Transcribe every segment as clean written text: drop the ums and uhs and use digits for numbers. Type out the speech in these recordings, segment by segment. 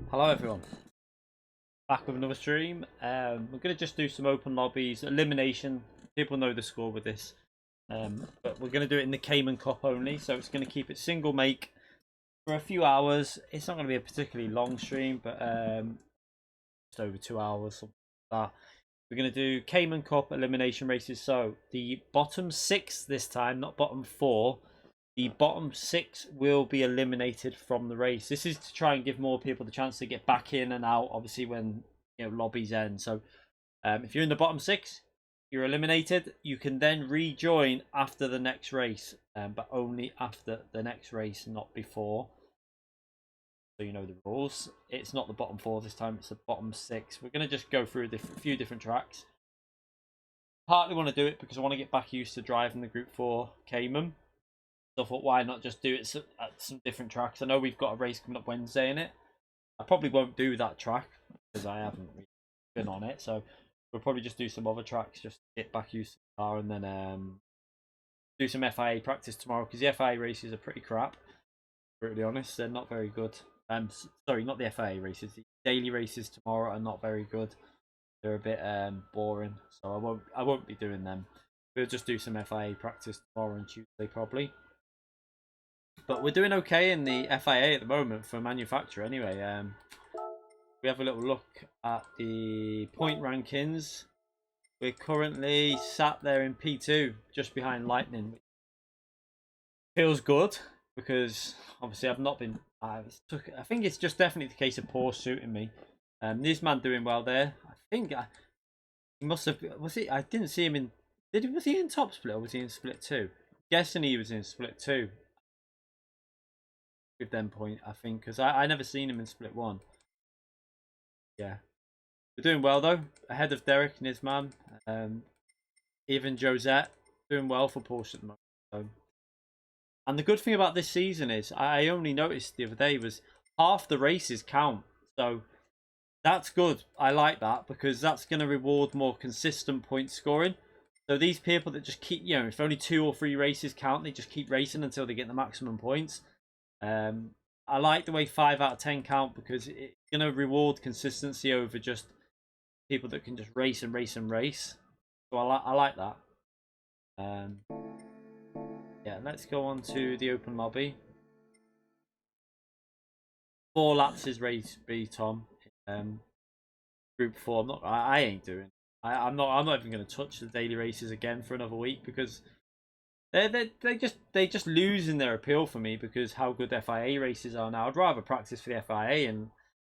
Hello everyone, back with another stream. We're going to just do some open lobbies, elimination. People know the score with this, but we're going to do it in the Cayman Cup only, so it's going to keep it single make for a few hours. It's not going to be a particularly long stream, but just over 2 hours, something like that. We're going to do Cayman Cup elimination races, so the bottom 6 this time, not bottom 4. The bottom 6 will be eliminated from the race. This is to try and give more people the chance to get back in and out, obviously, when lobbies end. So if you're in the bottom 6, you're eliminated. You can then rejoin after the next race, but only after the next race, not before. So you know the rules. It's not the bottom 4 this time, it's the bottom 6. We're going to just go through a few different tracks. Partly want to do it because I want to get back used to driving the Group 4 Cayman. So I thought, why not just do it at some different tracks? I know we've got a race coming up Wednesday in it. I probably won't do that track because I haven't really been on it. So we'll probably just do some other tracks just to get back used to the car, and then do some FIA practice tomorrow because the FIA races are pretty crap. Brutally honest, they're not very good. Sorry, not the FIA races. The daily races tomorrow are not very good. They're a bit boring, so I won't be doing them. We'll just do some FIA practice tomorrow and Tuesday probably. But we're doing okay in the FIA at the moment for manufacturer anyway. We have a little look at the point rankings. We're currently sat there in P2, just behind Lightning. Feels good because obviously I've not been. I think it's just definitely the case of Porsche suiting me. This man doing well there. I think he must have. Was it? I didn't see him in Was he in top split or was he in split 2? Guessing he was in split 2. With them point, I think, because I never seen him in split 1. Yeah. We're doing well though. Ahead of Derek and his man. Even Josette doing well for Porsche at the moment. So. And the good thing about this season is, I only noticed the other day, was half the races count. So that's good. I like that because that's going to reward more consistent point scoring. So these people that just keep, if only 2 or 3 races count, they just keep racing until they get the maximum points. I like the way 5 out of 10 count because it's going to reward consistency over just people that can just race and race and race. So I like that. Yeah, let's go on to the open lobby. 4 laps is race B, Tom. Group 4. I ain't doing. I'm not even going to touch the daily races again for another week because they just losing their appeal for me because how good FIA races are now. I'd rather practice for the FIA and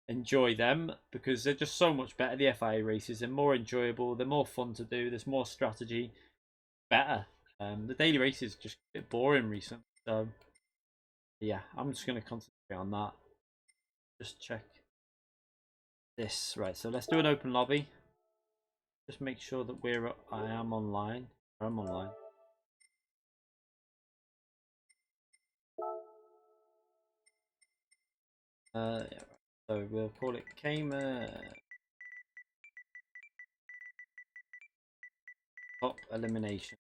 enjoy them because they're just so much better. The FIA races, they're more enjoyable, they're more fun to do, there's more strategy, better. The daily races just a bit boring recently, so yeah, I'm just going to concentrate on that. Just check this. Right, so let's do an open lobby. Just make sure that I am online. I'm online. Yeah, so we'll call it Cayman Cup Elimination.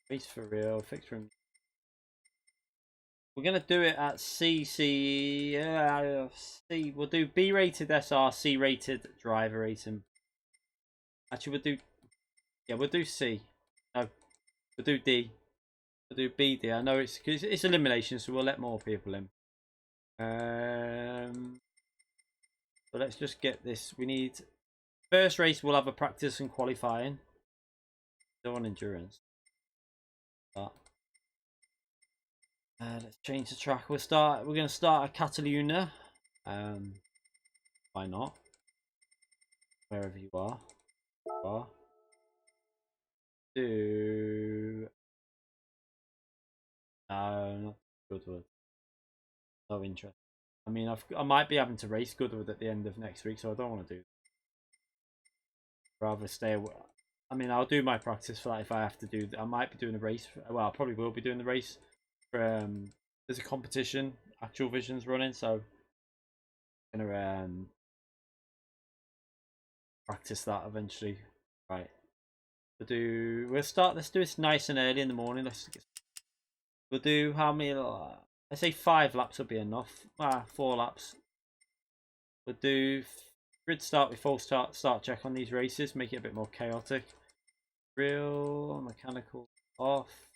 Race for real, fixed room. We're gonna do it at C. We'll do B rated SR, C rated driver rating. Actually, we'll do C. No, we'll do D. We'll do B, D. I know it's elimination, so we'll let more people in. So let's just get this. We need first race. We'll have a practice and qualifying. Still on endurance. Let's change the track. We're going to start at Catalunya. Why not? Wherever you are. Do no, not Goodwood. No interest. I mean, I might be having to race Goodwood at the end of next week, so I don't want to do that. Rather stay away. I mean, I'll do my practice for that if I have to do. I might be doing a race. Well, I probably will be doing the race. There's a competition. Actual Vision's running, so I'm gonna practice that eventually. Right. Let's do this nice and early in the morning. We'll do how many? I say 5 laps will be enough. 4 laps. We'll do grid start with full start check on these races. Make it a bit more chaotic. Real mechanical off.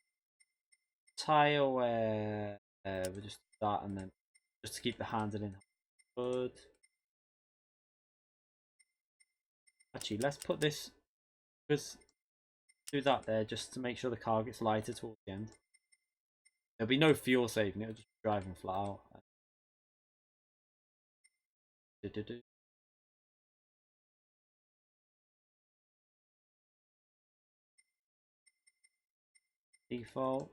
Tire wear. We'll just start and then just to keep the handling good. Actually, let's put this. Just do that there just to make sure the car gets lighter towards the end. There'll be no fuel saving, it'll just be driving flat out. Default.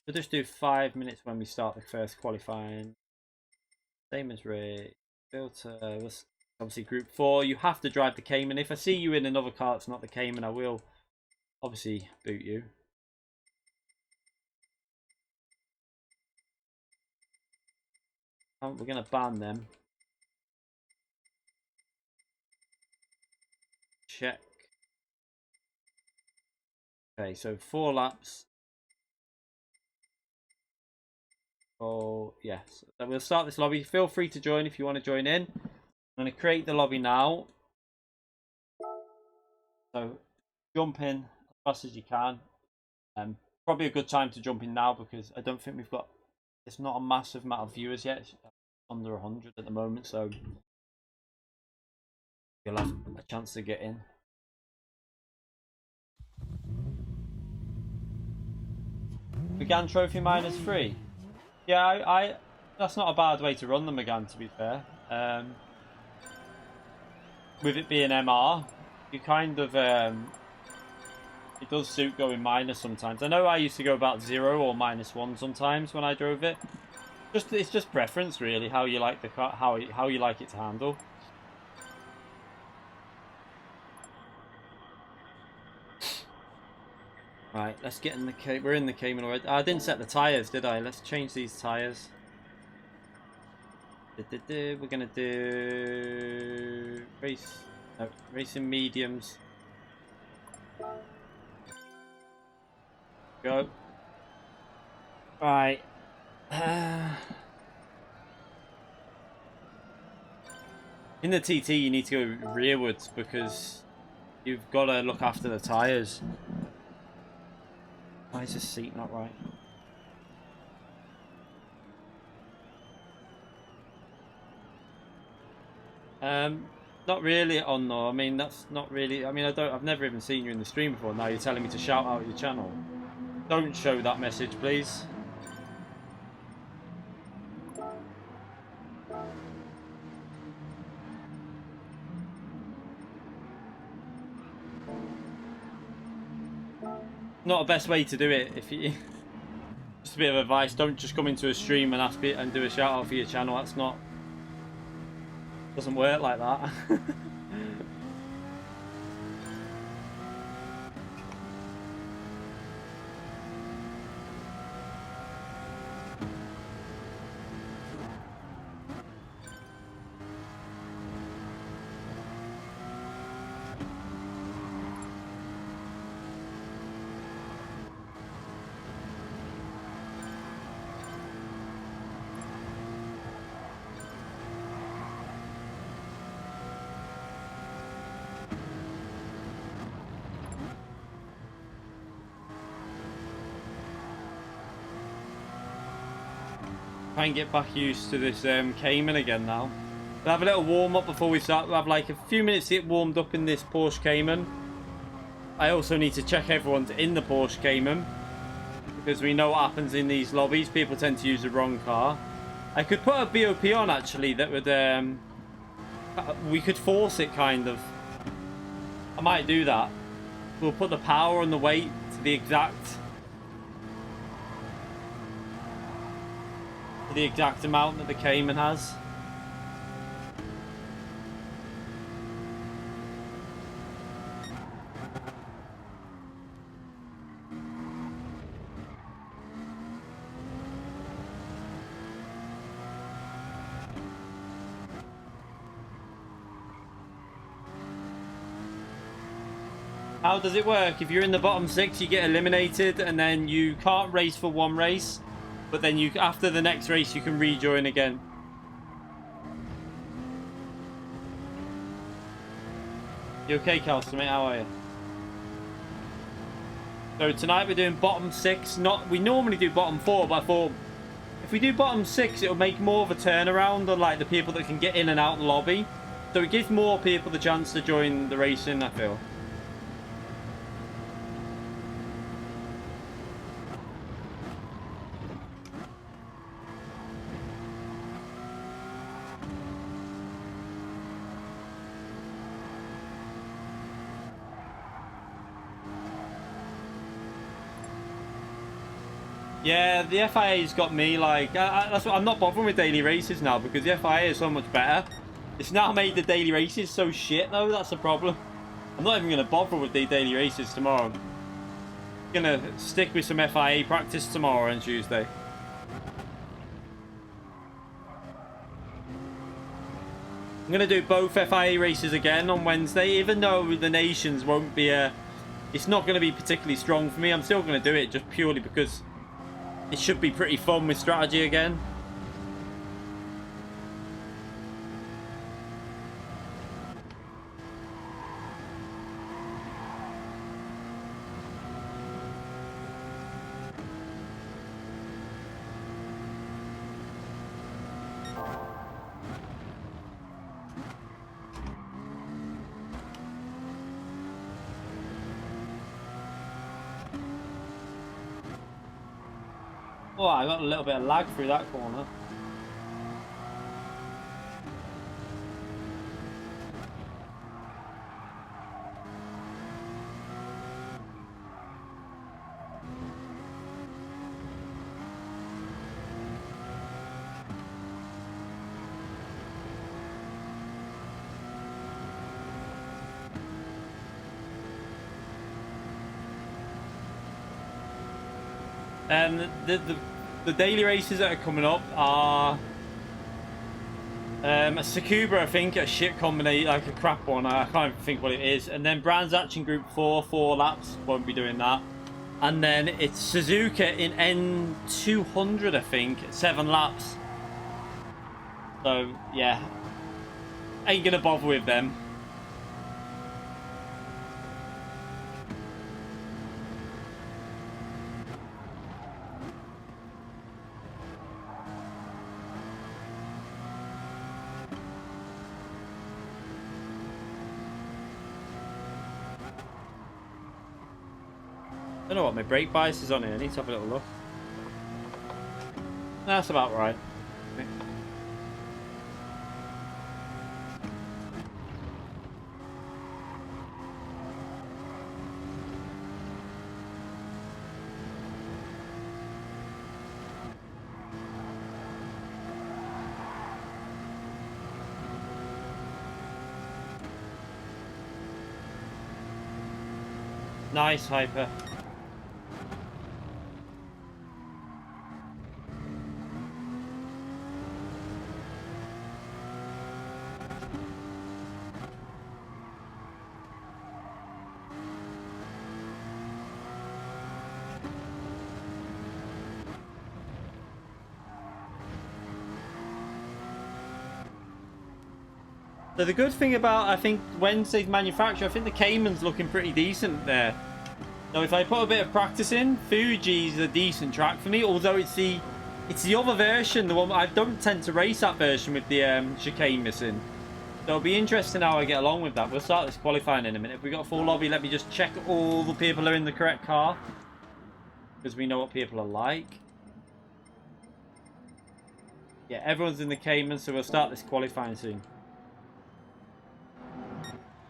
We'll just do 5 minutes when we start the first qualifying. Same as Ray. Filter. Obviously group 4. You have to drive the Cayman. If I see you in another car that's not the Cayman, I will obviously boot you. We're going to ban them. Check. Okay, so 4 laps. Oh, yes. So we'll start this lobby. Feel free to join if you want to join in. I'm going to create the lobby now. So jump in as fast as you can. Probably a good time to jump in now because I don't think it's not a massive amount of viewers yet. It's under 100 at the moment, so you'll have a chance to get in. Megane Trophy -3. Yeah, that's not a bad way to run the Megane, to be fair. with it being MR, you kind of it does suit going minus sometimes. I know I used to go about 0 or -1 sometimes when I drove it. It's just preference really, how you like the car, how you like it to handle. Right, let's get in the Cayman. We're in the Cayman already. I didn't set the tyres, did I? Let's change these tyres. We're gonna do racing mediums. Go. Right. In the TT, you need to go rearwards because you've got to look after the tyres. Why is this seat not right? Not really on though. I mean, that's not really. I mean, I've never even seen you in the stream before. Now you're telling me to shout out your channel. Don't show that message, please. Not the best way to do it. If you just a bit of advice, don't just come into a stream and ask it and do a shout out for your channel. That's not. Doesn't work like that. Try and get back used to this Cayman again now. We'll have a little warm up before we start. We'll have like a few minutes to get warmed up in this Porsche Cayman. I also need to check everyone's in the Porsche Cayman because we know what happens in these lobbies. People tend to use the wrong car. I could put a BOP on actually that would we could force it kind of. I might do that. We'll put the power and the weight to the exact amount that the Cayman has. How does it work? If you're in the bottom 6, you get eliminated and then you can't race for one race. But then you, after the next race, you can rejoin again. You okay, Calster, mate? How are you? So tonight we're doing bottom 6. We normally do bottom 4, but I thought if we do bottom 6, it'll make more of a turnaround on like the people that can get in and out the lobby. So it gives more people the chance to join the racing, I feel. Yeah, the FIA's got me like that's what I'm not bothering with daily races now because the FIA is so much better. It's now made the daily races so shit though. That's the problem. I'm not even gonna bother with the daily races tomorrow. I'm gonna stick with some FIA practice tomorrow and Tuesday. I'm gonna do both FIA races again on Wednesday, even though the nations won't be it's not gonna be particularly strong for me. I'm still gonna do it just purely because it should be pretty fun with strategy again. Oh, I got a little bit of lag through that corner. The daily races that are coming up are a Tsukuba, I think, a shit combination, like a crap one. I can't even think what it is. And then Brands Action Group 4 laps. Won't be doing that. And then it's Suzuka in N200, I think, 7 laps. So yeah, ain't gonna bother with them. I don't know what my brake bias is on here. I need to have a little look. That's about right. Nice, Hyper. So the good thing about, I think, Wednesday's manufacturer, I think the Cayman's looking pretty decent there. So if I put a bit of practice in, Fuji's a decent track for me, although it's the other version, the one I don't tend to race that version with the chicane missing. So it'll be interesting how I get along with that. We'll start this qualifying in a minute. If we got a full lobby, let me just check all the people are in the correct car, because we know what people are like. Yeah, everyone's in the Cayman, so we'll start this qualifying soon.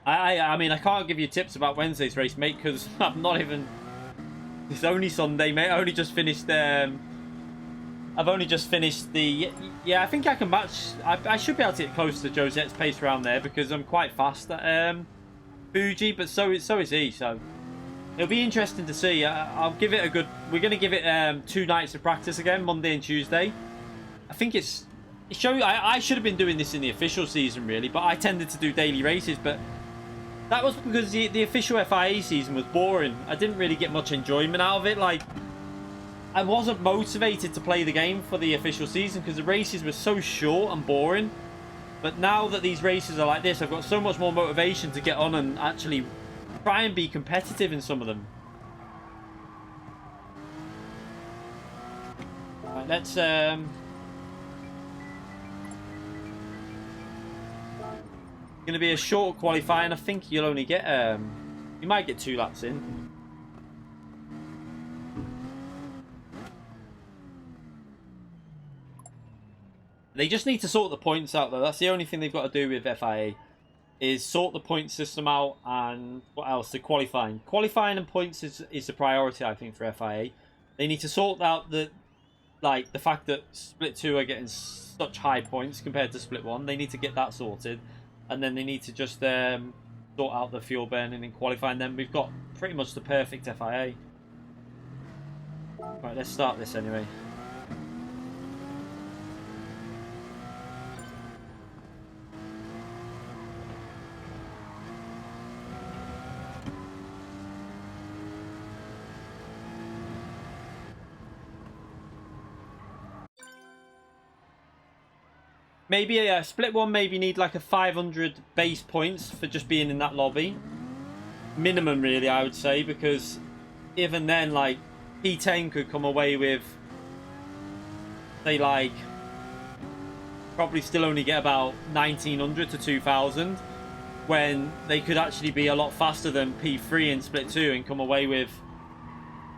I mean, I can't give you tips about Wednesday's race, mate, because I'm not even... It's only Sunday, mate. I only just finished... I've only just finished the... Yeah, I think I can match... I should be able to get close to Josette's pace around there, because I'm quite fast at Fuji, but so is he, so... It'll be interesting to see. I'll give it a good... We're going to give it 2 nights of practice again, Monday and Tuesday. I think it's... I should have been doing this in the official season, really, but I tended to do daily races, but... That was because the official FIA season was boring. I didn't really get much enjoyment out of it. Like, I wasn't motivated to play the game for the official season because the races were so short and boring. But now that these races are like this, I've got so much more motivation to get on and actually try and be competitive in some of them. Right, let's... Going to be a short qualifying. I think you'll only get you might get 2 laps in. They just need to sort the points out, though. That's the only thing they've got to do with FIA, is sort the point system out. And what else? The qualifying and points is the priority, I think, for FIA. They need to sort out the fact that Split 2 are getting such high points compared to Split 1. They need to get that sorted. And then they need to just sort out the fuel burning and qualifying. Then we've got pretty much the perfect FIA. Right, let's start this anyway. Maybe a Split 1 maybe need like a 500 base points for just being in that lobby. Minimum, really, I would say, because even then, like, P10 could come away with, say, like, probably still only get about 1900 to 2000, when they could actually be a lot faster than P3 in Split 2 and come away with...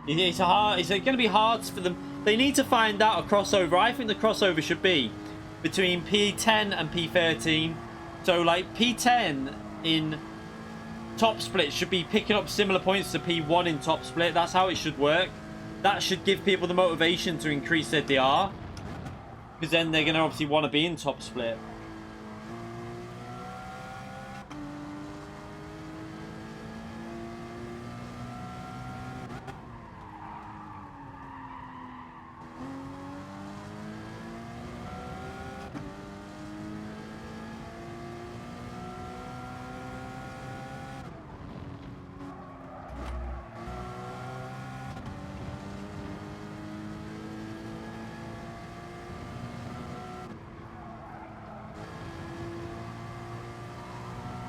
It's going to be hard for them. They need to find out a crossover. I think the crossover should be between P10 and P13. So, like, P10 in top split should be picking up similar points to P1 in top split. That's how it should work. That should give people the motivation to increase their DR, because then they're going to obviously want to be in top split.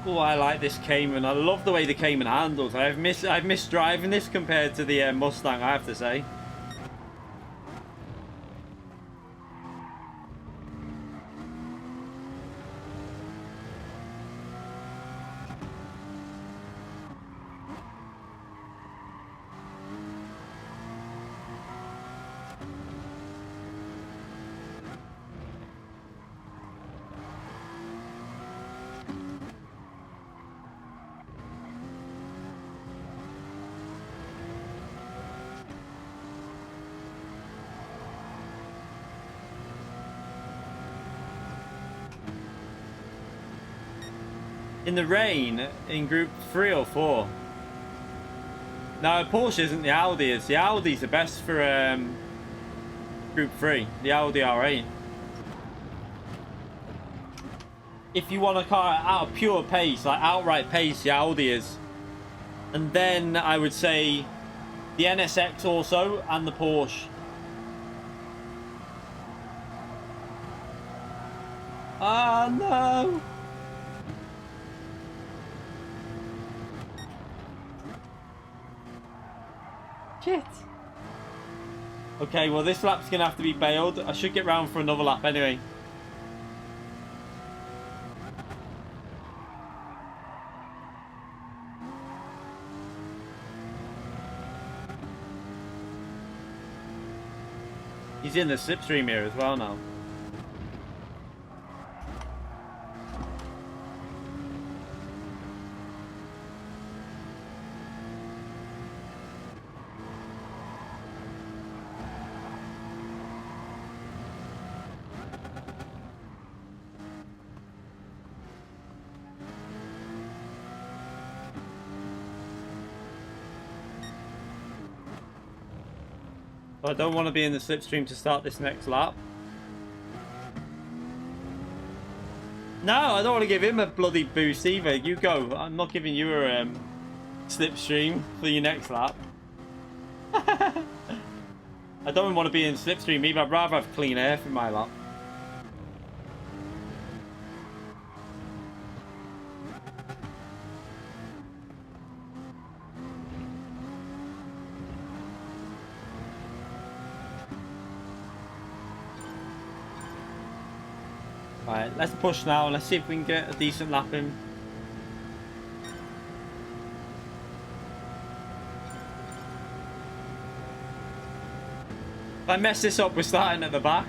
Oh, I like this Cayman. I love the way the Cayman handles. I've missed driving this compared to the Mustang, I have to say. In the rain, in group 3 or 4. Now, Porsche isn't the Audi. The Audi's the best for group 3, the Audi R8. If you want a car out of pure pace, like outright pace, the Audi is. And then I would say the NSX also, and the Porsche. Ah, no! Shit. Okay, well this lap's gonna have to be bailed. I should get round for another lap anyway. He's in the slipstream here as well now. I don't want to be in the slipstream to start this next lap. No, I don't want to give him a bloody boost either. You go. I'm not giving you a slipstream for your next lap. I don't want to be in slipstream either. I'd rather have clean air for my lap. Alright, let's push now. Let's see if we can get a decent lap in. If I mess this up, we're starting at the back.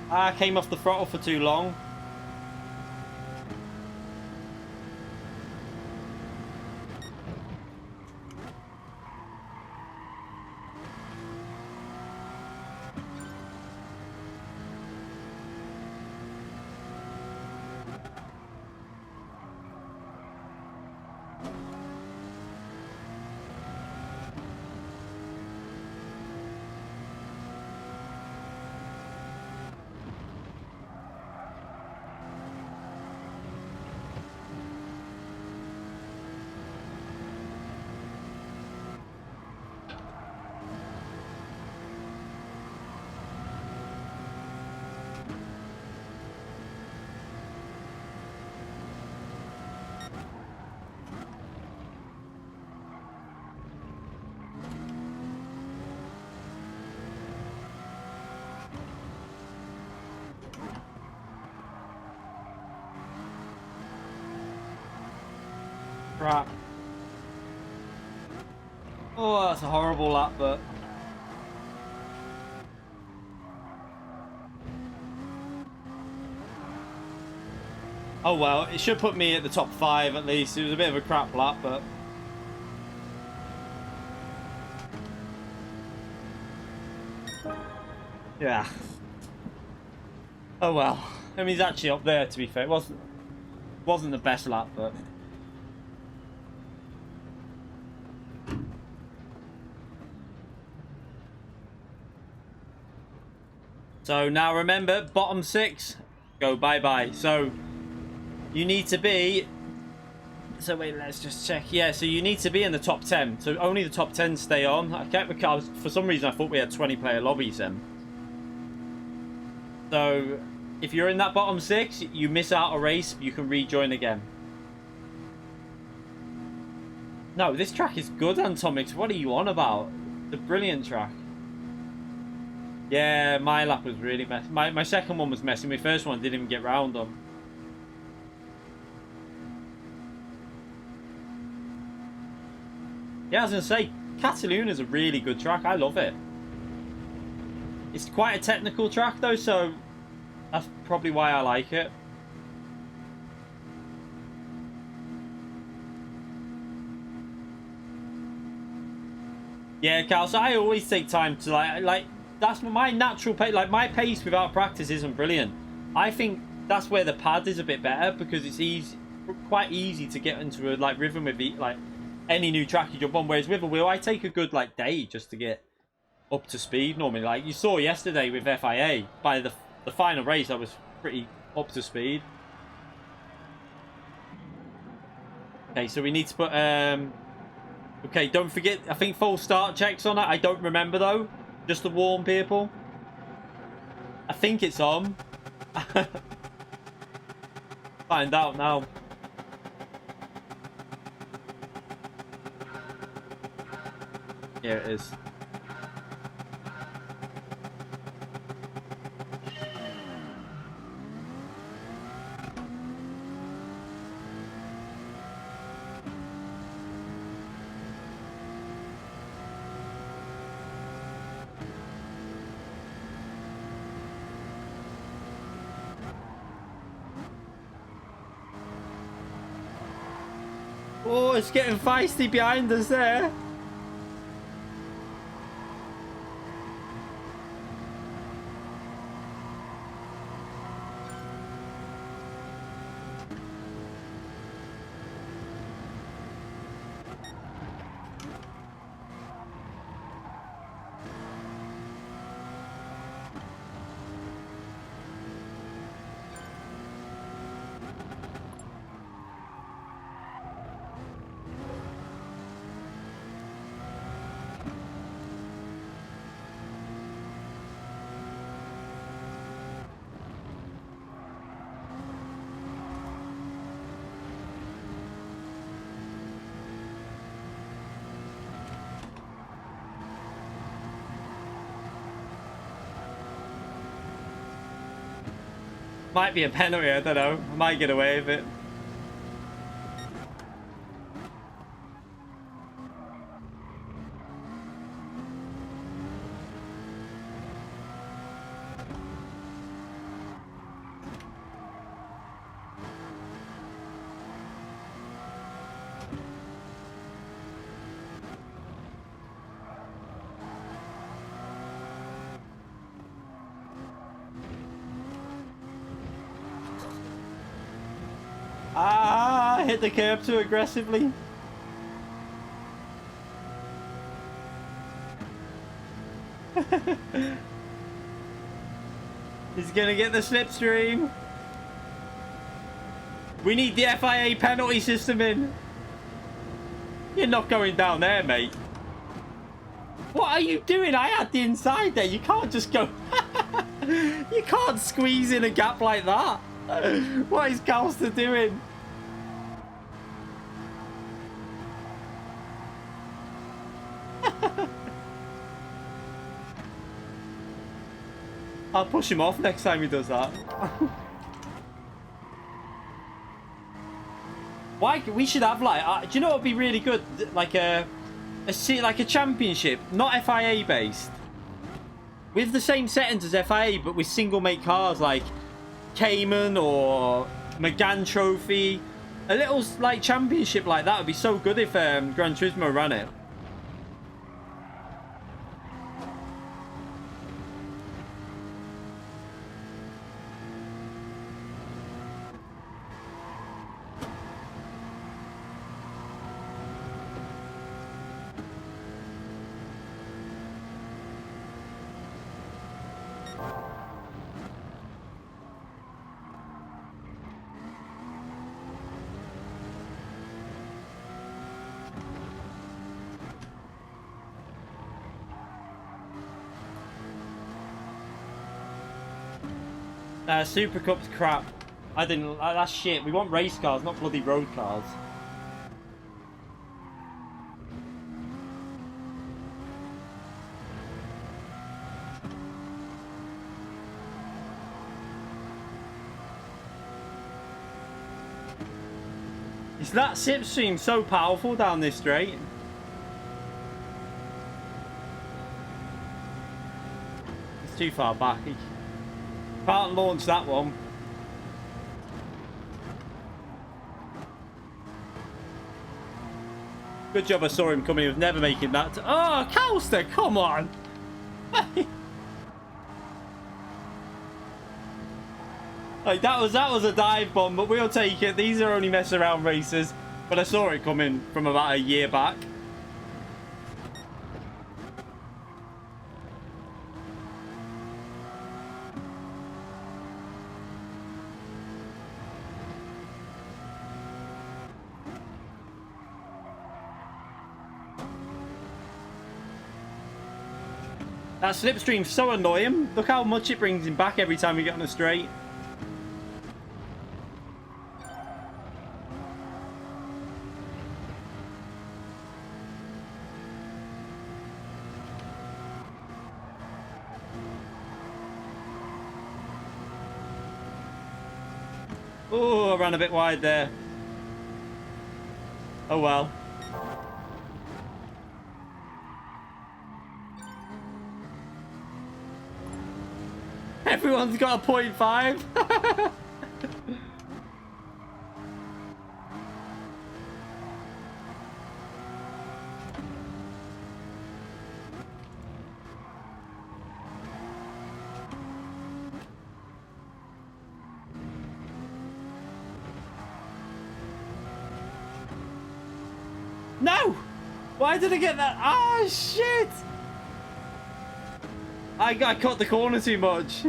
I came off the throttle for too long. Right. Oh, that's a horrible lap, but... Oh well, it should put me at the top 5 at least. It was a bit of a crap lap, but... Yeah. Oh well. I mean, he's actually up there, to be fair. It wasn't the best lap, but... So now remember, bottom 6, go bye-bye. So You need to be... So wait, let's just check. Yeah, so you need to be in the top 10. So only the top 10 stay on. I can't recall. For some reason, I thought we had 20-player lobbies then. So if you're in that bottom 6, you miss out a race, you can rejoin again. No, this track is good, Antomix. What are you on about? It's a brilliant track. Yeah, my lap was really messy. My second one was messy. My first one didn't even get round on. Yeah, I was going to say, Catalunya a really good track. I love it. It's quite a technical track, though, so that's probably why I like it. Yeah, Cal, so I always take time to, like that's my natural pace. Like, my pace without practice isn't brilliant. I think that's where the pad is a bit better, because it's quite easy to get into a, like, rhythm with like any new track you jump on, whereas with a wheel, I take a good, like, day just to get up to speed normally. Like you saw yesterday with FIA, by the final race, I was pretty up to speed. Okay, so we need to put, okay, don't forget, I think full start checks on it. I don't remember, though, just to warn people. I think it's on. Find out now. Here it is. Oh, it's getting feisty behind us there. Might be a penalty, I don't know. I might get away with it. Ah, hit the curb too aggressively. He's gonna get the slipstream. We need the FIA penalty system in. You're not going down there, mate. What are you doing? I had the inside there. You can't just go. You can't squeeze in a gap like that. What is Galster doing? I'll push him off next time he does that. Why we should have, like, do you know what would be really good? Like a championship, not FIA based, with the same settings as FIA, but with single make cars like Cayman or McGann Trophy. A little, like, championship like that would be so good if Gran Turismo ran it. Super Cup's crap. I didn't. That's shit. We want race cars, not bloody road cars. Is that slipstream so powerful down this straight? It's too far back. Can't launch that one. Good job I saw him coming. He was never making that. Oh, Calster, come on! Like that was a dive bomb, but we'll take it. These are only mess around races. But I saw it coming from about a year back. That slipstream's so annoying. Look how much it brings him back every time we get on a straight. Oh, I ran a bit wide there. Oh well. Everyone's got a 0.5. No! Why did I get that? Ah, oh, shit! I cut the corner too much.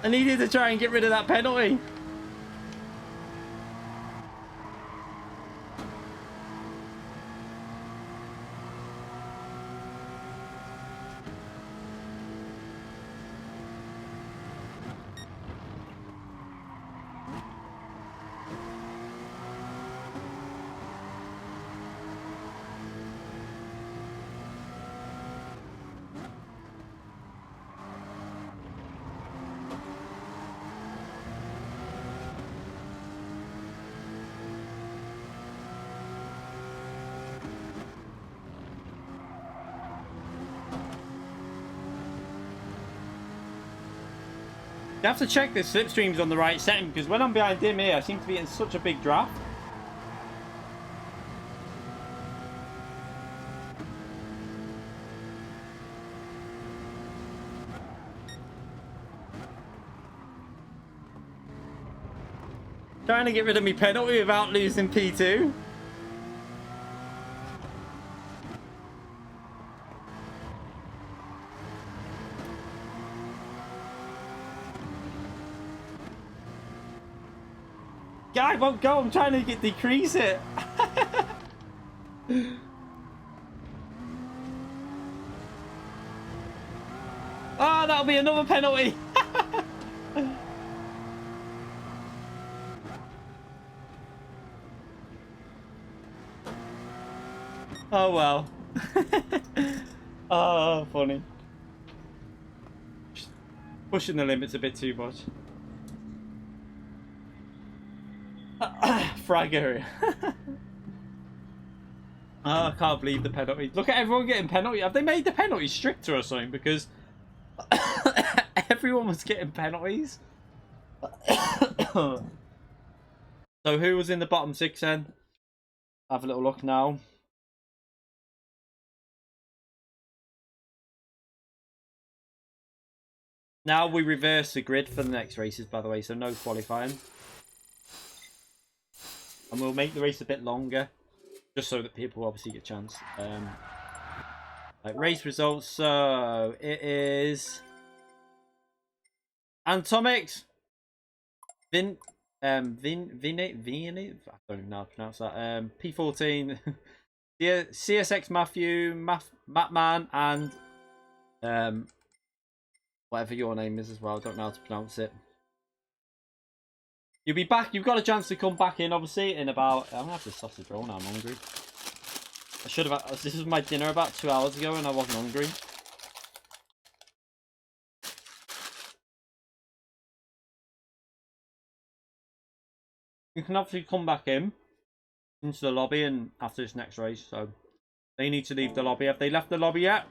I needed to try and get rid of that penalty. You have to check the slipstreams on the right setting, because when I'm behind him here, I seem to be in such a big draft. Trying to get rid of me penalty without losing P2. Guy won't go. I'm trying to decrease it. Oh, that'll be another penalty. Oh well. Oh, funny. Pushing the limits a bit too much. Frag area. Oh, I can't believe the penalty. Look at everyone getting penalty. Have they made the penalties stricter or something? Because everyone was getting penalties. So who was in the bottom six then? Have a little look now. Now we reverse the grid for the next races, by the way, so no qualifying. And we'll make the race a bit longer, just so that people obviously get a chance. Like race results, so it is Atomics. I don't even know how to pronounce that. P14. CSX Matthew, Matman, and whatever your name is as well. I don't know how to pronounce it. You'll be back. You've got a chance to come back in, obviously, in about... I'm gonna have this sausage roll now. I'm hungry. I should have... This was my dinner about 2 hours ago, and I wasn't hungry. You can obviously come back in into the lobby and after this next race. So they need to leave the lobby. Have they left the lobby yet?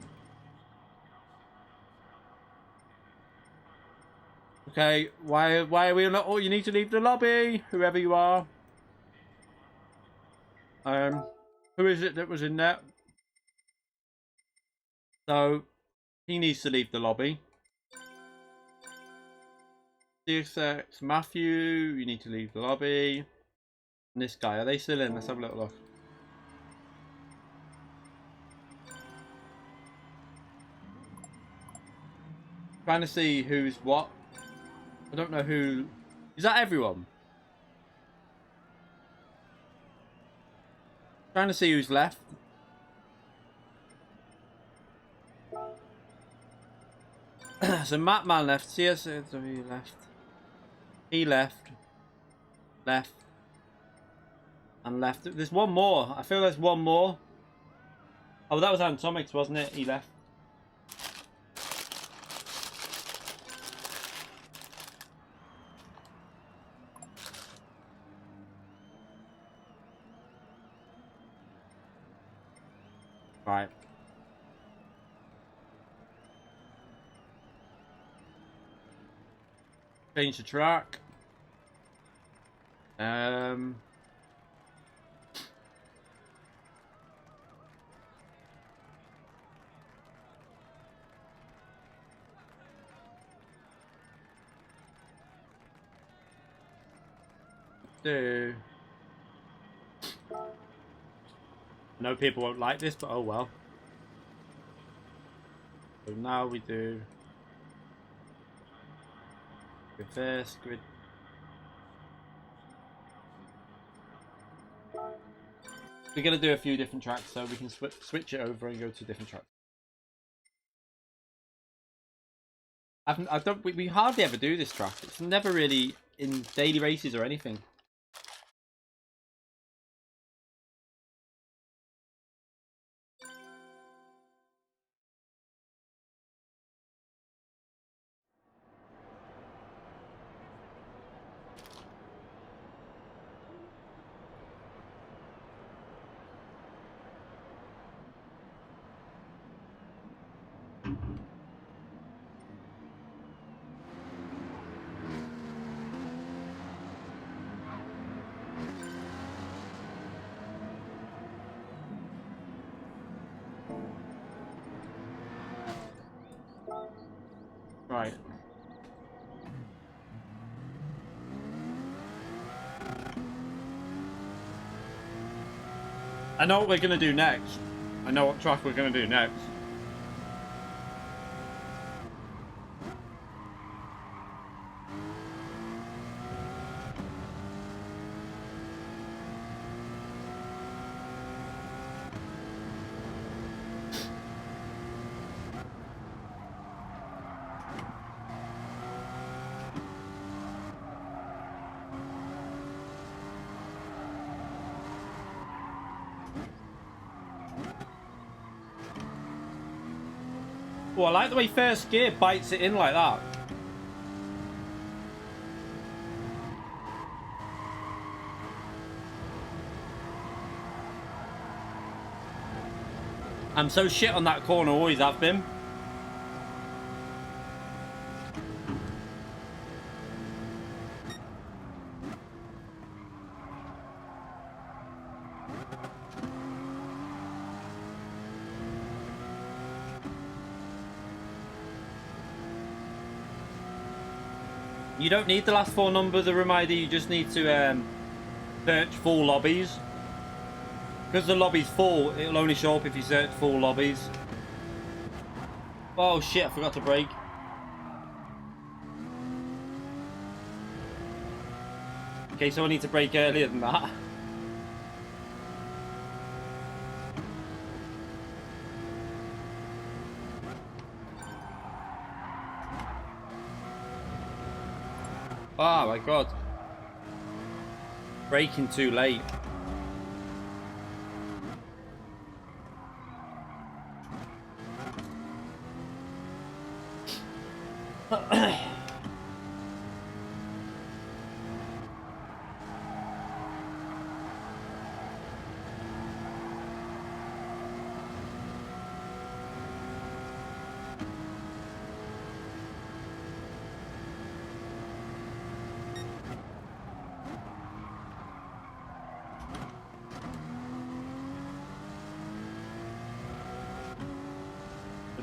Okay, why are we not? Oh, you need to leave the lobby, whoever you are. Who is it that was in there? So he needs to leave the lobby. CSX Matthew, you need to leave the lobby. And this guy, are they still in? Let's have a little look. Trying to see who's what. I don't know who. Is that everyone? Trying to see who's left. So Mattman left. CSW left. He left. Left. And left. There's one more. I feel there's one more. Oh, that was Atomics, wasn't it? He left. Right. Change the track. Do. I know people won't like this, but oh well. So now we do reverse grid. We're gonna do a few different tracks, so we can switch it over and go to different tracks. We hardly ever do this track. It's never really in daily races or anything. Right. I know what we're going to do next. I know what track we're going to do next. Oh, I like the way first gear bites it in like that. I'm so shit on that corner, always have been. You don't need the last 4 numbers of room ID, you just need to search full lobbies. Because the lobby's full, it'll only show up if you search full lobbies. Oh shit, I forgot to brake. Okay, so I need to brake earlier than that. Oh my god. Braking too late.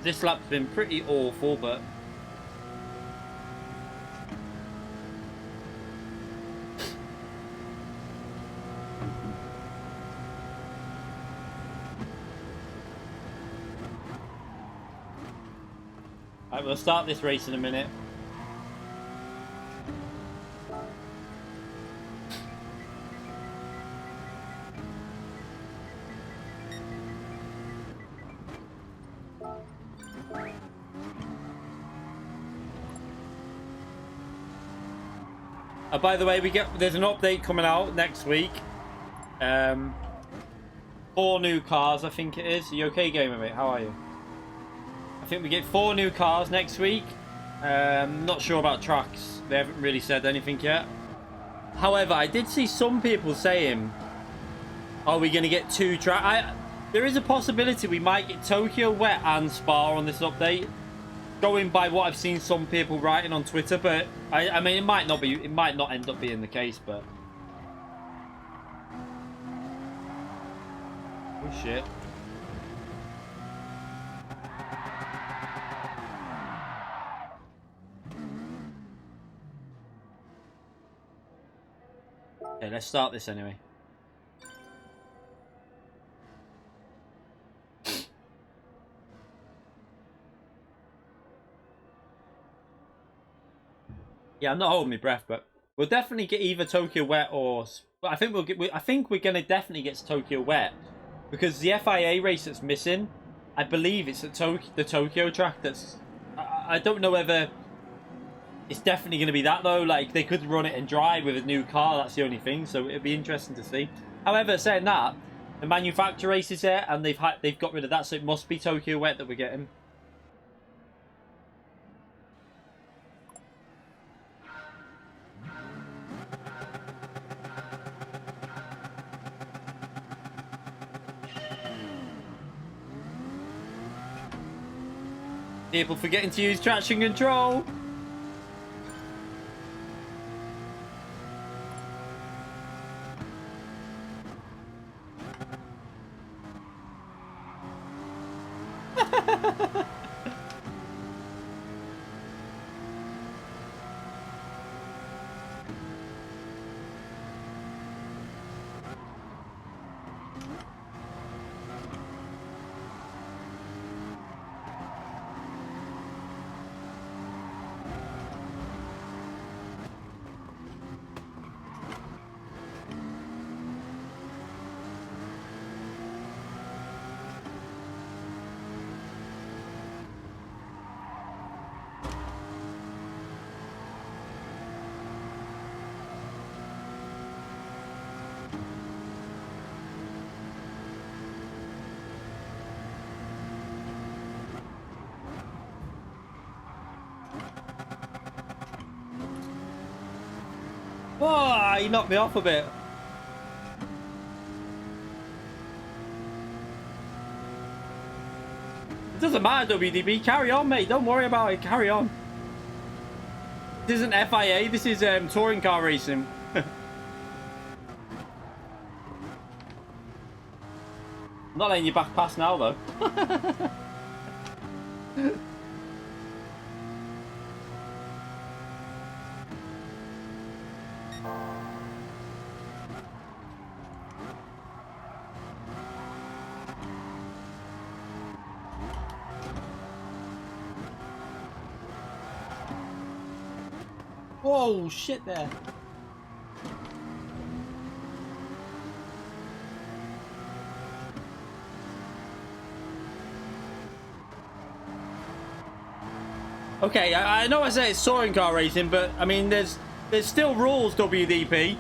This lap's been pretty awful, but right, we'll start this race in a minute. By the way, there's an update coming out next week. 4 new cars, I think it is. Are you okay, gamer mate? How are you? I think we get 4 new cars next week. Not sure about tracks. They haven't really said anything yet. However, I did see some people saying, are we going to get 2 tracks? There is a possibility we might get Tokyo Wet and Spa on this update. Going by what I've seen some people writing on Twitter, but I mean, it might not end up being the case, but oh shit. Okay, let's start this anyway. Yeah, I'm not holding my breath, but we'll definitely get either Tokyo Wet or. I think I think we're gonna definitely get to Tokyo Wet because the FIA race that's missing, I believe it's at the Tokyo track. That's. I don't know whether it's definitely gonna be that though. Like they could run it and drive with a new car. That's the only thing. So it'd be interesting to see. However, saying that, the manufacturer race is there, and they've got rid of that, so it must be Tokyo Wet that we're getting. People forgetting to use traction control. Oh, he knocked me off a bit. It doesn't matter, WDB. Carry on, mate. Don't worry about it. Carry on. This isn't FIA. This is touring car racing. I'm not letting you back past now, though. Whoa, shit there. Okay, I know I say it's touring car racing, but I mean, there's still rules, WDP.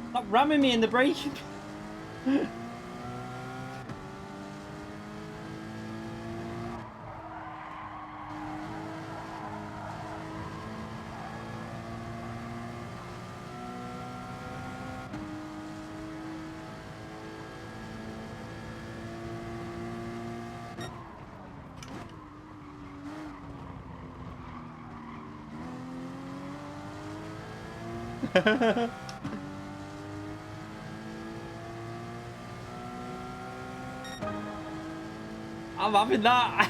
Stop ramming me in the braking. I'm having that.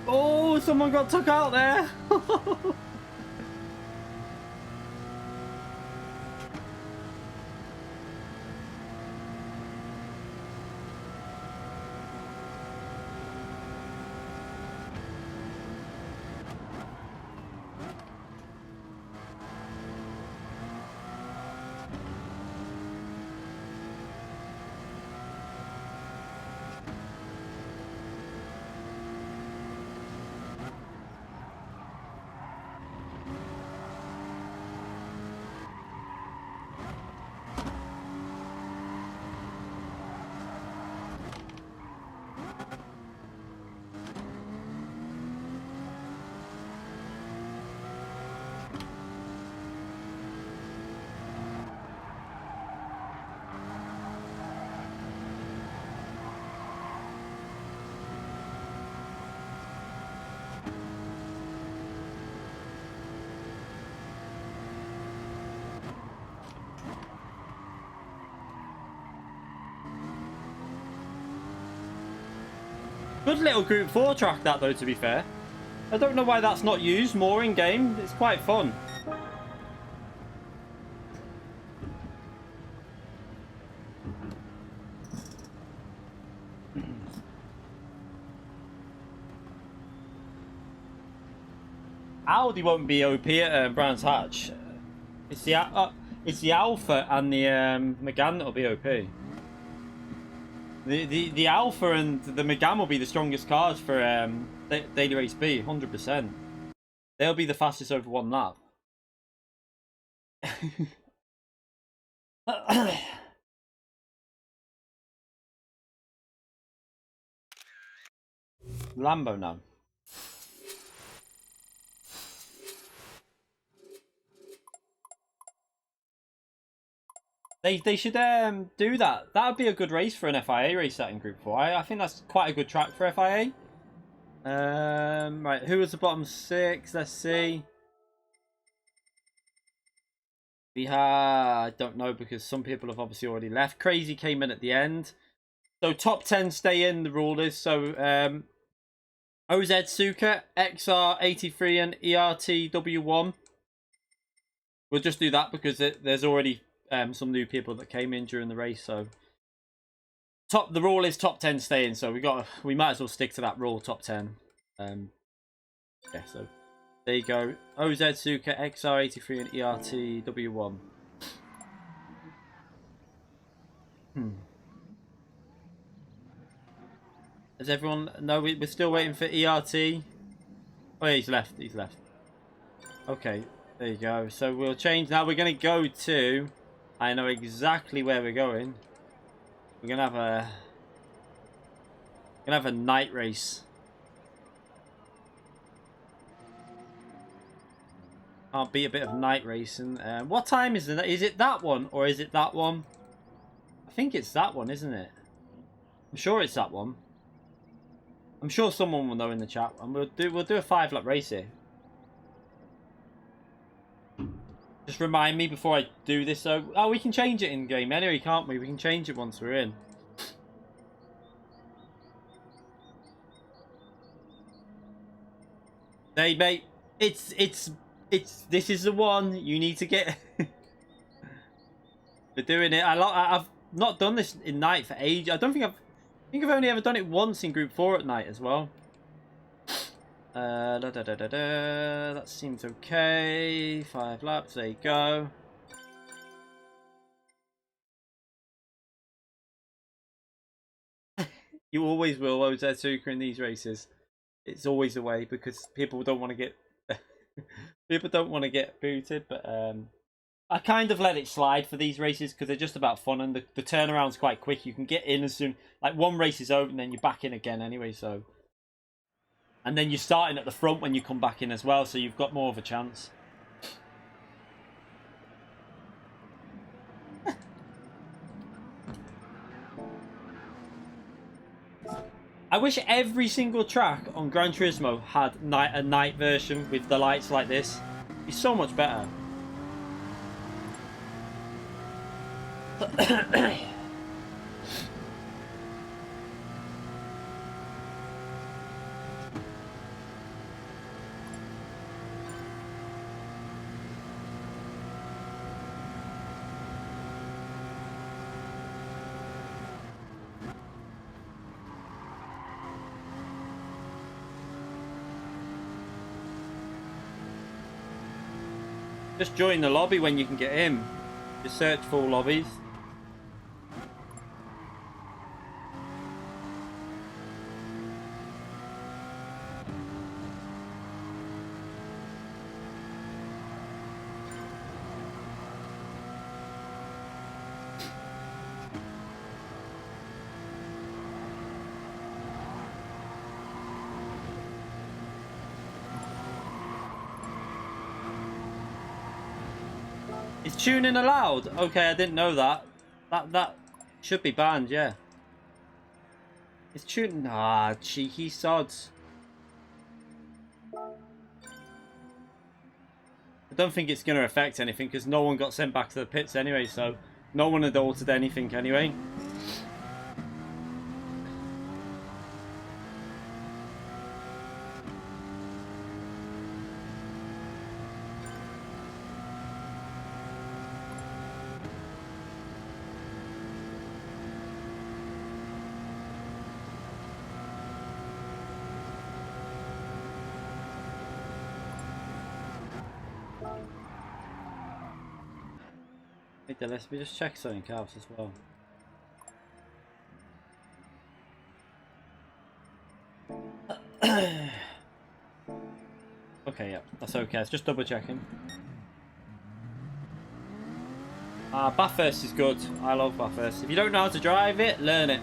Oh, someone got took out there. Good little Group 4 track that though, to be fair. I don't know why that's not used more in game. It's quite fun. Audi won't be OP at Brands Hatch. It's the Alpha and the Megane that'll be OP. The Alpha and the Megane will be the strongest cars for Daily Race B, 100%. They'll be the fastest over one lap. Lambo now. They should do that. That would be a good race for an FIA race, that in Group 4. I think that's quite a good track for FIA. Right, who was the bottom 6? Let's see. We had, I don't know, because some people have obviously already left. Crazy came in at the end. So top 10 stay in, the rule is. So OZ Suka, XR83 and ERTW1. We'll just do that because there's already some new people that came in during the race. So the rule is top 10 stay in. So we might as well stick to that rule, top 10. Yeah, so there you go. OZ Suka, XR83 and ERTW1. Does everyone know we're still waiting for ERT? Oh yeah, he's left. Okay, there you go. So we'll change now. We're going to go to... I know exactly where we're going. We're going to have a night race. Can't beat a bit of night racing. What time is it? Is it that one or is it that one? I think it's that one, isn't it? I'm sure it's that one. I'm sure someone will know in the chat, and we'll do a 5-lap race here. Just remind me before I do this though. Oh, we can change it in game anyway, can't we? We can change it once we're in. Hey mate, it's this is the one you need to get. We're doing it. I've not done this in night for ages. I think I've only ever done it once in Group 4 at night as well. That seems okay. 5 laps, there you go. You always will, Ozatsuka, in these races. It's always the way because people don't want to get people don't want to get booted, but I kind of let it slide for these races because they're just about fun and the turnaround's quite quick. You can get in as soon, like one race is over and then you're back in again anyway, so. And then you're starting at the front when you come back in as well, so you've got more of a chance. I wish every single track on Gran Turismo had a night version with the lights like this. It'd be so much better. Just join the lobby when you can get in. Just search for lobbies. Is tuning allowed? Okay, I didn't know that. That should be banned, yeah. Is tuning... Ah, cheeky sods. I don't think it's going to affect anything because no one got sent back to the pits anyway, so no one had altered anything anyway. Wait, let me just check something else as well. Okay, yeah, that's okay. It's just double checking. Bathurst is good. I love Bathurst. If you don't know how to drive it, learn it.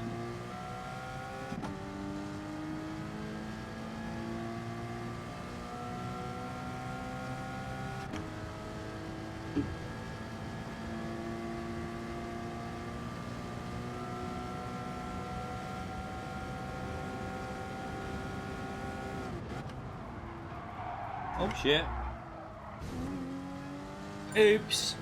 Oh shit. Oops.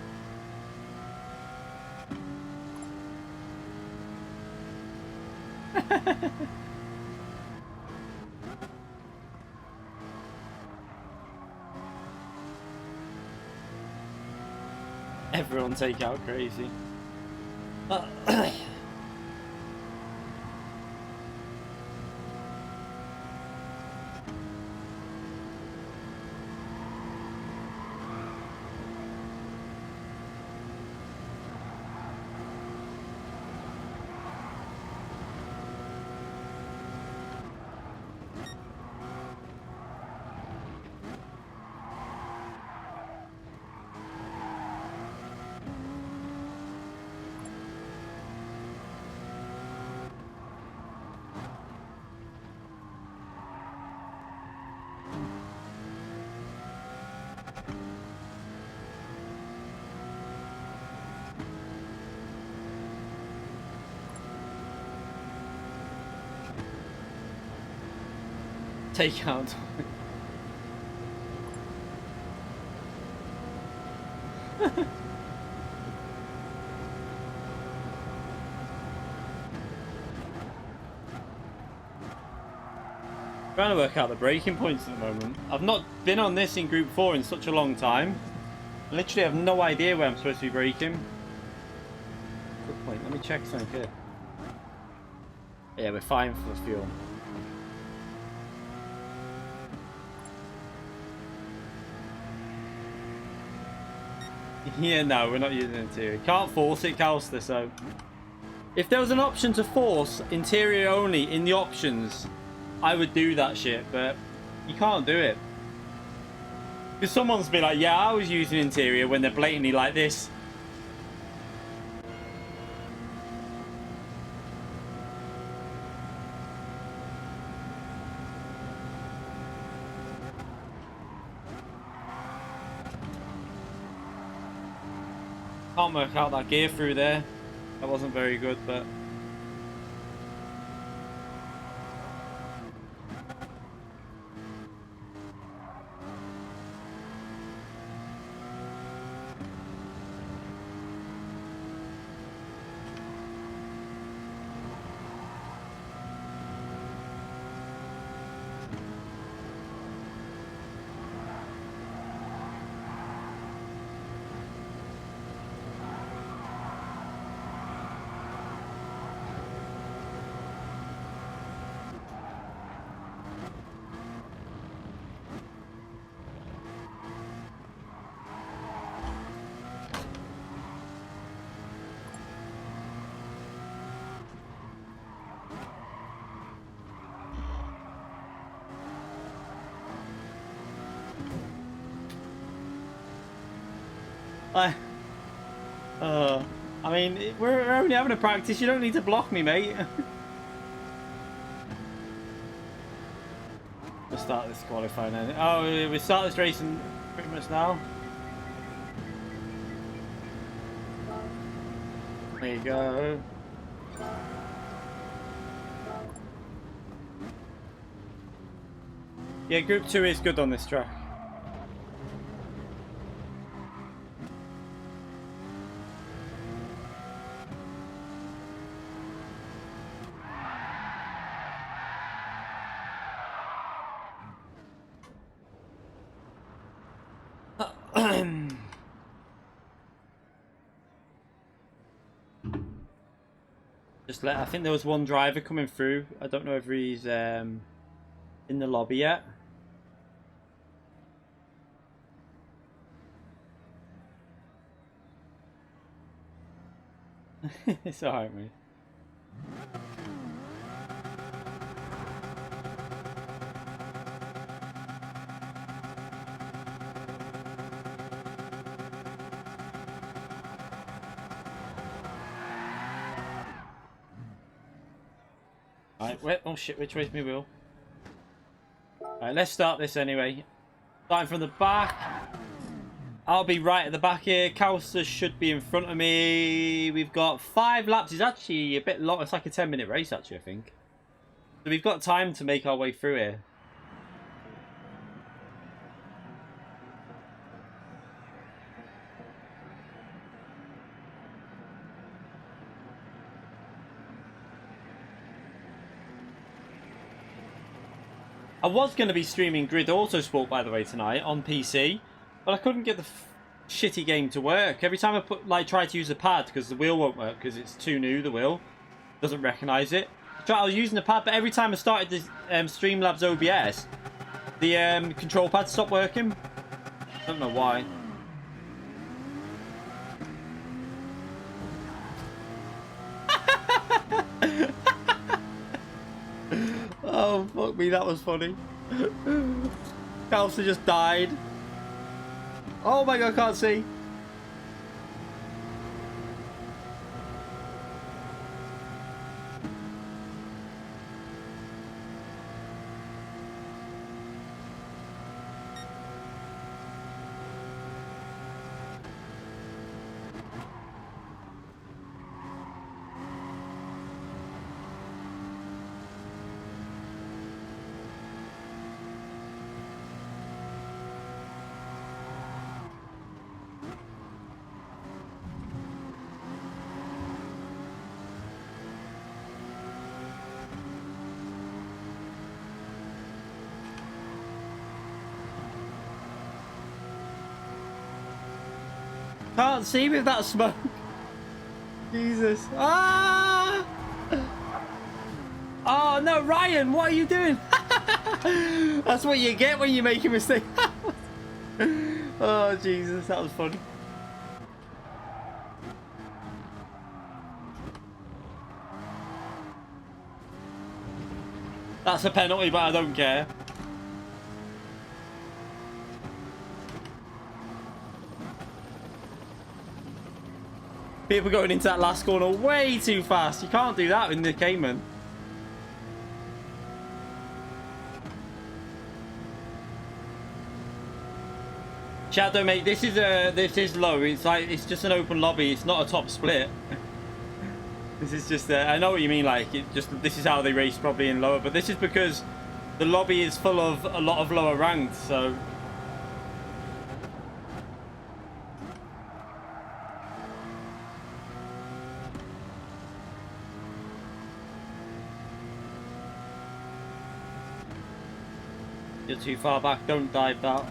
Everyone take out crazy. Take out. Trying to work out the braking points at the moment. I've not been on this in Group 4 in such a long time. I literally have no idea where I'm supposed to be braking. Good point. Let me check something here. Yeah, we're fine for fuel. Yeah, no, we're not using interior. Can't force it, Calster, so... If there was an option to force interior only in the options, I would do that shit, but you can't do it. Because someone's be like, yeah, I was using interior when they're blatantly like this. Can't work out that gear through there. That wasn't very good, but... I mean, we're only having a practice. You don't need to block me, mate. We'll start this qualifying then. Oh, we start this racing pretty much now. There you go. Yeah, Group 2 is good on this track. I think there was one driver coming through. I don't know if he's in the lobby yet. It's alright, mate. Alright, wait, oh shit, which way's my wheel? Alright, let's start this anyway. Starting from the back. I'll be right at the back here. Kouser should be in front of me. We've got 5 laps. It's actually a bit long. It's like a 10-minute race, actually, I think. So we've got time to make our way through here. I was going to be streaming Grid Autosport, by the way, tonight on PC, but I couldn't get the shitty game to work. Every time I try to use a pad, because the wheel won't work, because it's too new, the wheel doesn't recognise it. I was using the pad, but every time I started the Streamlabs OBS, the control pad stopped working. I don't know why. Oh, fuck me, that was funny. Kouser just died. Oh my god, I can't see. Can't see with that smoke. Jesus. Ah! Oh no, Ryan, what are you doing? That's what you get when you make a mistake. Oh Jesus, that was funny. That's a penalty, but I don't care. People going into that last corner way too fast. You can't do that in the Cayman. Shadow, mate, this is low. It's just an open lobby. It's not a top split. This is just I know what you mean. Like this is how they race probably in lower, but this is because the lobby is full of a lot of lower ranked. So. You're too far back, don't dive that.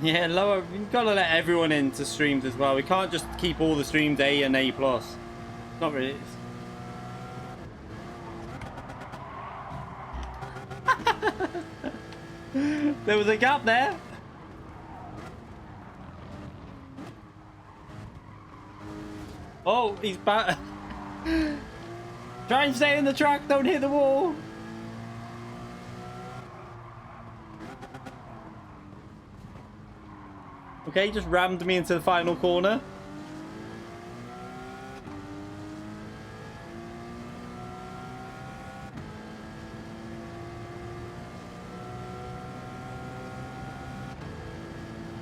Yeah, lower. We've got to let everyone into streams as well. We can't just keep all the streams A and A+. Not really. There was a gap there. Oh, he's back. Try and stay in the track. Don't hit the wall. Okay, just rammed me into the final corner.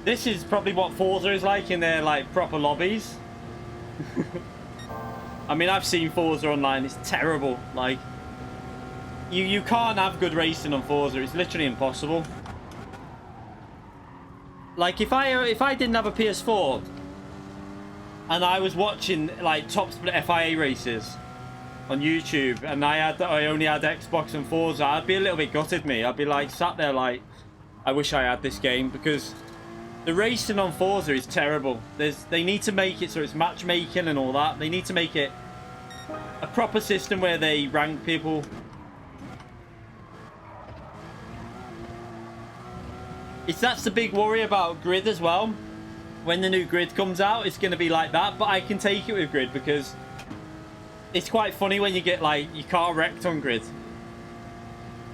This is probably what Forza is like in their like proper lobbies. I mean, I've seen Forza online. It's terrible. Like, you can't have good racing on Forza. It's literally impossible. Like, if I didn't have a PS4 and I was watching like top split FIA races on YouTube and I only had Xbox and Forza, I'd be a little bit gutted. I'd be like sat there like, I wish I had this game, because the racing on Forza is terrible. They need to make it so it's matchmaking and all that. They need to make it a proper system where they rank people. That's the big worry about Grid as well. When the new Grid comes out, it's going to be like that. But I can take it with Grid because it's quite funny when you get like your car wrecked on Grid.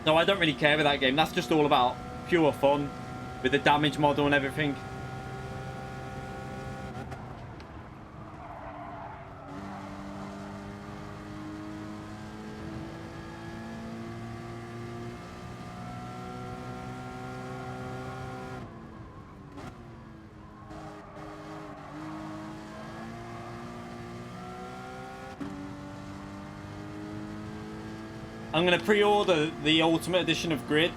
No, I don't really care with that game. That's just all about pure fun with the damage model and everything. I'm going to pre-order the Ultimate Edition of Grid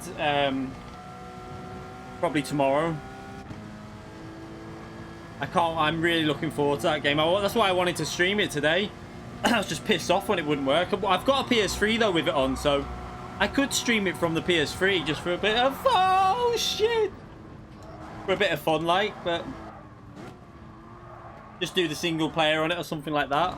probably tomorrow. I'm really looking forward to that game. That's why I wanted to stream it today. I was just pissed off when it wouldn't work. I've got a PS3 though with it on, so I could stream it from the PS3 just for a bit of... Oh, shit! For a bit of fun, like, but... Just do the single player on it or something like that.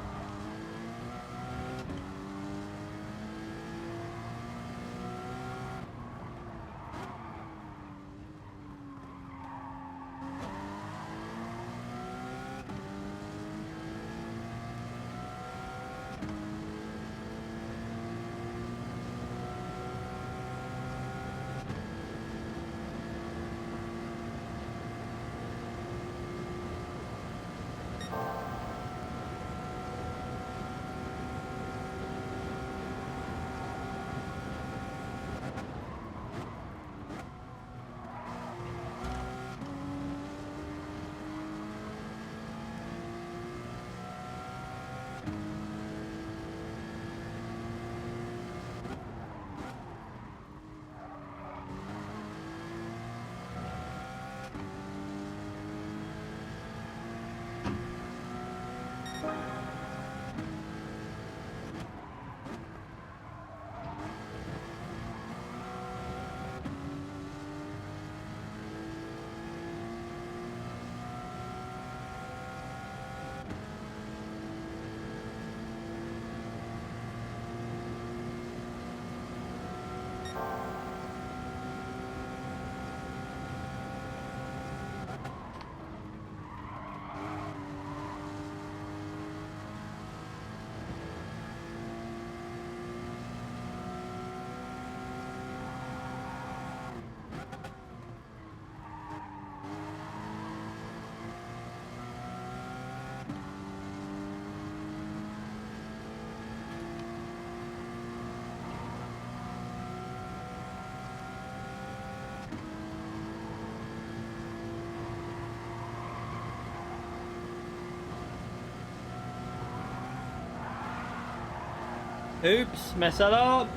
Oops, mess that up.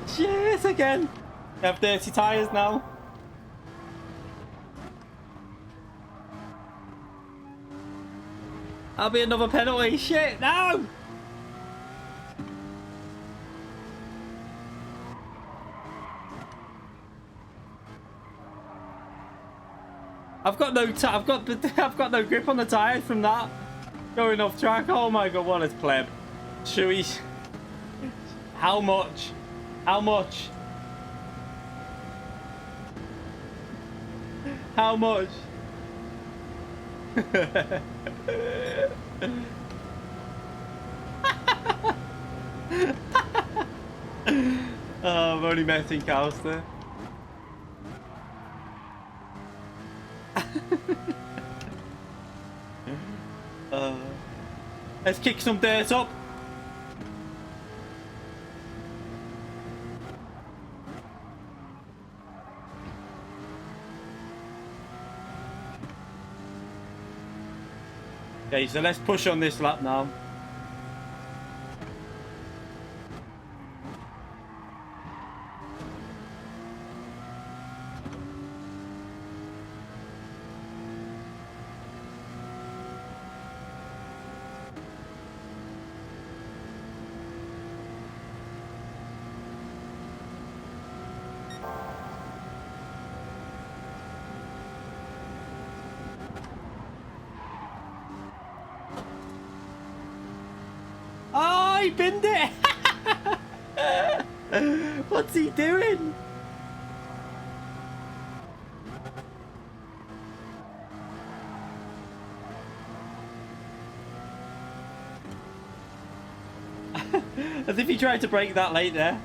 Shit, again. I have dirty tyres now. That'll be another penalty. Shit, no! I've got no grip on the tyres from that. Going off track. Oh my god, what a pleb. Should we... How much? How much? How much? Oh, I've only met in Calster. Let's kick some dirt up. Okay, so let's push on this lap now. Oh, he binned it! What's he doing? As if he tried to break that late there.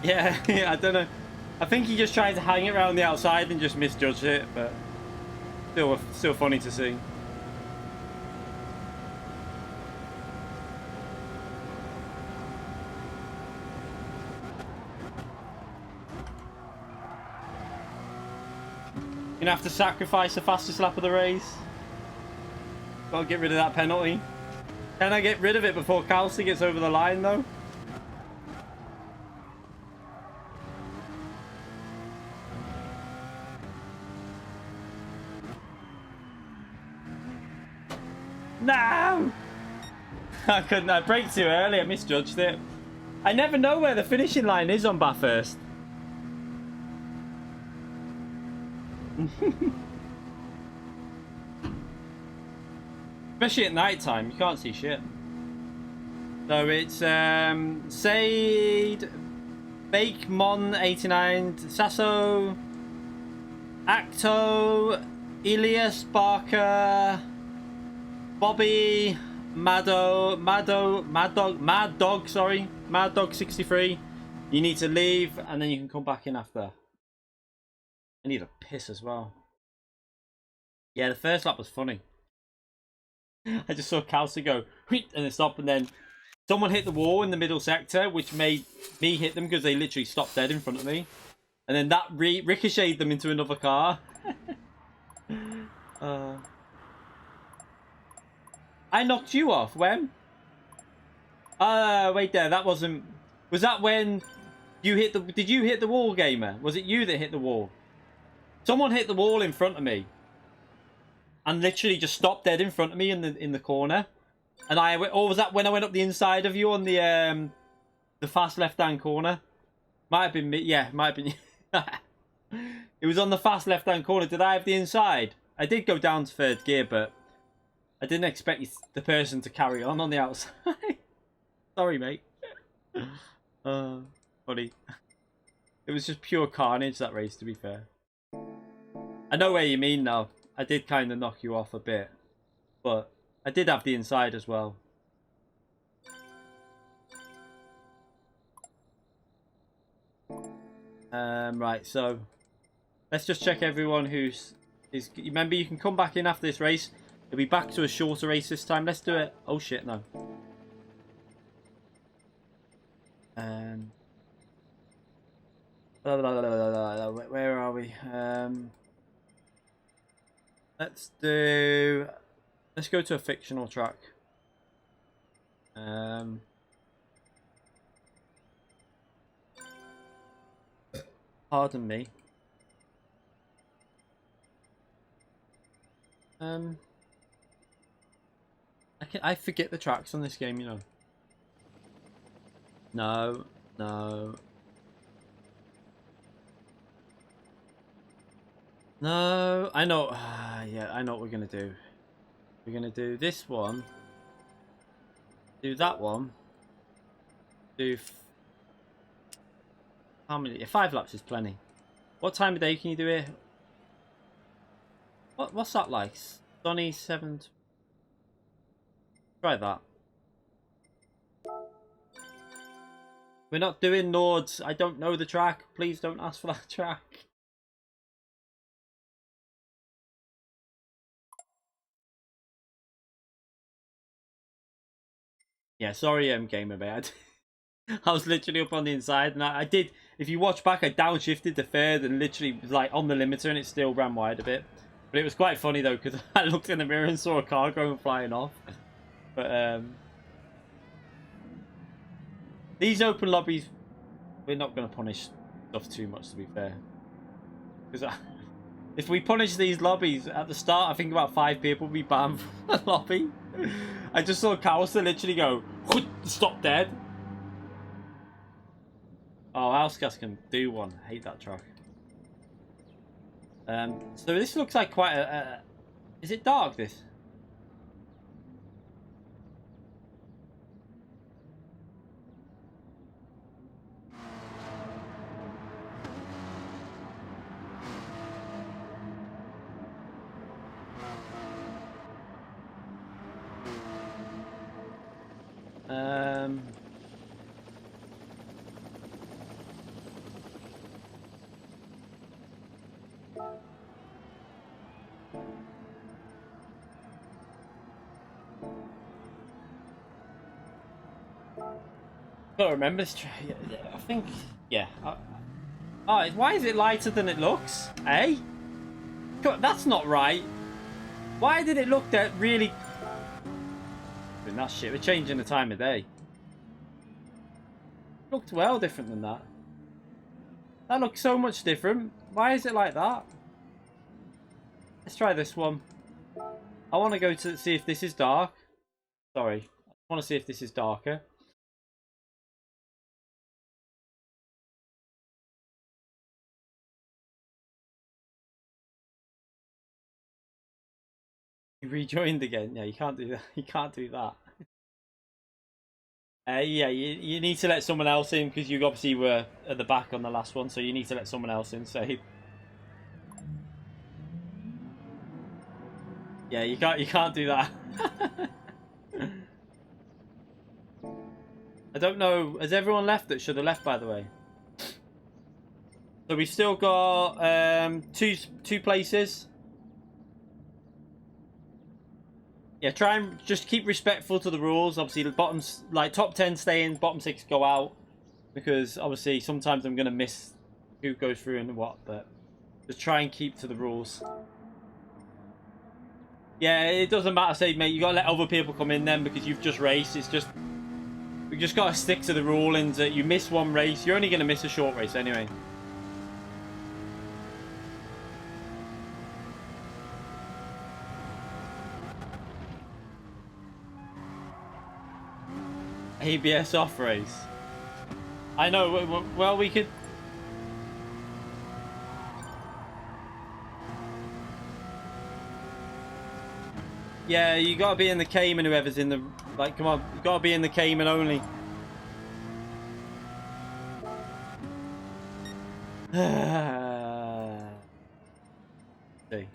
Yeah, yeah, I don't know. I think he just tried to hang it around the outside and just misjudged it, but still funny to see. You're gonna have to sacrifice the fastest lap of the race. Gotta get rid of that penalty. Can I get rid of it before Kelsey gets over the line though? No! I couldn't. I braked too early. I misjudged it. I never know where the finishing line is on Bathurst. Especially at night time, you can't see shit. So it's Said, Bakemon89, Sasso, Acto, Elias, Barker, Bobby, Mad Dog 63. You need to leave and then you can come back in after. I need a piss as well. Yeah, the first lap was funny. I just saw Kelsey go and then stop, and then someone hit the wall in the middle sector, which made me hit them because they literally stopped dead in front of me, and then that ricocheted them into another car. I knocked you off when? Wait there. That wasn't. Was that when you hit the? Did you hit the wall, gamer? Was it you that hit the wall? Someone hit the wall in front of me, and literally just stopped dead in front of me in the corner. And or was that when I went up the inside of you on the fast left-hand corner? Might have been me. Yeah, might have been. It was on the fast left-hand corner. Did I have the inside? I did go down to third gear, but I didn't expect the person to carry on the outside. Sorry, mate. Funny. It was just pure carnage, that race, to be fair. I know where you mean now. I did kind of knock you off a bit, but I did have the inside as well. Right, so let's just check everyone who's remember, you can come back in after this race. It'll be back to a shorter race this time. Let's do it. Oh shit, no. Where are we? Let's go to a fictional track. Pardon me. I forget the tracks on this game, you know. No, no. No, I know. Yeah, I know what we're gonna do. We're gonna do this one. Do that one. Do how many? 5 laps is plenty. What time of day can you do it? What's that like? Sunny 7. Try that. We're not doing Nords. I don't know the track. Please don't ask for that track. Yeah, sorry, gamer mate. I was literally up on the inside, and I did. If you watch back, I downshifted to third and literally was like on the limiter, and it still ran wide a bit. But it was quite funny though, because I looked in the mirror and saw a car going flying off. But these open lobbies, we're not going to punish stuff too much, to be fair. Because if we punish these lobbies at the start, I think about 5 people will be banned from the lobby. I just saw Cowster literally go, stop dead. Oh, Housegas can do one. I hate that track. So this looks like quite a... Is it dark, this? Gotta remember this. I think, yeah. Oh, why is it lighter than it looks? Eh? That's not right. Why did it look that really? That shit. We're changing the time of day. It looked well different than that. That looks so much different. Why is it like that? Let's try this one. I want to go to see if this is dark. Sorry. I want to see if this is darker. You rejoined again. Yeah, you can't do that. You can't do that. Yeah, you need to let someone else in because you obviously were at the back on the last one, so you need to let someone else in. So yeah, you can't do that. I don't know. Has everyone left that should have left, by the way? So we've still got two places. Yeah, try and just keep respectful to the rules. Obviously, the bottoms, like top 10 stay in, bottom 6 go out. Because obviously, sometimes I'm going to miss who goes through and what. But just try and keep to the rules. Yeah, it doesn't matter, say, mate, you got to let other people come in then because you've just raced. It's just, we just got to stick to the rulings that you miss one race. You're only going to miss a short race anyway. ABS off race. I know, well, we could... Yeah, you gotta be in the Cayman, whoever's in the... Like, come on, you gotta be in the Cayman only. See.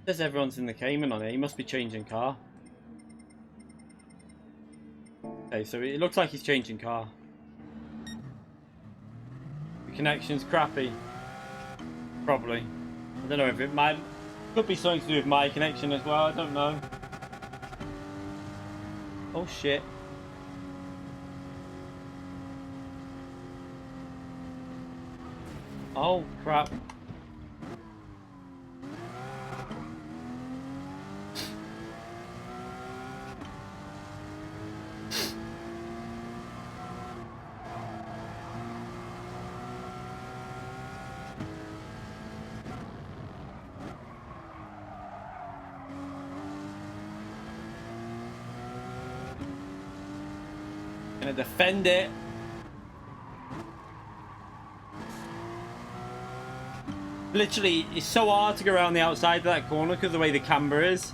Says everyone's in the Cayman on it. He must be changing car. Okay, so it looks like he's changing car. The connection's crappy. Probably. I don't know if it might... Could be something to do with my connection as well. I don't know. Oh, shit. Oh, crap. Gonna defend it. Literally, it's so hard to go around the outside of that corner because of the way the camber is.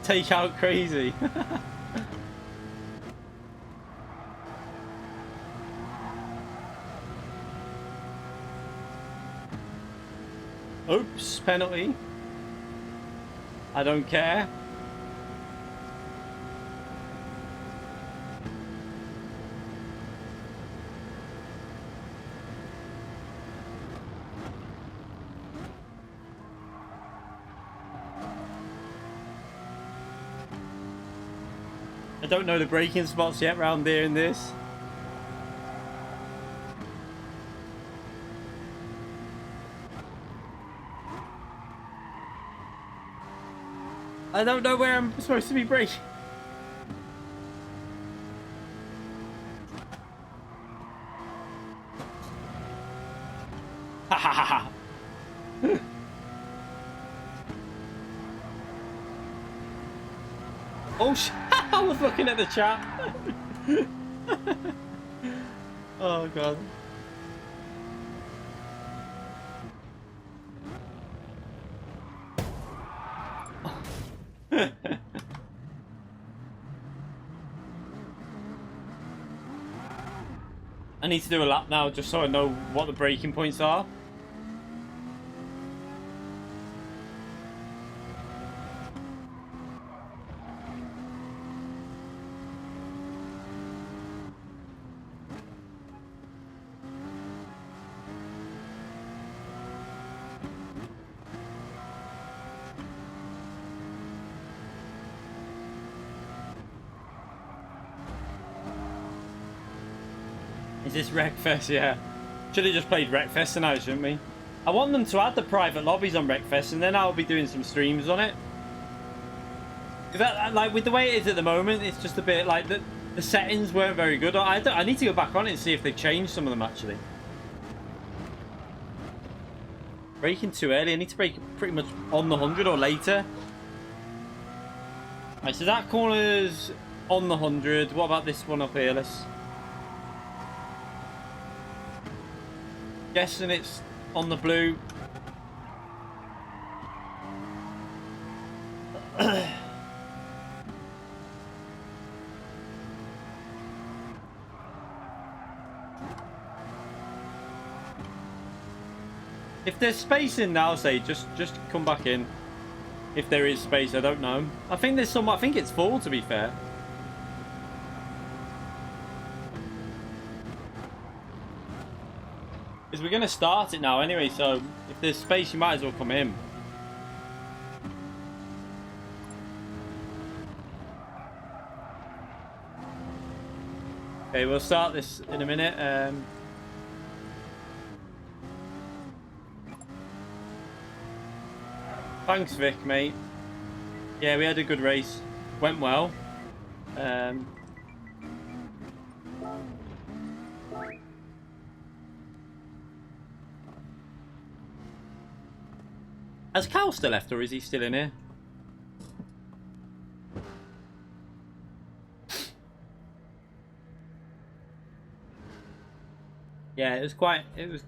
Take out crazy. Oops, penalty. I don't care. I don't know the braking spots yet round there in this. I don't know where I'm supposed to be braking. Ha ha ha ha. Oh shit. I was looking at the chat. Oh god. I need to do a lap now just so I know what the braking points are. Is this Wreckfest? Yeah. Should have just played Wreckfest tonight, shouldn't we? I want them to add the private lobbies on Wreckfest and then I'll be doing some streams on it. That, like, with the way it is at the moment, it's just a bit like the settings weren't very good. I need to go back on it and see if they changed some of them actually. Braking too early. I need to brake pretty much on the 100 or later. Right, so that corner's on the 100. What about this one up here? Let's... Guessing it's on the blue. If there's space in now, say just come back in. If there is space, I don't know. I think there's some. I think it's full, to be fair. Because we're going to start it now anyway, so if there's space, you might as well come in. Okay, we'll start this in a minute. Thanks, Vic, mate. Yeah, we had a good race. Went well. Has Cal still left, or is he still in here? Yeah, it was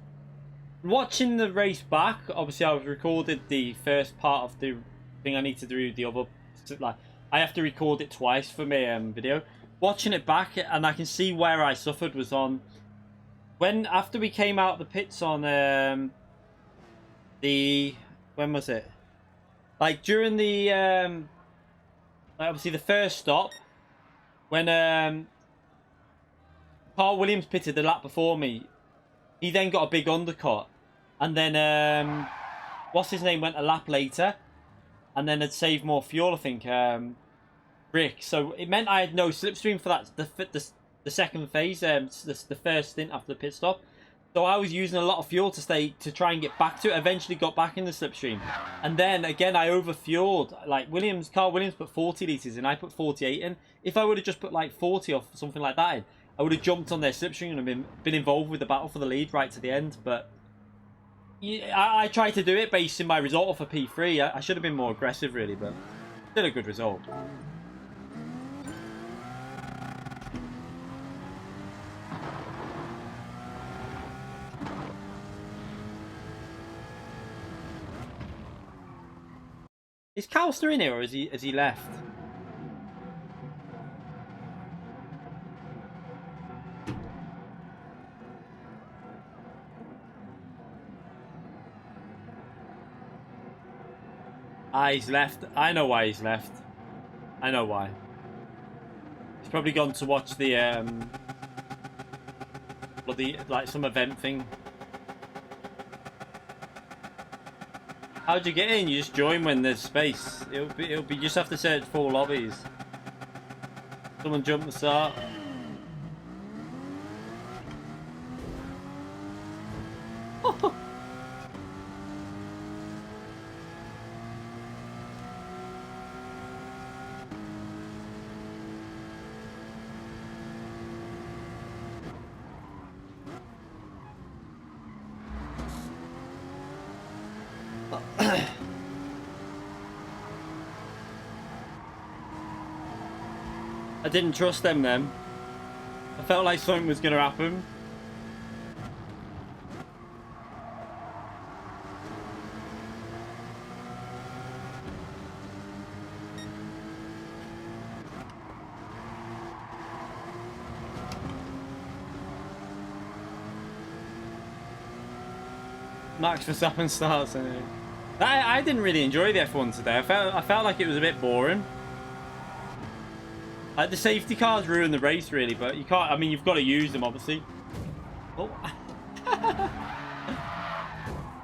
watching the race back. Obviously, I was recorded the first part of the thing. I need to do the other, like, I have to record it twice for my video. Watching it back, and I can see where I suffered was on after we came out the pits on when was it? Like during the obviously the first stop, when Carl Williams pitted the lap before me, he then got a big undercut, and then what's his name went a lap later, and then had saved more fuel, I think. Rick. So it meant I had no slipstream for that the second phase, the first stint after the pit stop. So I was using a lot of fuel to try and get back to it. Eventually got back in the slipstream, and then again I overfueled. Like Carl Williams put 40 liters in, I put 48 in. If I would have just put like 40 or something like that in, I would have jumped on their slipstream and been involved with the battle for the lead right to the end. But yeah, I tried to do it based on my result off of P3. I should have been more aggressive really, but still a good result. Is Cal still in here, or has he left? Ah, he's left. I know why he's left. I know why. He's probably gone to watch the like some event thing. How'd you get in? You just join when there's space. It'll be. You just have to search for lobbies. Someone jump the start. I didn't trust them then. I felt like something was going to happen. Max Verstappen starts. I didn't really enjoy the F1 today. I felt like it was a bit boring. Like the safety cars ruin the race really, but you can't. I mean, you've got to use them obviously. Oh,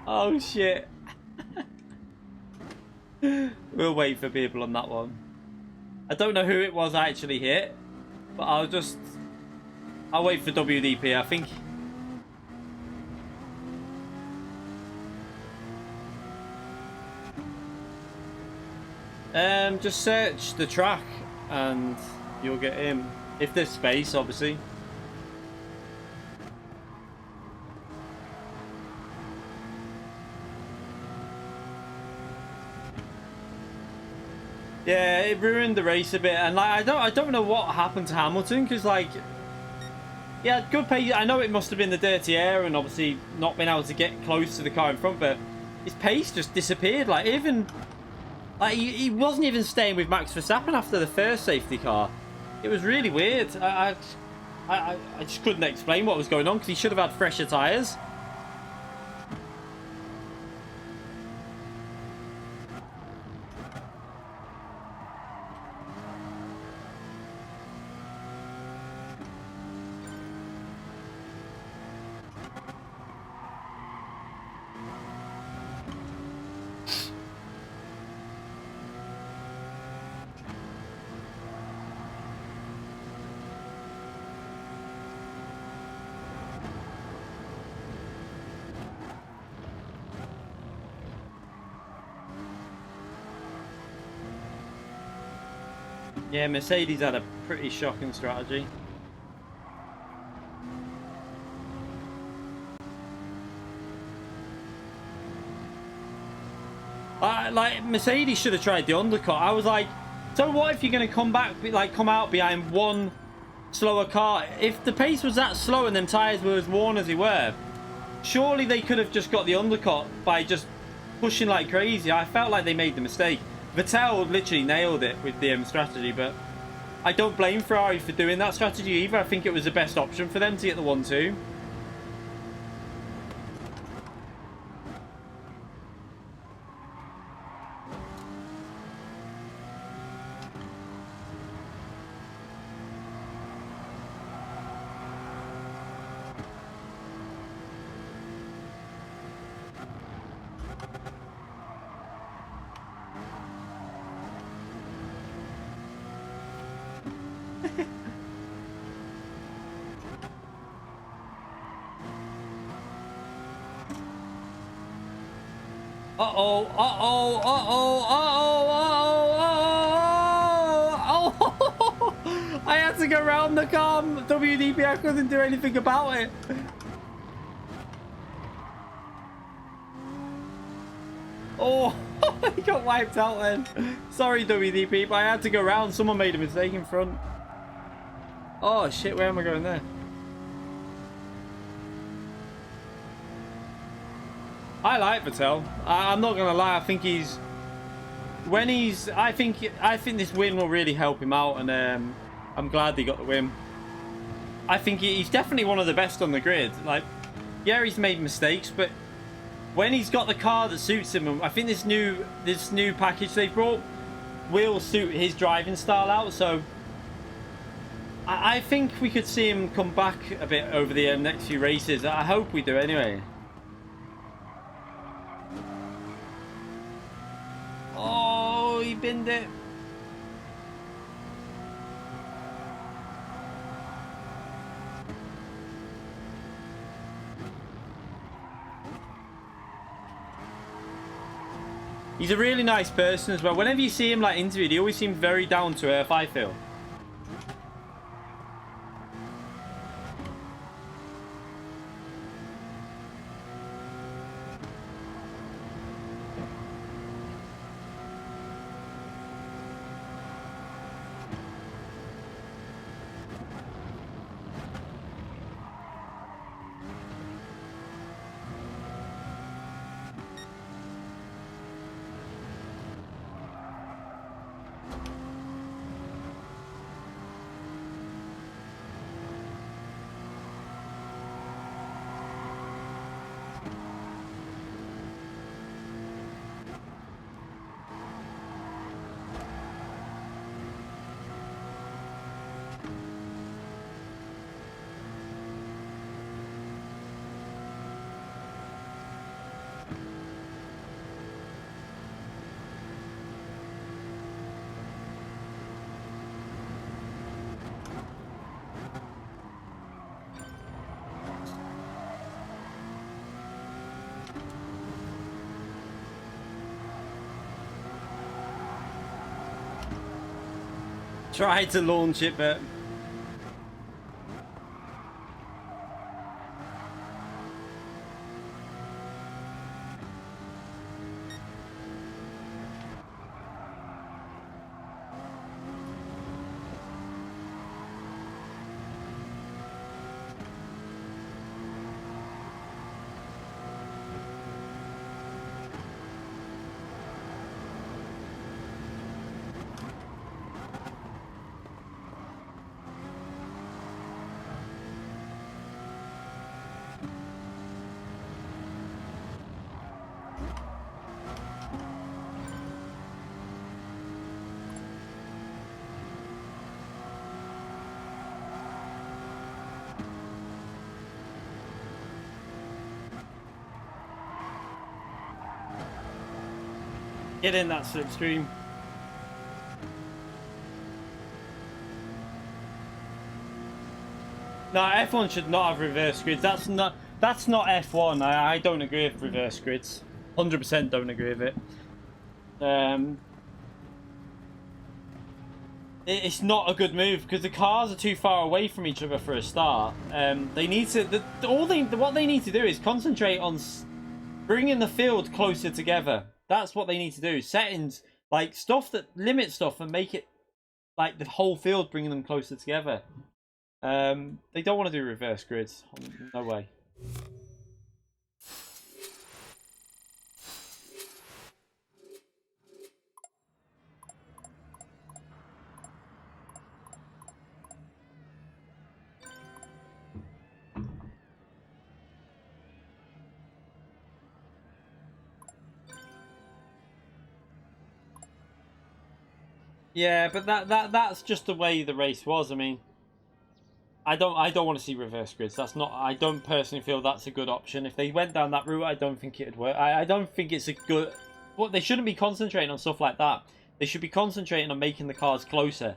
oh shit. We'll wait for people on that one. I don't know who it was I actually hit, but I'll wait for WDP. I think. Just search the track and you'll get in. If there's space, obviously. Yeah, it ruined the race a bit, and like I don't know what happened to Hamilton, because like he had good pace. I know it must have been the dirty air and obviously not being able to get close to the car in front, but his pace just disappeared. Like even like he wasn't even staying with Max Verstappen after the first safety car. It was really weird. I just couldn't explain what was going on, because he should have had fresher tyres. Yeah, Mercedes had a pretty shocking strategy. Like Mercedes should have tried the undercut. I was like, so what if you're going to come out behind one slower car? If the pace was that slow and them tyres were as worn as they were, surely they could have just got the undercut by just pushing like crazy. I felt like they made the mistake. Vettel literally nailed it with the strategy, but I don't blame Ferrari for doing that strategy either. I think it was the best option for them to get the 1-2. Uh-oh, uh-oh, uh-oh, uh-oh, uh-oh, oh! I had to go around the car. WDP, I couldn't do anything about it. Oh, he got wiped out then. Sorry, WDP, but I had to go around. Someone made a mistake in front. Oh, shit, where am I going there? I like Vettel. I'm not gonna lie. I think he's I think this win will really help him out, and I'm glad he got the win. I think he's definitely one of the best on the grid. Like, yeah, he's made mistakes, but when he's got the car that suits him, I think this new package they brought will suit his driving style out. So I think we could see him come back a bit over the next few races. I hope we do anyway. Oh, he binned it. He's a really nice person as well. Whenever you see him like interviewed, he always seems very down to earth, I feel. Tried to launch it, but get in that slipstream. No, F1 should not have reverse grids. That's not F1. I don't agree with reverse grids. 100% don't agree with it. It's not a good move because the cars are too far away from each other for a start. They need to. What they need to do is concentrate on bringing the field closer together. That's what they need to do. Settings, like stuff that limit stuff and make it like the whole field, bringing them closer together. They don't want to do reverse grids. No way. Yeah, but that's just the way the race was. I mean, I don't want to see reverse grids. That's not. I don't personally feel that's a good option. If they went down that route, I don't think it'd work. I don't think it's a good. They shouldn't be concentrating on stuff like that. They should be concentrating on making the cars closer.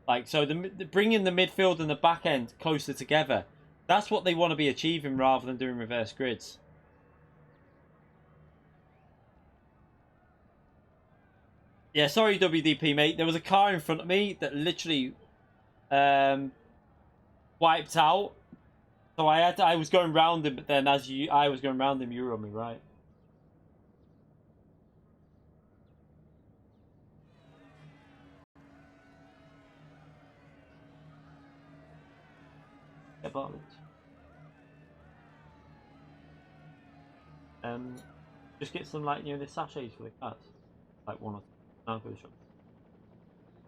Like, so bringing the midfield and the back end closer together. That's what they want to be achieving rather than doing reverse grids. Yeah, sorry WDP mate. There was a car in front of me that literally wiped out. So I was going round him, but then I was going round him, you were on me right. Yeah, but just get some like the sachets for the cats, like one or two. I'll go shop.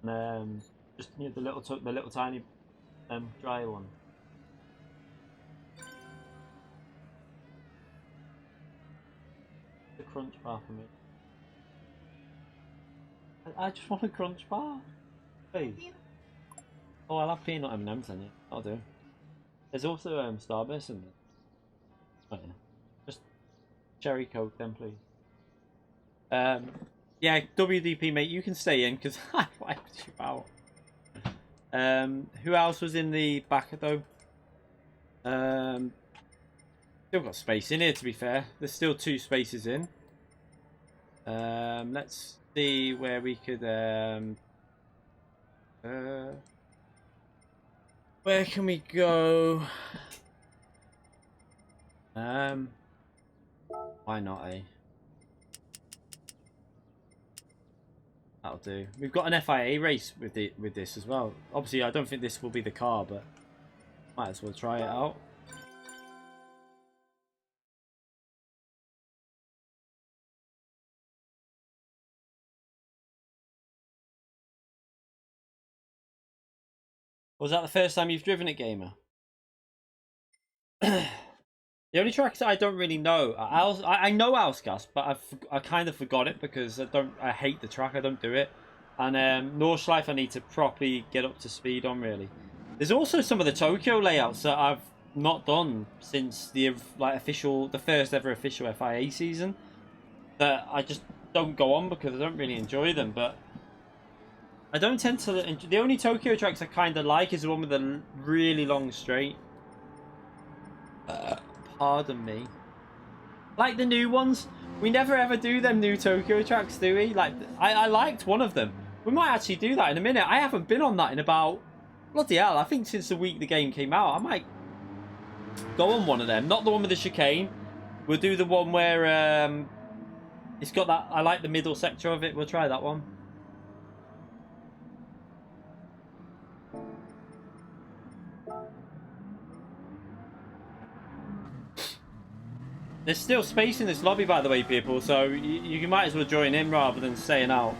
And just the little tiny dry one. The crunch bar for me. I just want a crunch bar, please. Oh, I'll have peanut M&Ms then. Yeah, I'll do. There's also Starburst in there. Oh, yeah. Just cherry coke then, please. Yeah, WDP mate, you can stay in because I wiped you out. Who else was in the back though? Still got space in here to be fair. There's still 2 spaces in. Let's see where we could where can we go? Why not, eh? That'll do. We've got an FIA race with this as well. Obviously, I don't think this will be the car, but might as well try it out. Was that the first time you've driven it, gamer? The only tracks I don't really know, I know Ausgas, but I kind of forgot it because I hate the track. I don't do it, and Nordschleife I need to properly get up to speed on really. There's also some of the Tokyo layouts that I've not done since the first ever official FIA season that I just don't go on because I don't really enjoy them. But I don't tend to. The only Tokyo tracks I kind of like is the one with the really long straight. Pardon me. Like the new ones, we never ever do them new Tokyo tracks, do we? Like I liked one of them. We might actually do that in a minute. I haven't been on that in about bloody hell. I think since the week the game came out. I might go on one of them. Not the one with the chicane. We'll do the one where it's got that. I like the middle sector of it. We'll try that one. There's still space in this lobby, by the way, people, so you might as well join in rather than staying out.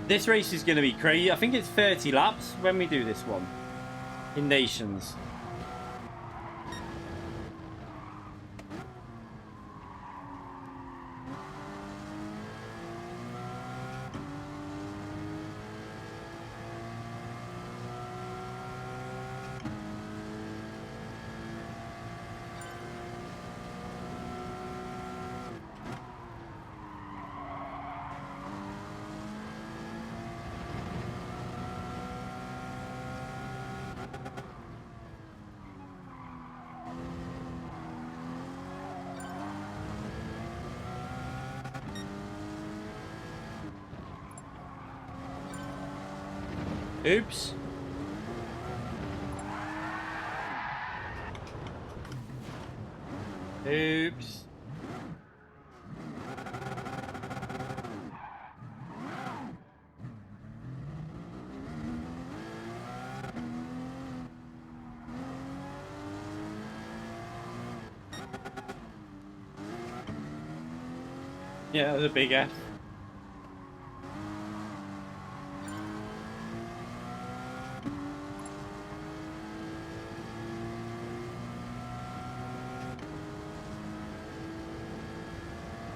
This race is going to be crazy. I think it's 30 laps when we do this one in Nations. Oops. Oops. Yeah, that was a big F.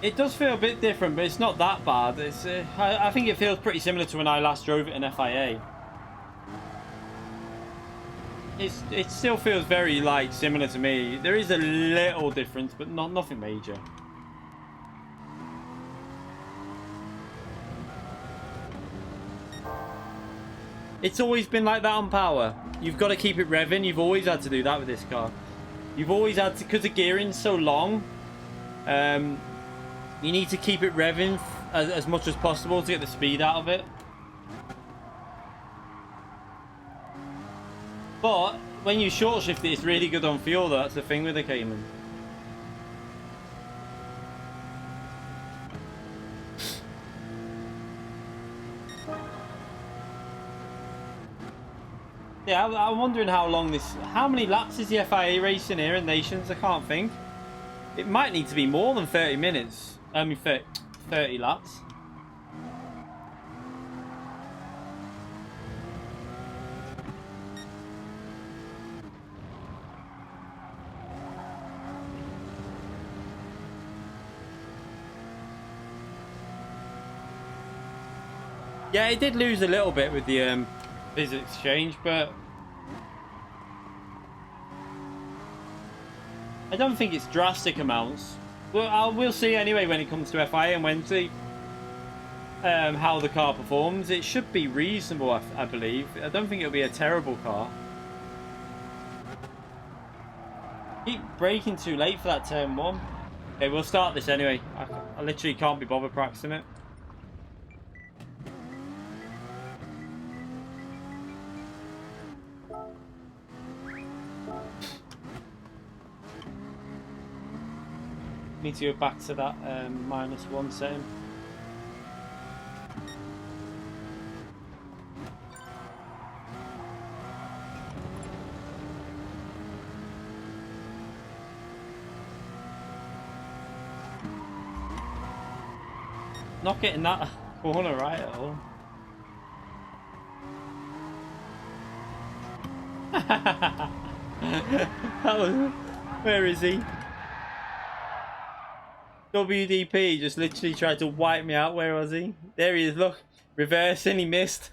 It does feel a bit different, but it's not that bad. It's I think it feels pretty similar to when I last drove it in FIA. it still feels very like similar to me. There is a little difference, but nothing major. It's always been like that on power. You've got to keep it revving. You've always had to do that with this car. You've always had to, because the gearing's so long, you need to keep it revving as much as possible to get the speed out of it. But when you short shift it, it's really good on fuel though. That's the thing with the Cayman. Yeah, I'm wondering how long this... How many laps is the FIA racing here in Nations? I can't think. It might need to be more than 30 minutes. I mean, 30 laps. Yeah, it did lose a little bit with the physics change, but I don't think it's drastic amounts. Well, we'll see anyway when it comes to FIA and Wednesday how the car performs. It should be reasonable, I believe. I don't think it'll be a terrible car. Keep braking too late for that turn 1. Okay, we'll start this anyway. I literally can't be bothered practicing it. Need to go back to that -1 setting. Not getting that corner right at all. That was, where is he? WDP just literally tried to wipe me out. Where was he? There he is, look. Reversing, he missed.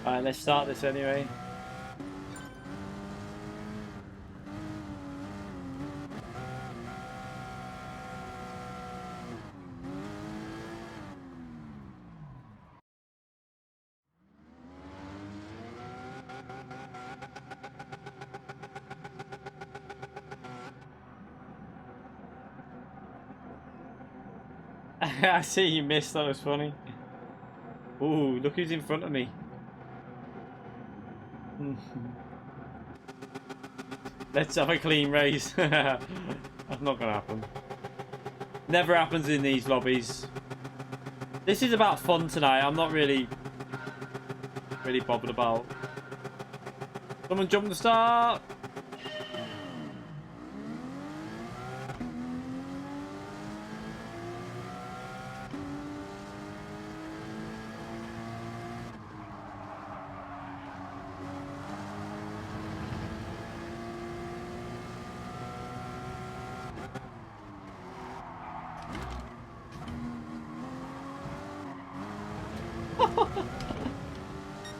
Alright, let's start this anyway. I see you missed, that was funny. Ooh, look who's in front of me. Let's have a clean race. That's not gonna happen. Never happens in these lobbies. This is about fun tonight. I'm not really bothered about. Someone jump the start.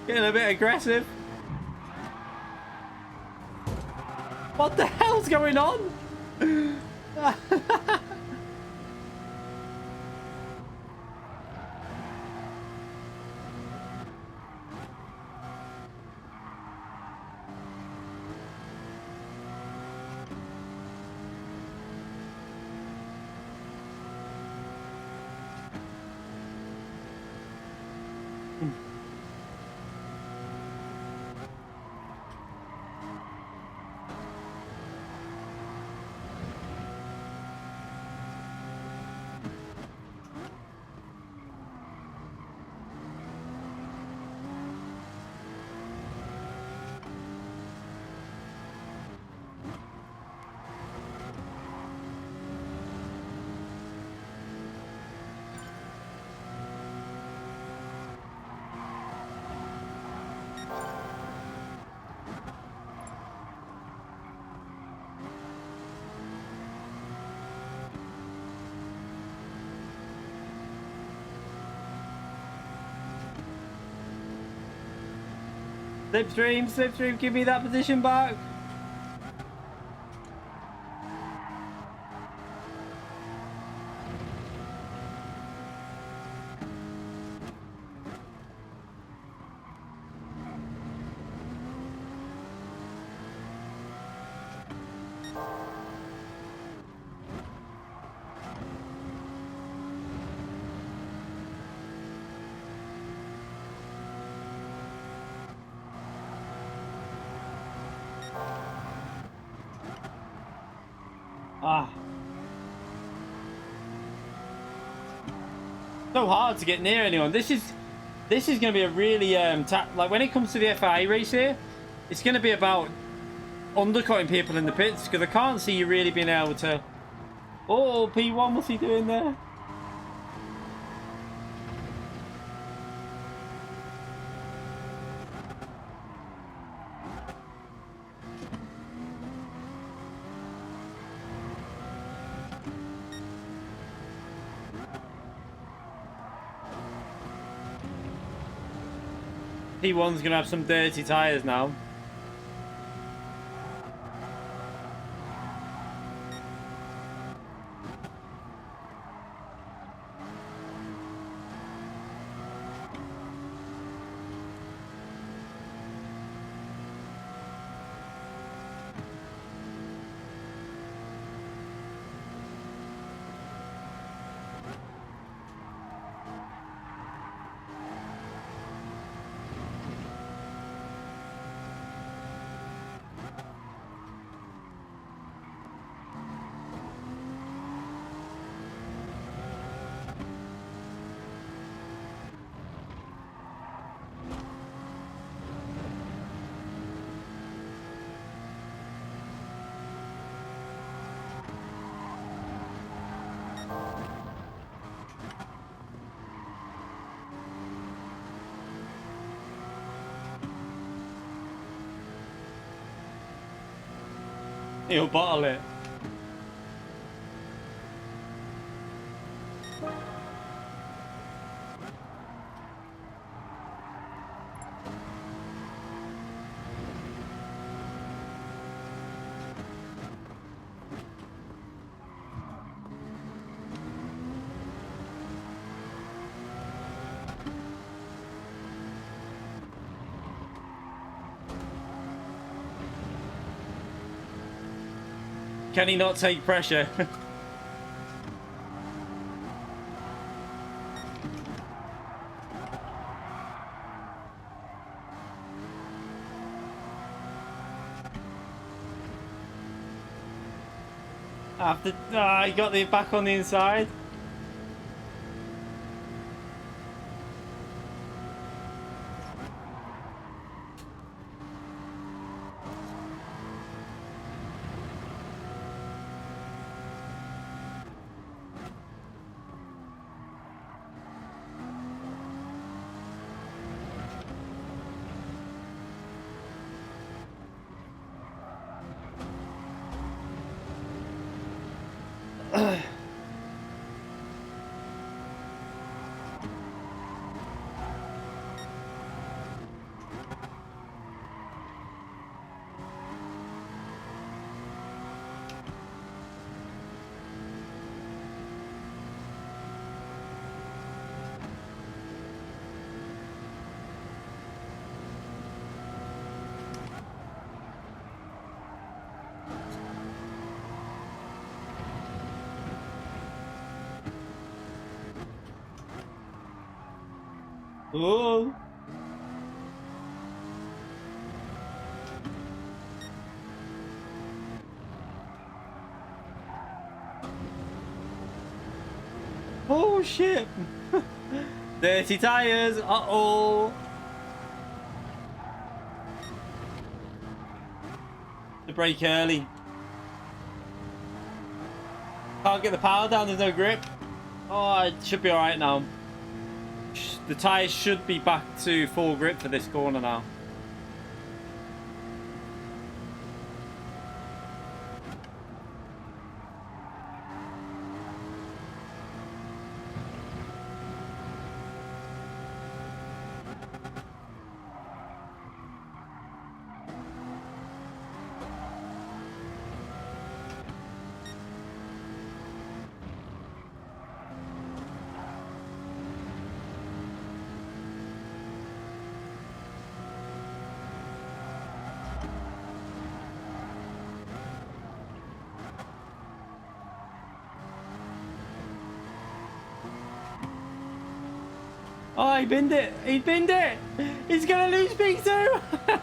Getting a bit aggressive. What the hell's going on? Slipstream, slipstream, give me that position back. Ah. So hard to get near anyone. This is going to be a really like when it comes to the FIA race here, it's going to be about undercutting people in the pits because I can't see you really being able to. Oh, P1, what's he doing there? P1's gonna have some dirty tyres now. He'll bottle it. Can he not take pressure? After he got the back on the inside. Oh. Oh shit. Dirty tires. Uh-oh. The brake early. Can't get the power down, there's no grip. Oh, it should be alright now. The tyres should be back to full grip for this corner now. he binned it. He binned it. He's going to lose P2.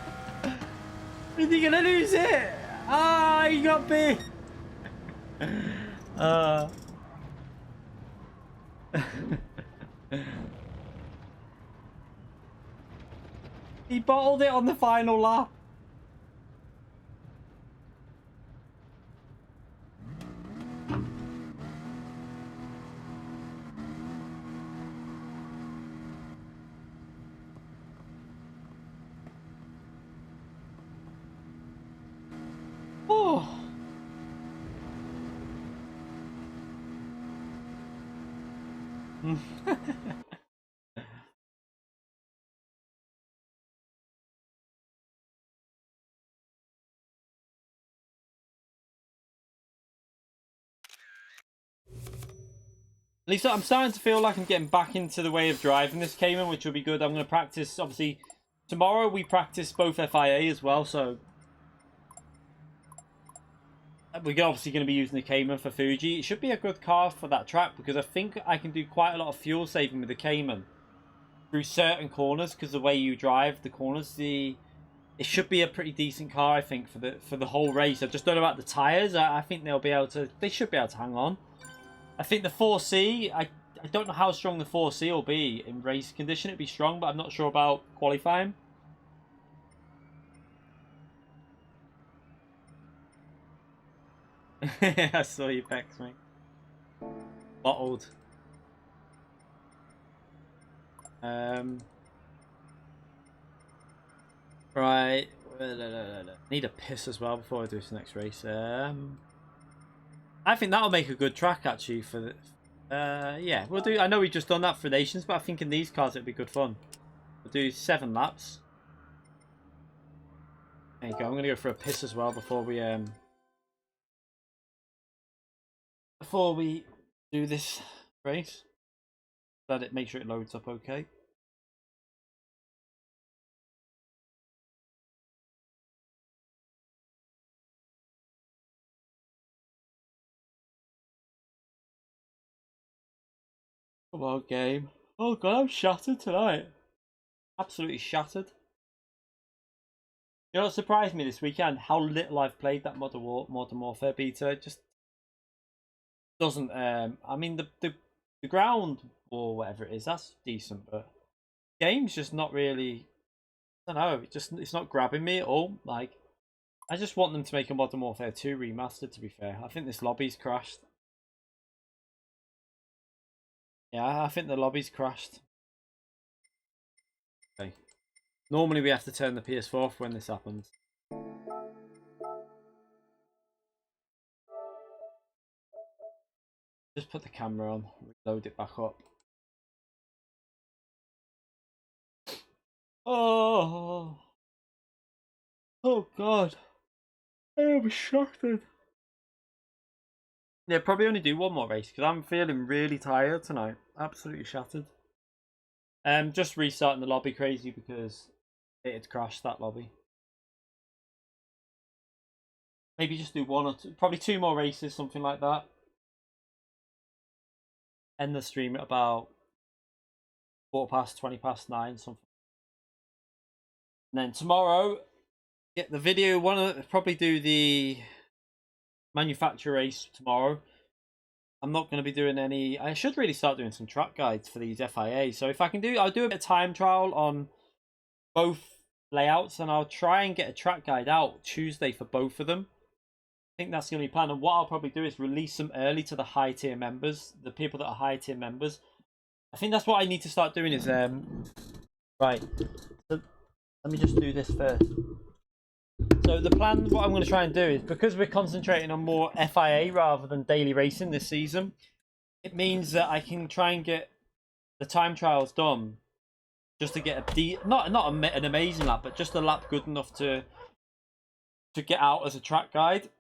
Is he going to lose it? Ah, he got bit. He bottled it on the final lap. Oh. At least I'm starting to feel like I'm getting back into the way of driving this Cayman, which will be good. I'm going to practice, obviously, tomorrow we practice both FIA as well, so we're obviously going to be using the Cayman for Fuji. It should be a good car for that track because I think I can do quite a lot of fuel saving with the Cayman through certain corners because the way you drive the corners, it should be a pretty decent car, I think, for the whole race. I just don't know about the tyres. I think they should be able to hang on. I think the 4C, I don't know how strong the 4C will be in race condition. It'd be strong, but I'm not sure about qualifying. I saw you text me. Bottled. Right. Need a piss as well before I do this next race. I think that'll make a good track actually for the. Yeah, we'll do. I know we've just done that for Nations, but I think in these cars it'd be good fun. We'll do 7 laps. There you go. I'm gonna go for a piss as well before we do this race. Let it make sure it loads up okay. Come on, game. Oh god, I'm shattered tonight. Absolutely shattered. You know what surprised me this weekend? How little I've played that Modern Warfare beta. It just doesn't. I mean, the ground or whatever it is, that's decent, but game's just not really. I don't know. It's not grabbing me at all. Like, I just want them to make a Modern Warfare 2 remastered. To be fair, I think this lobby's crashed. Yeah, I think the lobby's crashed. Okay. Normally we have to turn the PS4 off when this happens. Just put the camera on, reload it back up. Oh, oh god, I am shattered. Yeah, probably only do one more race because I'm feeling really tired tonight. Absolutely shattered. Just restarting the lobby crazy because it had crashed that lobby. Maybe just do 1 or 2, probably 2 more races, something like that. End the stream at about 9:15, something. And then tomorrow, get the video. Probably do the manufacturer race tomorrow. I'm not going to be doing any. I should really start doing some track guides for these FIA. So if I can do, I'll do a bit of time trial on both layouts, and I'll try and get a track guide out Tuesday for both of them. I think that's going to be planned. And what I'll probably do is release them early to the high tier members, the people that are high tier members. I think that's what I need to start doing. Is right. So let me just do this first. So the plan, what I'm going to try and do is, because we're concentrating on more FIA rather than daily racing this season, it means that I can try and get the time trials done just to get not an amazing lap, but just a lap good enough to get out as a track guide.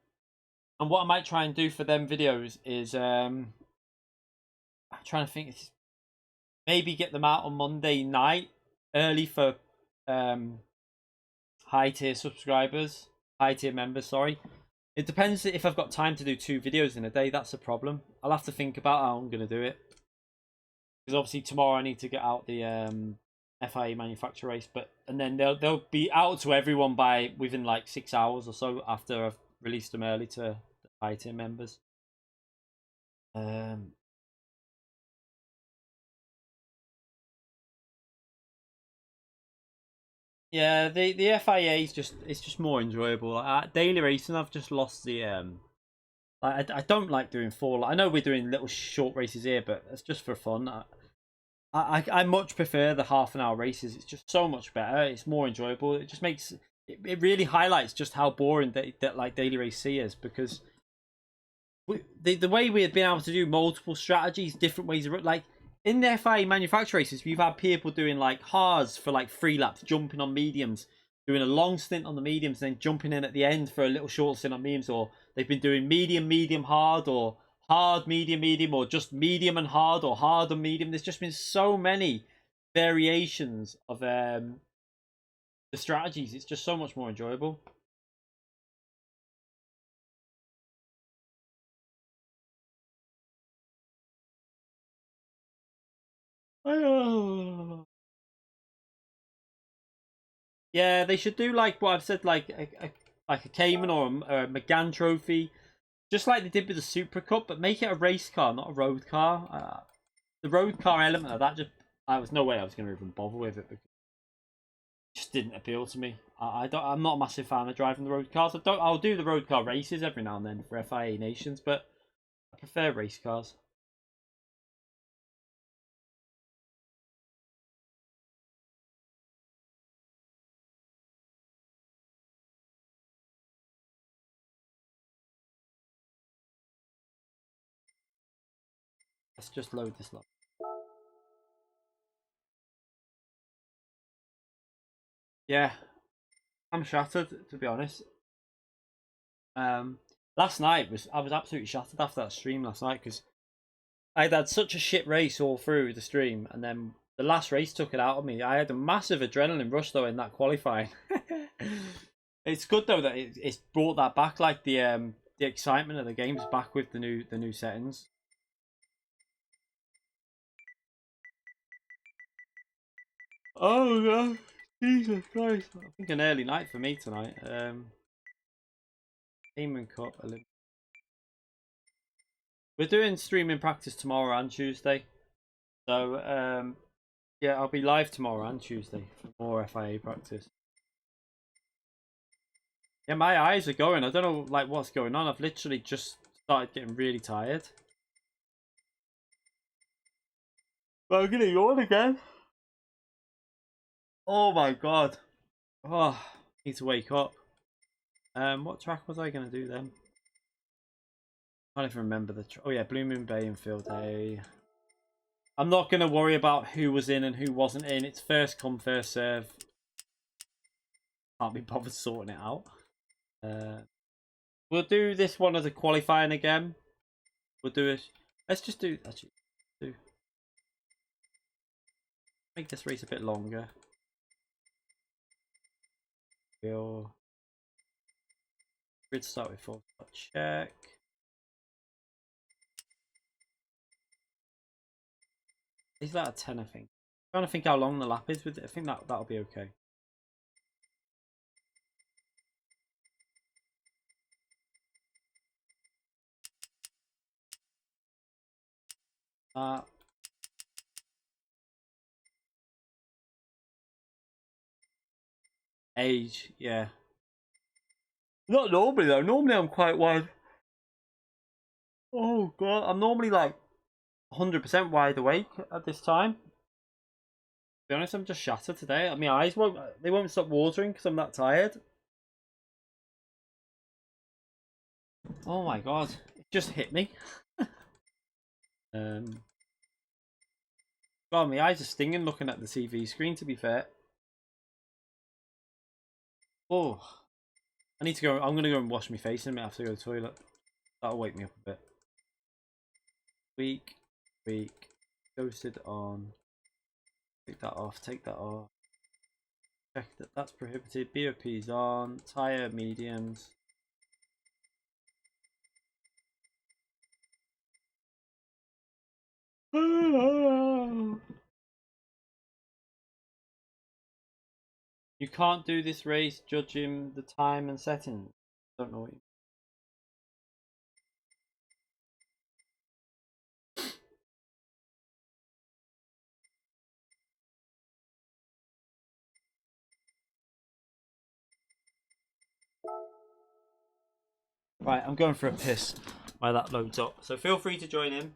And what I might try and do for them videos is I'm trying to think, maybe get them out on Monday night early for high tier subscribers, high tier members, sorry. It depends if I've got time to do 2 videos in a day. That's a problem. I'll have to think about how I'm going to do it. because obviously tomorrow I need to get out the FIA manufacturer race, and then they'll be out to everyone by within like 6 hours or so after I've released them early to the FIA team members. Yeah, the FIA is just more enjoyable. Like, daily racing, I've just lost the I don't like doing four. I know we're doing little short races here, but it's just for fun. I much prefer the half-an-hour races. It's just so much better. It's more enjoyable. It just makes it really highlights just how boring that like daily race C is, because the way we've been able to do multiple strategies, different ways of like in the FIA manufacturer races, we've had people doing like hards for like 3 laps, jumping on mediums, doing a long stint on the mediums, then jumping in at the end for a little short stint on mediums, or they've been doing medium, medium, hard, or hard, medium, medium, or just medium and hard, or hard and medium. There's just been so many variations of the strategies. It's just so much more enjoyable. Yeah, they should do like what I've said, like a Cayman or a McGann trophy, just like they did with the Super Cup, but make it a race car, not a road car. The road car element of that I was no way I was going to even bother with it, because it just didn't appeal to me. I'm not a massive fan of driving the road cars. I'll do the road car races every now and then for FIA Nations, but I prefer race cars. Let's just load this lot. Yeah, I'm shattered, to be honest. Last night I was absolutely shattered after that stream last night, because I'd had such a shit race all through the stream, and then the last race took it out of me. I had a massive adrenaline rush though in that qualifying. It's good though that it's brought that back, like the excitement of the game's back with the new settings. Oh god, Jesus Christ! I think an early night for me tonight. Cayman Cup. We're doing streaming practice tomorrow and Tuesday, so yeah, I'll be live tomorrow and Tuesday for more FIA practice. Yeah, my eyes are going. I don't know like what's going on. I've literally just started getting really tired. But I'm gonna yawn again. Oh my god. Oh, need to wake up. What track was I gonna do then? I can't even remember the. Oh yeah, Blue Moon Bay and Field Day. I'm not gonna worry about who was in and who wasn't in. It's first come, first serve. Can't be bothered sorting it out. We'll do this one as a qualifying again. We'll do it. Let's just do actually. Make this race a bit longer. We'll grid start with full check. Is that a 10? I think. I'm trying to think how long the lap is with it. I think that'll be okay. Age, yeah. Not normally though. Normally I'm quite wide. Oh god, I'm normally like 100% wide awake at this time. To be honest, I'm just shattered today. My eyes won't stop watering because I'm that tired. Oh my god, it just hit me. God, my eyes are stinging looking at the TV screen, to be fair. Oh, I need to go. I'm gonna go and wash my face in a minute after I go to the toilet. That'll wake me up a bit. Weak. Ghosted on. Take that off. Take that off. Check that that's prohibited. BOP's on. Tire mediums. You can't do this race judging the time and settings. Don't know what you... Right, I'm going for a piss while that loads up. So feel free to join in.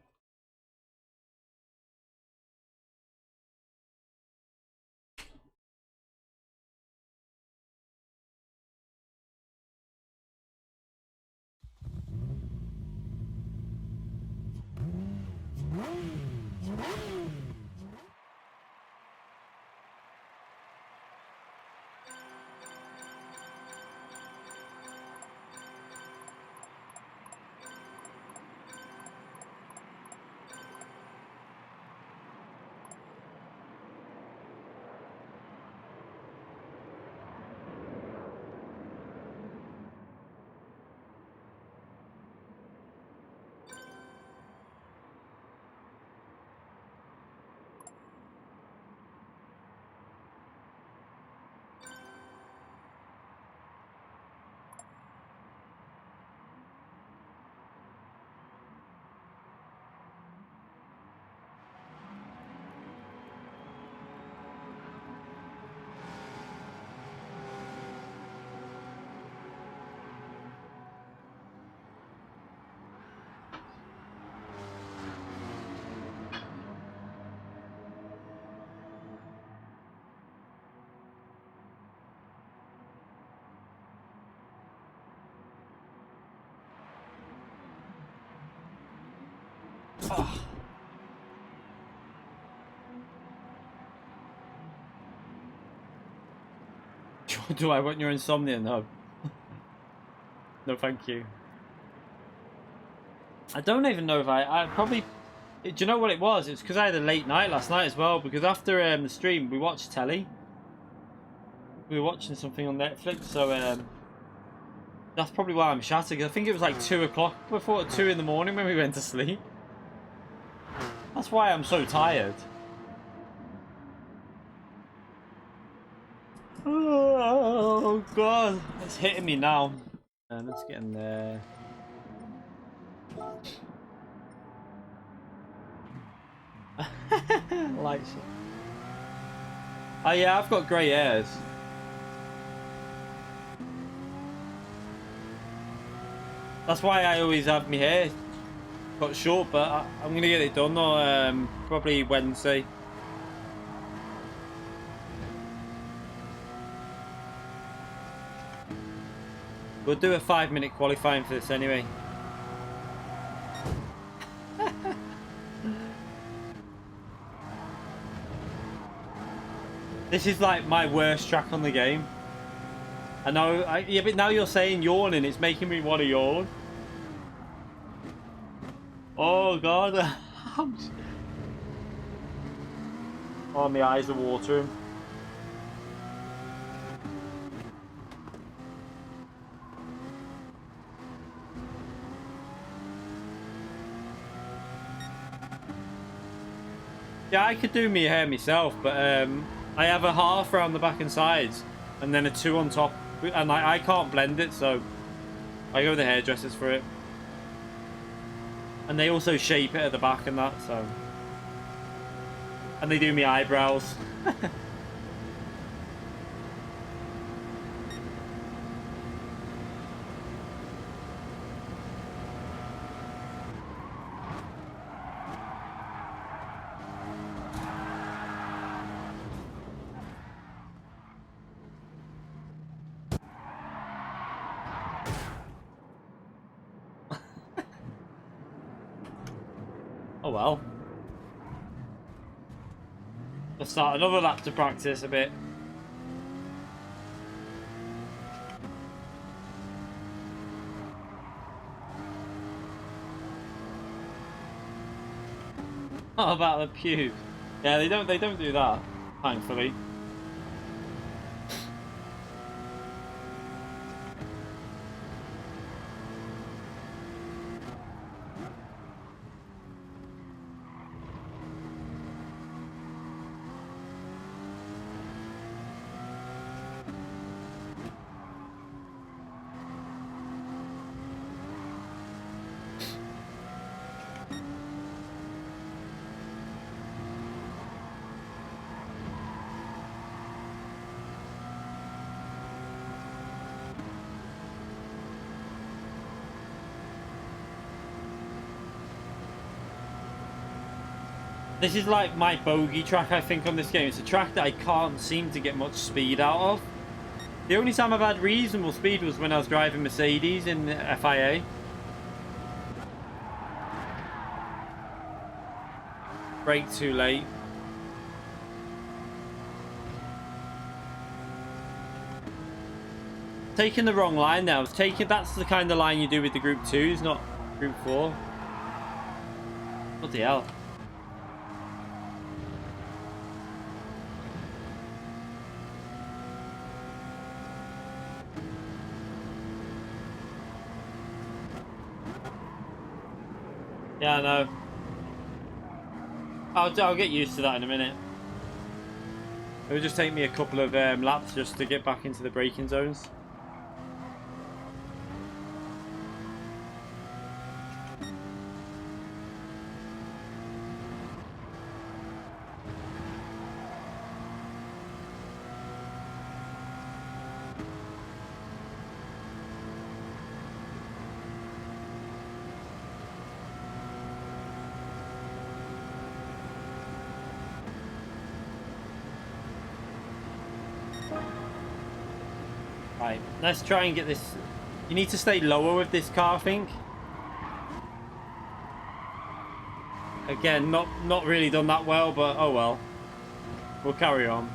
Oh. Do I want your insomnia? No. No, thank you. I don't even know if I probably... Do you know what it was? It's because I had a late night last night as well. Because after the stream, we watched telly. We were watching something on Netflix, so that's probably why I'm shattered. I think it was like 2 o'clock before 2 in the morning when we went to sleep. That's why I'm so tired. Oh god, it's hitting me now. Let's get in there. Lights. Oh yeah, I've got grey hairs. That's why I always have my hair cut short, but I'm gonna get it done though, probably Wednesday. We'll do a 5-minute qualifying for this anyway. This is like my worst track on the game. I know, yeah, but now you're saying yawning, it's making me want to yawn. Oh god. Oh, my eyes are watering. Yeah, I could do my hair myself, but I have a half around the back and sides, and then a 2 on top, and I can't blend it, so I go with the hairdressers for it. And they also shape it at the back and that, so... And they do my eyebrows. Oh well. Let's start another lap to practice a bit. How about the pubes? Yeah, they don't do that, thankfully. This is like my bogey track, I think, on this game. It's a track that I can't seem to get much speed out of. The only time I've had reasonable speed was when I was driving Mercedes in the FIA. Brake too late. Taking the wrong line now. That's the kind of line you do with the Group 2s, not Group 4. What the hell? Yeah, I know. I'll get used to that in a minute. It will just take me a couple of laps just to get back into the braking zones. Right, let's try and get this. You need to stay lower with this car, I think. Again, not really done that well, but oh well. We'll carry on.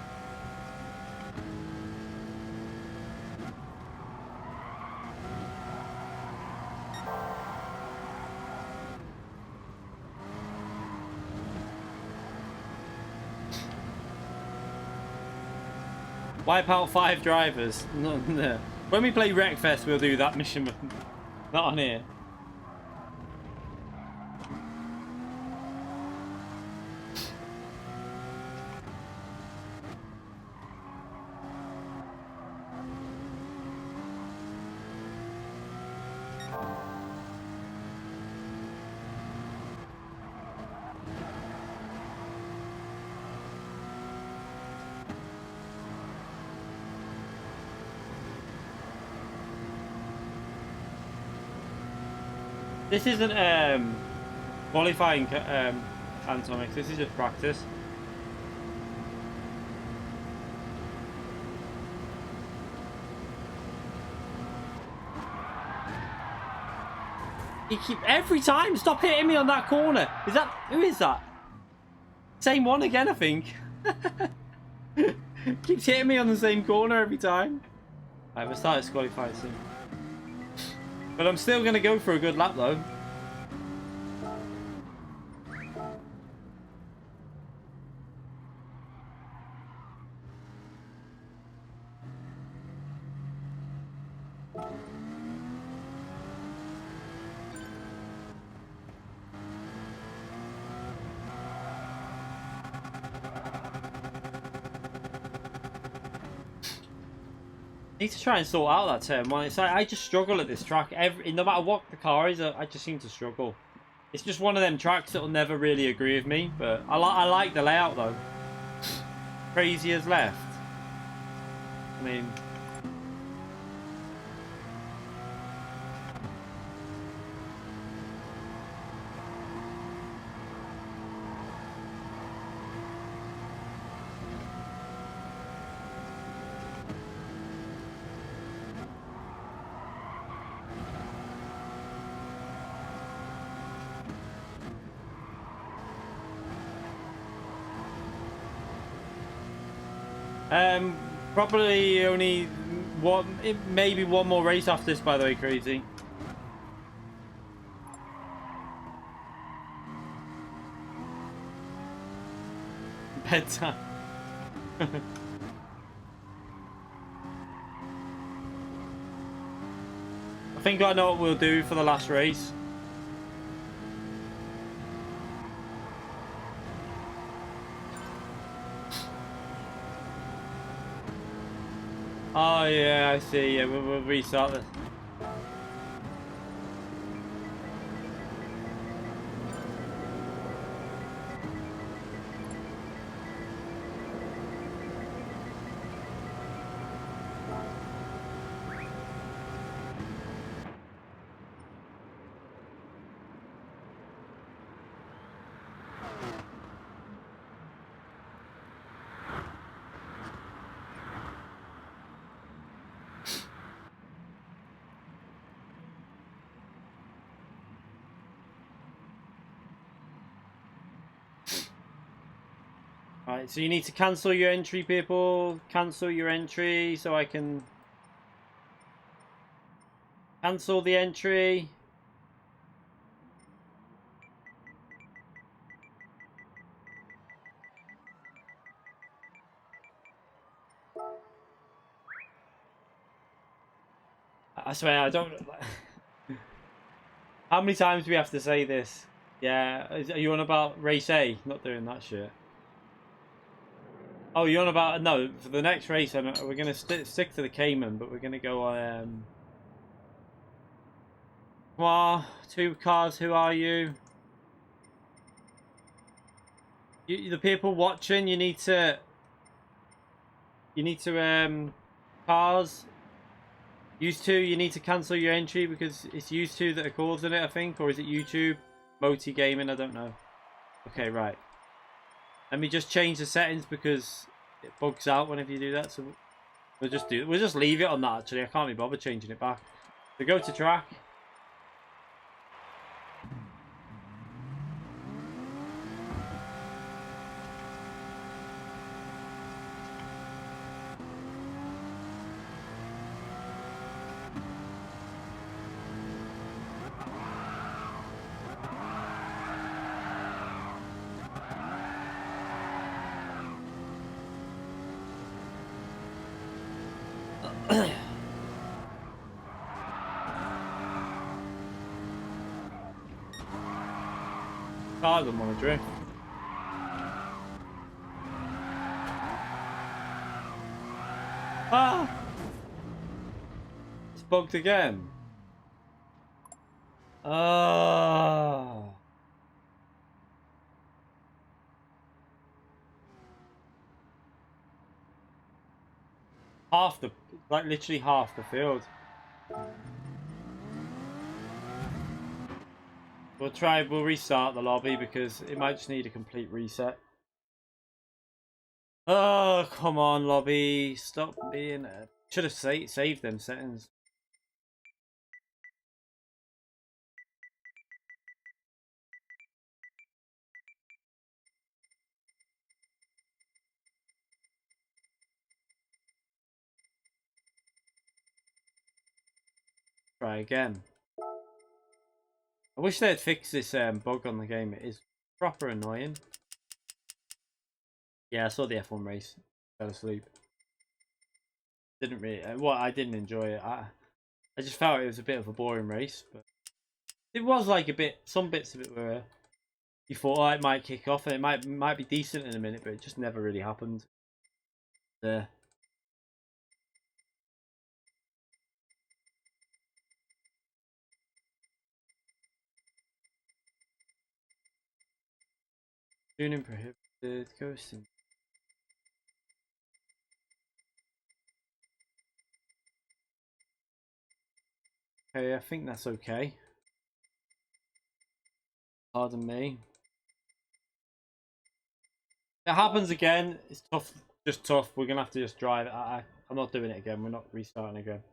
Wipe out 5 drivers. No, no. When we play Wreckfest, we'll do that mission. Not on here. This isn't qualifying, Antomics. This is just practice. You keep every time. Stop hitting me on that corner. Is that who is that? Same one again, I think. Keeps hitting me on the same corner every time. Alright, we'll start qualifying soon. But I'm still going to go for a good lap, though. Need to try and sort out that turn one. It's like I just struggle at this track. No matter what the car is, I just seem to struggle. It's just one of them tracks that will never really agree with me. But I like the layout though. Crazy as left. I mean. Probably only one, maybe one more race after this, by the way, Crazy. Bedtime. I think I know what we'll do for the last race. Oh yeah, I see. Yeah, we'll restart this. Right, so you need to cancel your entry, people. Cancel your entry so I can cancel the entry. I swear, I don't... How many times do we have to say this? Yeah, are you on about race A? Not doing that shit. Oh, you're on about... No, for the next race, we're going to stick to the Cayman, but we're going to go on... Come on, 2 cars, who are you? The people watching, you need to... Cars... Used to, you need to cancel your entry because it's used to that are causing it, I think. Or is it YouTube? Moti Gaming, I don't know. Okay, right. Let me just change the settings because it bugs out whenever you do that. So we'll just leave it on that actually. I can't be bothered changing it back. So go to track. Car doesn't want to drift. Ah! It's bugged again. Ah! Half the, like literally half the field. We'll restart the lobby because it might just need a complete reset. Oh, come on, lobby. Stop being... Should have saved them settings. Try again. I wish they'd fix this bug on the game. It is proper annoying. Yeah, I saw the F1 race. Fell asleep. Didn't really... Well, I didn't enjoy it. I just felt it was a bit of a boring race. But it was like a bit... Some bits of it were... You thought, oh, it might kick off and it might be decent in a minute, but it just never really happened. There. Tuning prohibited. Ghosting. Okay, I think that's okay. Pardon me. It happens again. It's tough. Just tough. We're going to have to just drive it. I'm not doing it again. We're not restarting again.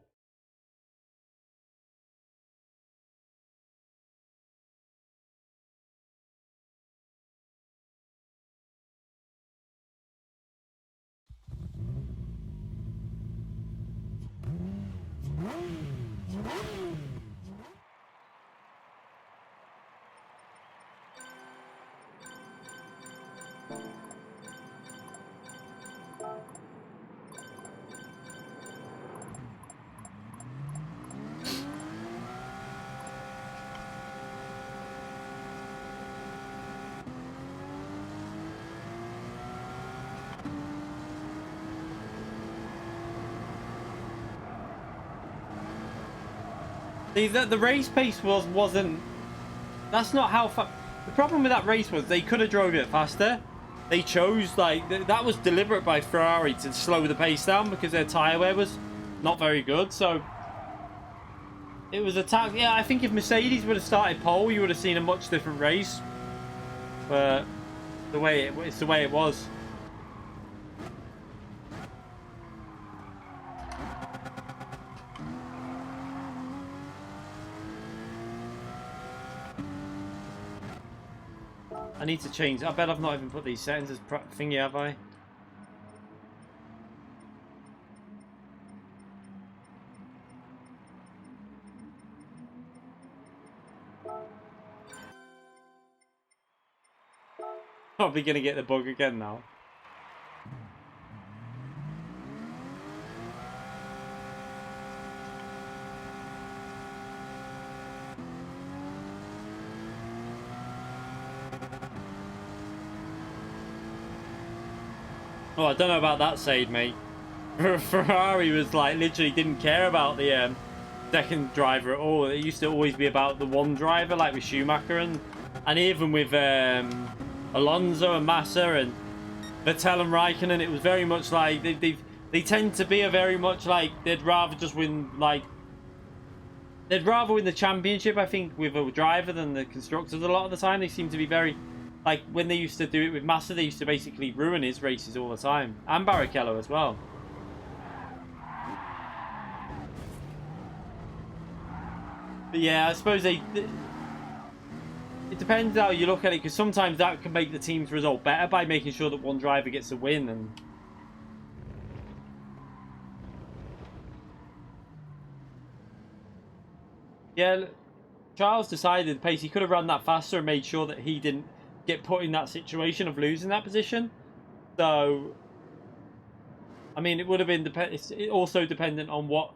See, the race pace wasn't... That's not how fast... The problem with that race was they could have drove it faster. They chose, like... That was deliberate by Ferrari to slow the pace down because their tyre wear was not very good, so... It was a tactic. Yeah, I think if Mercedes would have started pole, you would have seen a much different race. But... It's the way it was. I need to change. I bet I've not even put these settings as thingy, have I? Probably gonna get the bug again now. Oh, I don't know about that side, mate. Ferrari was like literally didn't care about the second driver at all. It used to always be about the one driver, like with Schumacher and even with Alonso and Massa and Vettel and Raikkonen. It was very much like they tend to be a very much like they'd rather just win, like they'd rather win the championship, I think, with a driver than the constructors. A lot of the time they seem to be very, like when they used to do it with Massa, they used to basically ruin his races all the time, and Barrichello as well. But yeah, I suppose it depends how you look at it, because sometimes that can make the team's result better by making sure that one driver gets a win. And yeah, Charles decided the pace. He could have run that faster and made sure that he didn't get put in that situation of losing that position. So, I mean, it would have been it's also dependent on what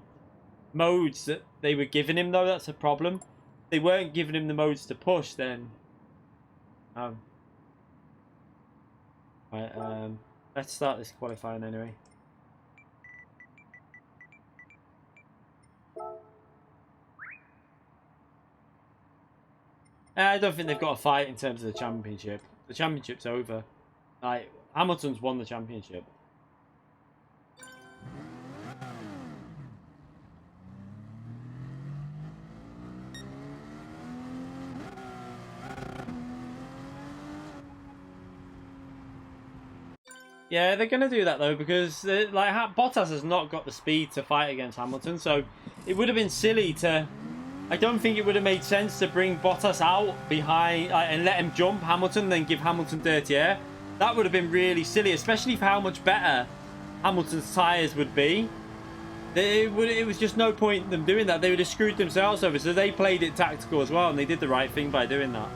modes that they were giving him, though. That's a problem. If they weren't giving him the modes to push, then right, let's start this qualifying anyway. I don't think they've got a fight in terms of the championship. The championship's over. Like, Hamilton's won the championship. Yeah, they're going to do that, though, because like Bottas has not got the speed to fight against Hamilton, so it would have been silly to... I don't think it would have made sense to bring Bottas out behind and let him jump Hamilton, then give Hamilton dirty air. That would have been really silly, especially for how much better Hamilton's tyres would be. It was just no point in them doing that. They would have screwed themselves over, so they played it tactical as well, and they did the right thing by doing that.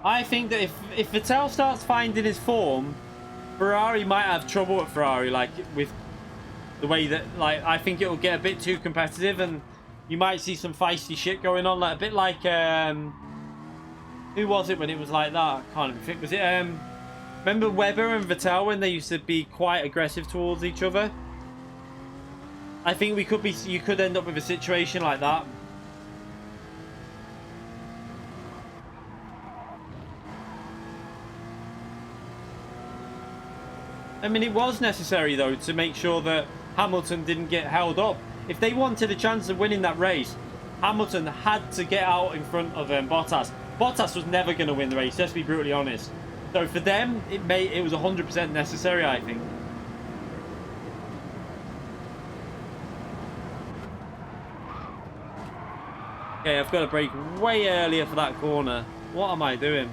I think that if Vettel starts finding his form, Ferrari might have trouble at Ferrari, like with the way that, like, I think it will get a bit too competitive, and you might see some feisty shit going on, like a bit like who was it when it was like that? I can't even think. Was it remember Webber and Vettel when they used to be quite aggressive towards each other? I think you could end up with a situation like that. I mean, it was necessary, though, to make sure that Hamilton didn't get held up. If they wanted a chance of winning that race, Hamilton had to get out in front of Bottas. Bottas was never going to win the race, let's be brutally honest. So for them, it was 100% necessary, I think. Okay, I've got to brake way earlier for that corner. What am I doing?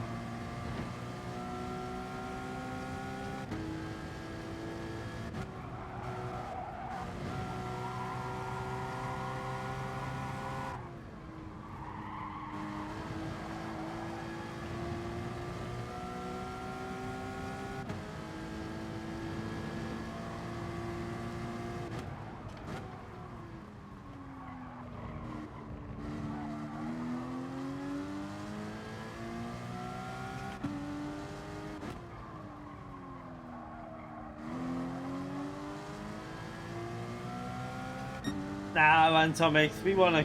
Nah, man, Tommy, we want to...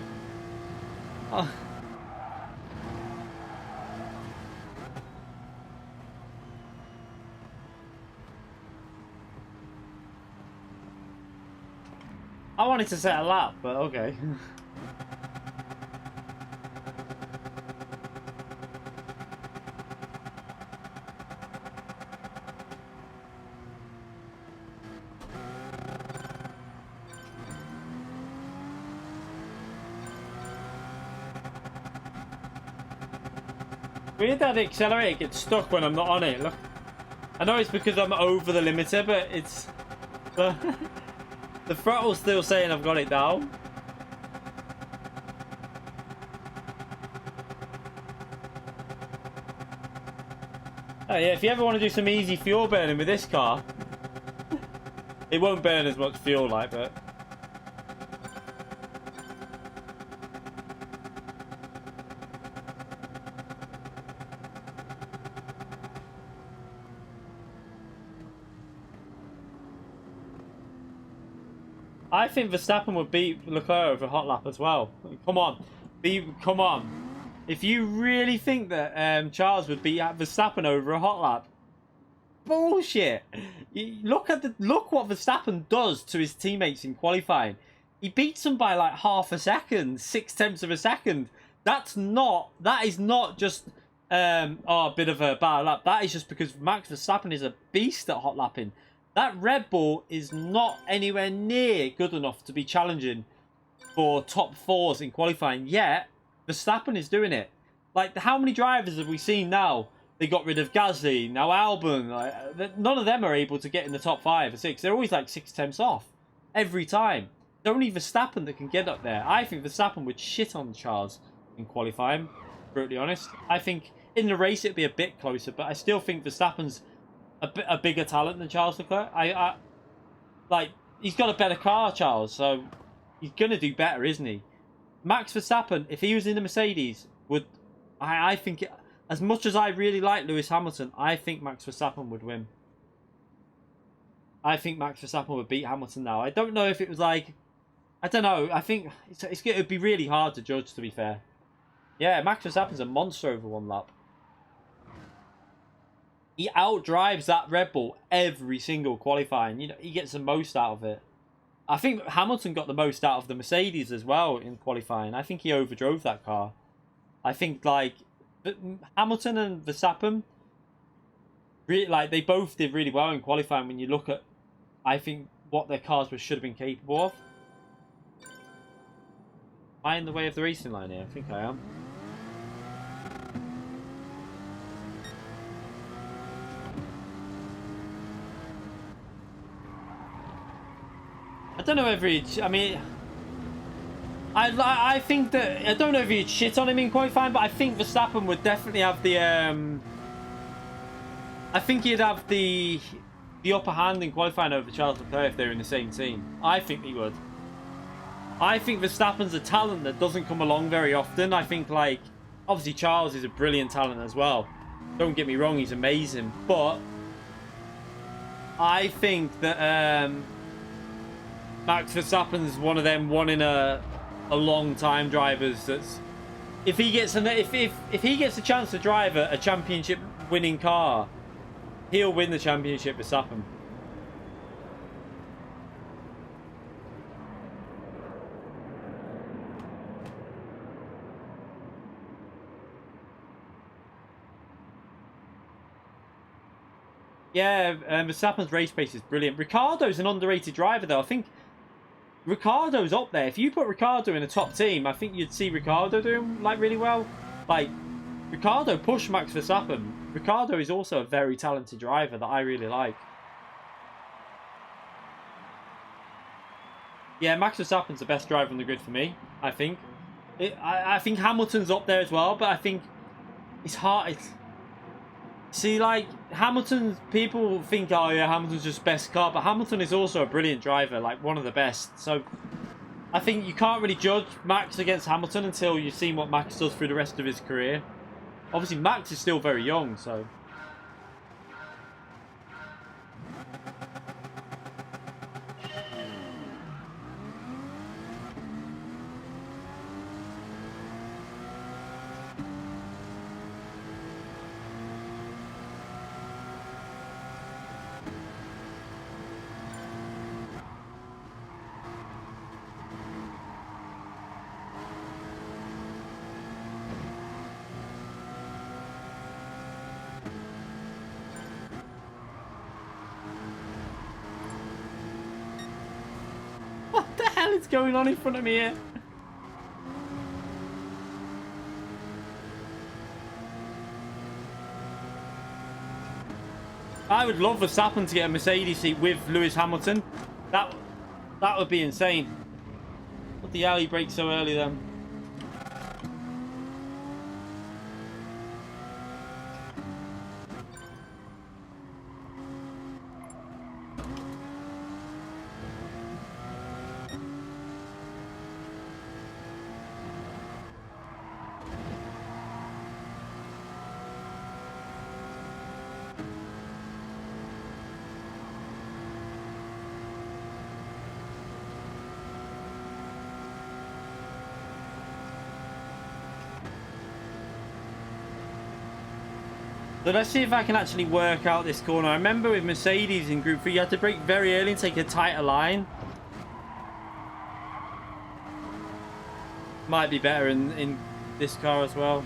Oh. I wanted to set a lap, but okay. Weird that the accelerator gets stuck when I'm not on it. Look, I know it's because I'm over the limiter, but it's the throttle's still saying I've got it down. Oh yeah, if you ever want to do some easy fuel burning with this car, it won't burn as much fuel like, but I think Verstappen would beat Leclerc over a hot lap as well. Come on, come on. If you really think that Charles would beat Verstappen over a hot lap, bullshit. Look what Verstappen does to his teammates in qualifying. He beats them by like half a second, 0.6 of a second. That is not just a bit of a bad lap. That is just because Max Verstappen is a beast at hot lapping. That Red Bull is not anywhere near good enough to be challenging for top fours in qualifying. Yet Verstappen is doing it. Like, how many drivers have we seen now? They got rid of Gasly, now Albon. Like, none of them are able to get in the top 5 or 6. They're always like 6 off. Every time. It's only Verstappen that can get up there. I think Verstappen would shit on Charles in qualifying, brutally honest. I think in the race it'd be a bit closer, but I still think Verstappen's a bigger talent than Charles Leclerc. Like, he's got a better car, Charles, so he's going to do better, isn't he? Max Verstappen, if he was in the Mercedes, would... I think... As much as I really like Lewis Hamilton, I think Max Verstappen would win. I think Max Verstappen would beat Hamilton now. I don't know if it was like... I don't know. I think it would be really hard to judge, to be fair. Yeah, Max Verstappen's a monster over one lap. He outdrives that Red Bull every single qualifying. You know, he gets the most out of it. I think Hamilton got the most out of the Mercedes as well in qualifying. I think he overdrove that car. I think, like... Hamilton and Verstappen, really, like, they both did really well in qualifying when you look at, I think, what their cars should have been capable of. Am I in the way of the racing line here? I think I am. I don't know if he... I mean... I think that... I don't know if he'd shit on him in qualifying, but I think Verstappen would definitely have the... I think he'd have the upper hand in qualifying over Charles Leclerc if they're in the same team. I think he would. I think Verstappen's a talent that doesn't come along very often. I think, like... Obviously, Charles is a brilliant talent as well. Don't get me wrong, he's amazing. But... I think that... Max Verstappen's one of them, one in a long time drivers. That's if he gets if he gets a chance to drive a championship winning car, he'll win the championship. Verstappen. Yeah, Verstappen's race pace is brilliant. Ricciardo's an underrated driver, though. I think Ricciardo's up there. If you put Ricciardo in a top team, I think you'd see Ricciardo doing, like, really well. Like, Ricciardo pushed Max Verstappen. Ricciardo is also a very talented driver that I really like. Yeah, Max Verstappen's the best driver on the grid for me, I think. I think Hamilton's up there as well, but I think it's hard. See, like, Hamilton, people think, oh yeah, Hamilton's just best car, but Hamilton is also a brilliant driver, like one of the best. So I think you can't really judge Max against Hamilton until you've seen what Max does through the rest of his career. Obviously, Max is still very young, so... What the hell is going on in front of me here? What I would love Verstappen to get a Mercedes seat with Lewis Hamilton. That would be insane. What the hell, he braked so early then? So let's see if I can actually work out this corner. I remember with Mercedes in Group 3, you had to brake very early and take a tighter line. Might be better in this car as well.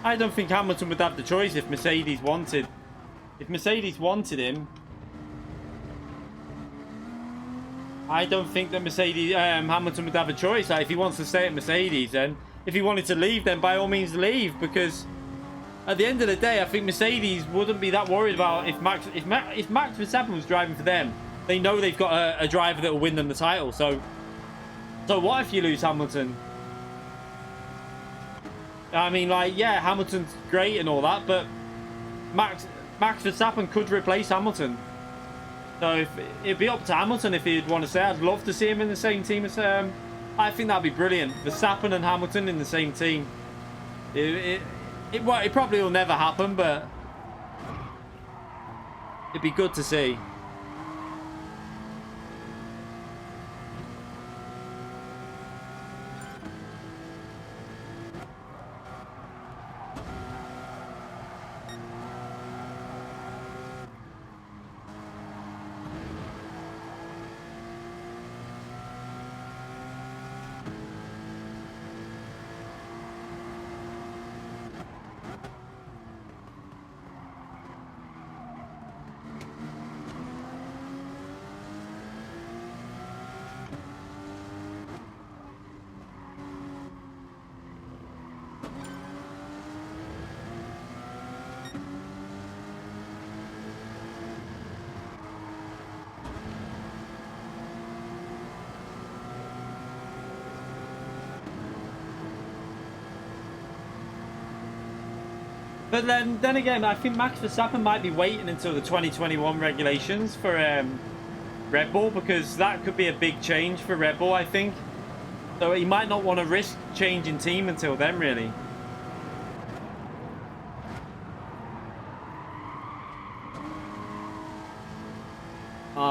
I don't think Hamilton would have the choice if Mercedes wanted. If Mercedes wanted him, I don't think that Hamilton would have a choice. Like, if he wants to stay at Mercedes, then if he wanted to leave, then by all means leave. Because at the end of the day, I think Mercedes wouldn't be that worried about if Max Verstappen was driving for them. They know they've got a driver that will win them the title. So what if you lose Hamilton? I mean, like, yeah, Hamilton's great and all that, but Max Verstappen could replace Hamilton. So it'd be up to Hamilton if he'd want to stay. I'd love to see him in the same team as I think that'd be brilliant. Verstappen and Hamilton in the same team. It probably will never happen, but it'd be good to see. But then again, I think Max Verstappen might be waiting until the 2021 regulations for Red Bull, because that could be a big change for Red Bull, I think. So he might not want to risk changing team until then, really.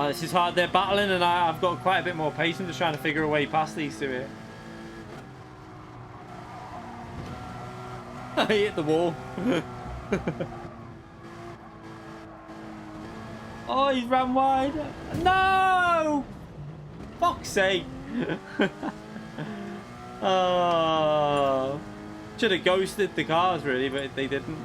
This is hard. They're battling, and I've got quite a bit more patience just trying to figure a way past these two here. I hit the wall. Oh, he's ran wide. No! Fuck's sake. Oh. Should have ghosted the cars, really, but they didn't.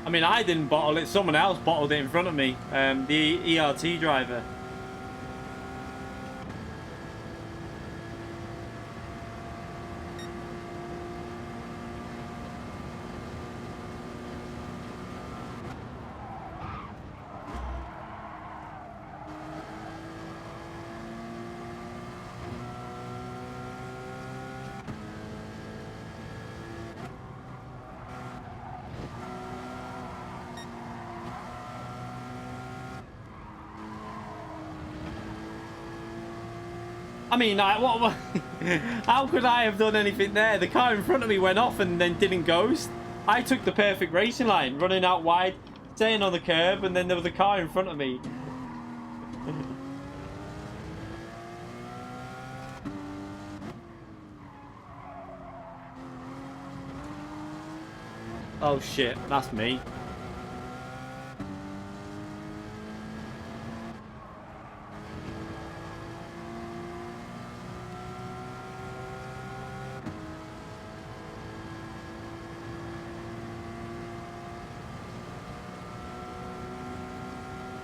I mean, I didn't bottle it. Someone else bottled it in front of me. The ERT driver. I mean, how could I have done anything there? The car in front of me went off and then didn't ghost. I took the perfect racing line, running out wide, staying on the curb, and then there was a car in front of me. Oh shit, that's me.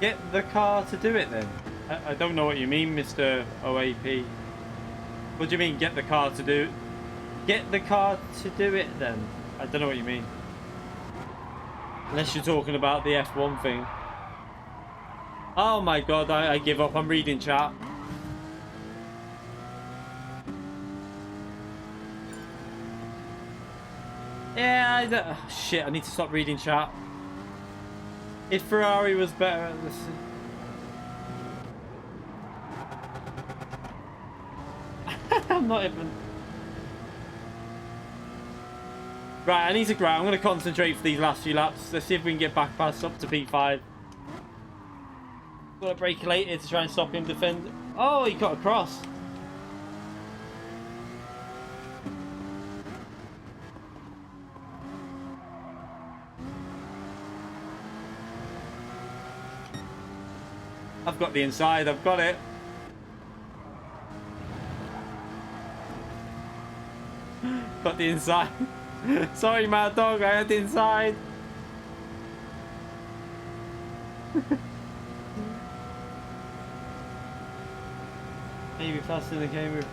Get the car to do it then. I don't know what you mean, Mr. OAP. What do you mean, get the car to do? Get the car to do it then. I don't know what you mean. Unless you're talking about the F1 thing. Oh my god, I give up. I'm reading chat. Yeah, oh, shit, I need to stop reading chat. If Ferrari was better at this... I'm not even... Right, I need to ground. I'm going to concentrate for these last few laps. Let's see if we can get back past up to P5. Got to brake later to try and stop him defend. Oh, he got across. I've got the inside. I've got it. Got the inside. Sorry, Mad Dog, I had the inside. Maybe faster than the game with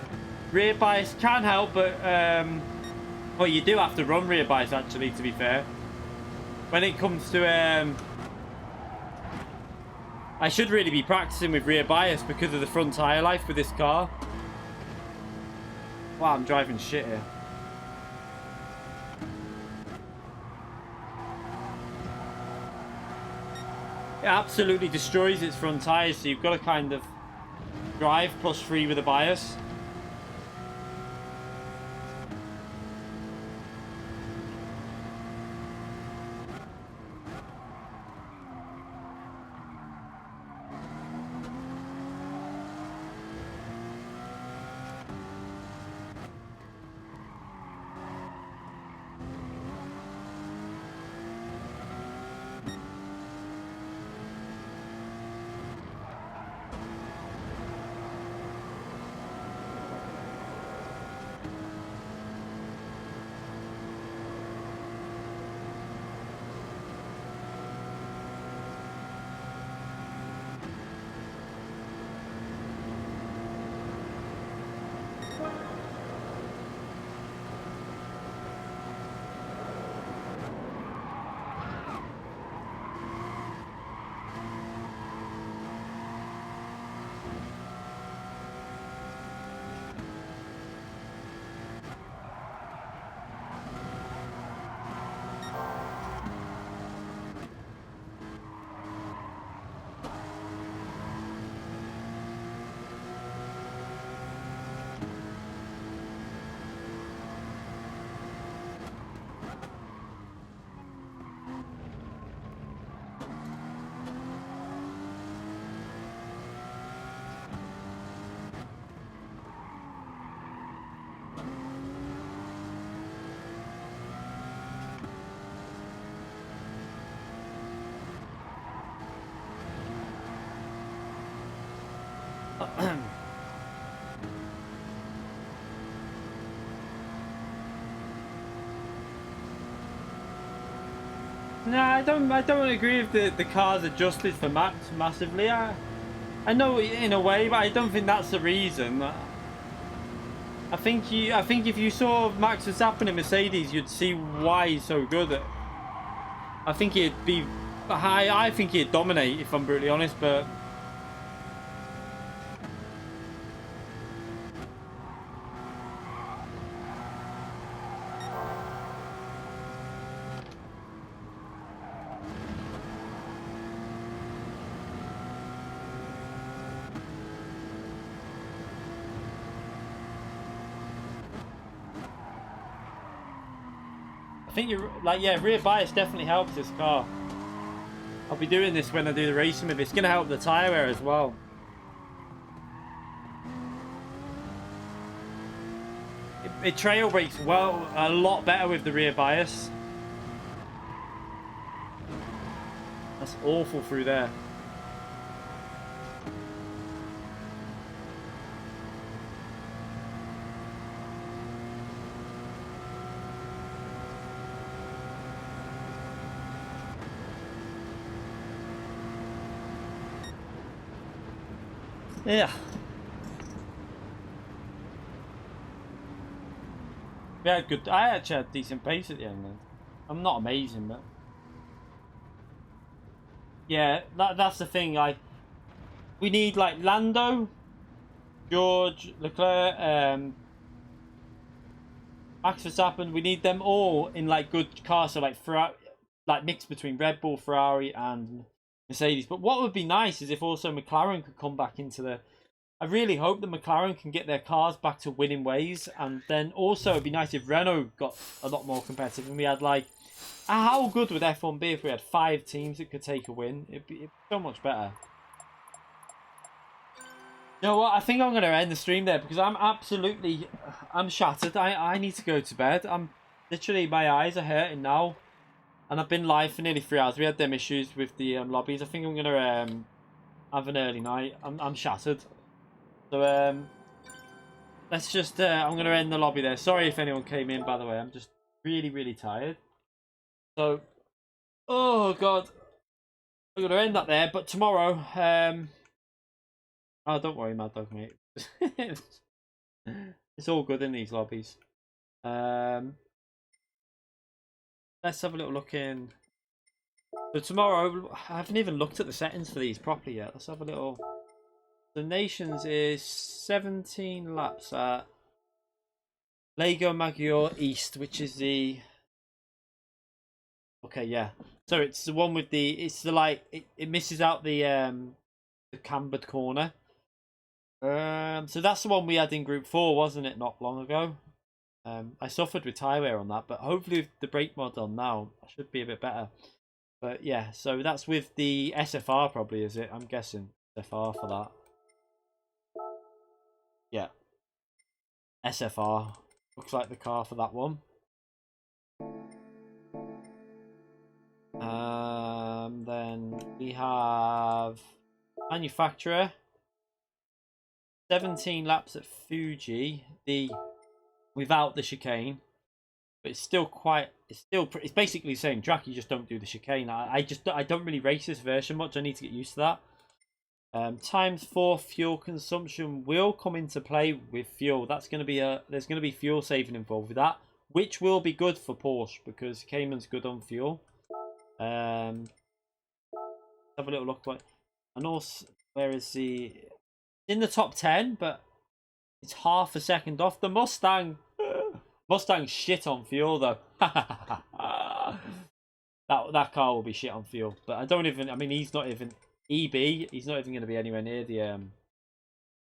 rear bias can help, but well, you do have to run rear bias actually, to be fair. When it comes to I should really be practicing with rear bias because of the front tyre life with this car. Wow, I'm driving shit here. It absolutely destroys its front tyres, so you've got to kind of drive +3 with a bias. No, I don't agree with the car's adjusted for Max massively. I know in a way, but I don't think that's the reason. I think if you saw Max Verstappen in Mercedes, you'd see why he's so good. I think he'd be high. I think he'd dominate, if I'm brutally honest, but. I think you're like, yeah, rear bias definitely helps this car. I'll be doing this when I do the racing with it. It's going to help the tyre wear as well. It trail brakes well, a lot better with the rear bias. That's awful through there. Yeah. Yeah, good. I actually had decent pace at the end then. I'm not amazing, but yeah, that's the thing. Like, we need like Lando, George, Leclerc, Max Verstappen. We need them all in like good cars, so like like mixed between Red Bull, Ferrari, and Mercedes. But what would be nice is if also McLaren could come back into the. I really hope that McLaren can get their cars back to winning ways, and then also it'd be nice if Renault got a lot more competitive and we had like, how good would F1 be if we had 5 teams that could take a win? It'd be so much better. You know what? I think I'm going to end the stream there because I'm shattered. I need to go to bed. I'm literally, my eyes are hurting now, and I've been live for nearly 3 hours. We had them issues with the lobbies. I think I'm going to have an early night. I'm shattered. So let's just I'm going to end the lobby there. Sorry if anyone came in, by the way. I'm just really tired. So, oh god, I'm going to end that there. But tomorrow, oh, don't worry, Mad Dog, mate. It's all good in these lobbies. Let's have a little look in. So tomorrow, I haven't even looked at the settings for these properly yet. Let's have a little. The Nations is 17 laps at Lego Maggiore East, which is the. Okay, yeah. So it's the one with the. It's the like it misses out the cambered corner. So that's the one we had in Group 4, wasn't it? Not long ago. I suffered with tyre wear on that, but hopefully with the brake mod on now, I should be a bit better. But yeah, so that's with the SFR probably, is it? I'm guessing SFR for that. Yeah. SFR. Looks like the car for that one. Then we have manufacturer. 17 laps at Fuji, without the chicane, but it's still it's basically the same track. You just don't do the chicane. I don't really race this version much. I need to get used to that. ×4 fuel consumption will come into play with fuel. That's going to be there's going to be fuel saving involved with that, which will be good for Porsche because Cayman's good on fuel. Have a little look. And also, where is the? In the top 10, but it's half a second off. The Mustang shit on fuel though. that car will be shit on fuel. But I mean, he's not even EB. He's not even going to be anywhere near the. I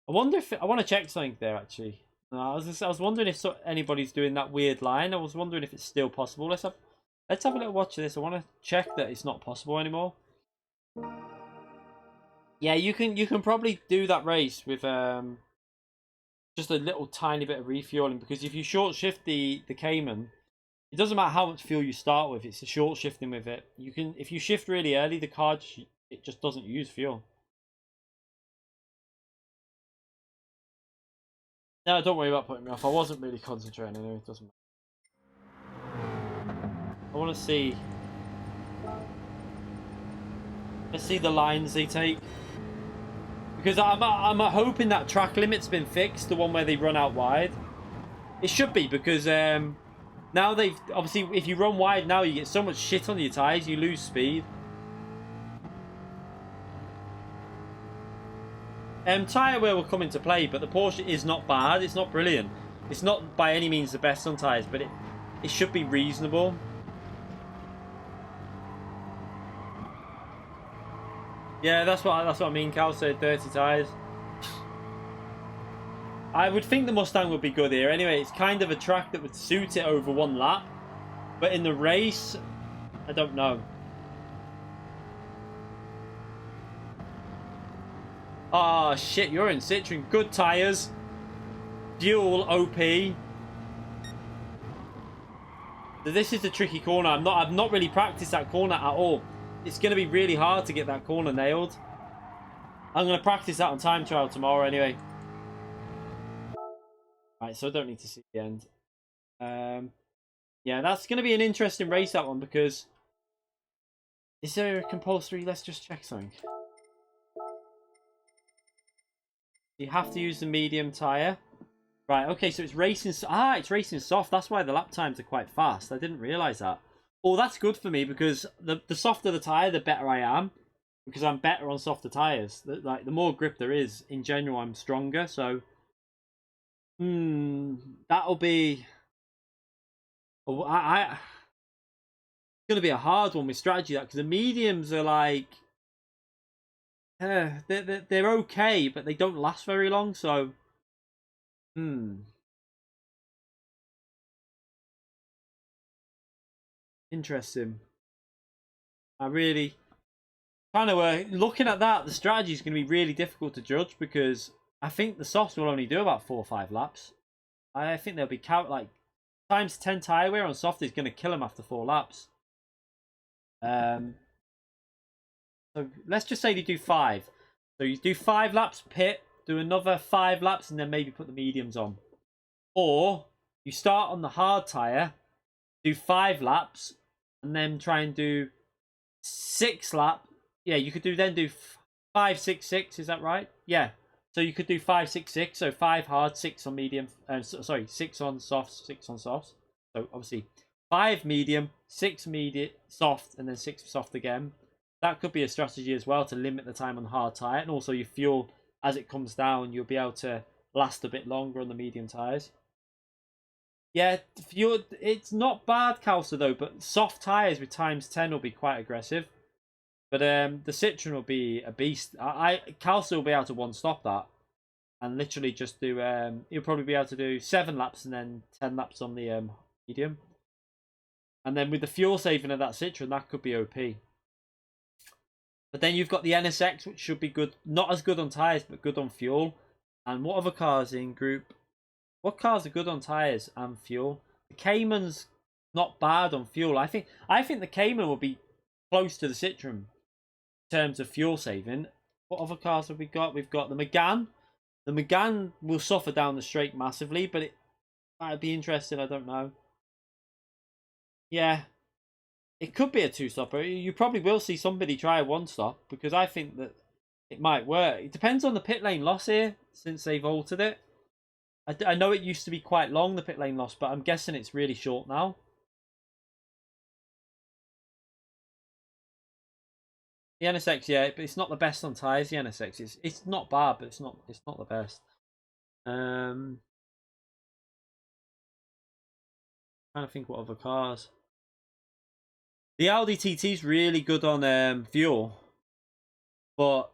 wonder if I want to check something there actually. I was wondering if anybody's doing that weird line. I was wondering if it's still possible. Let's have a little watch of this. I want to check that it's not possible anymore. Yeah, you can probably do that race with just a little tiny bit of refueling, because if you short shift the Cayman, it doesn't matter how much fuel you start with. It's the short shifting with it. You can, if you shift really early, the car it just doesn't use fuel. No, don't worry about putting me off. I wasn't really concentrating anyway. It doesn't matter. I want to see. Let's see the lines they take. Because I'm hoping that track limit's been fixed, the one where they run out wide. It should be, because now they've obviously, if you run wide now, you get so much shit on your tyres, you lose speed. Tyre wear will come into play, but the Porsche is not bad. It's not brilliant. It's not by any means the best on tyres, but it should be reasonable. Yeah, that's what I mean. Cal said dirty tyres. I would think the Mustang would be good here. Anyway, it's kind of a track that would suit it over one lap. But in the race, I don't know. Oh shit, you're in Citroen. Good tyres. Fuel OP. This is the tricky corner. I've not really practiced that corner at all. It's going to be really hard to get that corner nailed. I'm going to practice that on time trial tomorrow anyway. Right, so I don't need to see the end. Yeah, that's going to be an interesting race, that one, because... Is there a compulsory? Let's just check something. You have to use the medium tyre. Right, okay, so it's racing... it's racing soft. That's why the lap times are quite fast. I didn't realise that. Oh, that's good for me, because the softer the tyre, the better I am. Because I'm better on softer tyres. Like, the more grip there is, in general, I'm stronger, so... that'll be... Oh, it's going to be a hard one with strategy, that, because the mediums are like... they're okay, but they don't last very long, so... Interesting. I really... Kind of looking at that, the strategy is going to be really difficult to judge, because I think the softs will only do about 4 or 5 laps. I think they'll be like times 10 tyre wear on soft is going to kill them after 4 laps. So let's just say they do 5. So you do 5 laps pit, do another 5 laps, and then maybe put the mediums on. Or you start on the hard tyre, do 5 laps, and then try and do 6 laps. Yeah, you could do 5, 6, 6. Is that right? Yeah. So you could do 5, 6, 6. So 5 hard, 6 on medium. Sorry, 6 on softs, 6 on softs. So obviously 5 medium, 6 medium, soft, and then 6 soft again. That could be a strategy as well to limit the time on the hard tyre, and also your fuel as it comes down, you'll be able to last a bit longer on the medium tyres. Yeah, fuel. It's not bad, Calcer, though, but soft tyres with times 10 will be quite aggressive. But the Citroen will be a beast. Calcer will be able to one-stop that. And literally just do... he'll probably be able to do 7 laps and then 10 laps on the medium. And then with the fuel saving of that Citroen, that could be OP. But then you've got the NSX, which should be good. Not as good on tyres, but good on fuel. And what other cars in group? What cars are good on tyres and fuel? The Cayman's not bad on fuel. I think the Cayman will be close to the Citroen in terms of fuel saving. What other cars have we got? We've got the Megane. The Megane will suffer down the straight massively, but it might be interesting. I don't know. Yeah, it could be a 2-stopper. You probably will see somebody try a 1-stop, because I think that it might work. It depends on the pit lane loss here, since they've altered it. I know it used to be quite long, the pit lane loss, but I'm guessing it's really short now. The NSX, yeah, but it's not the best on tyres. The NSX it's not bad, but it's not the best. Trying to think what other cars. The Audi TT is really good on fuel, but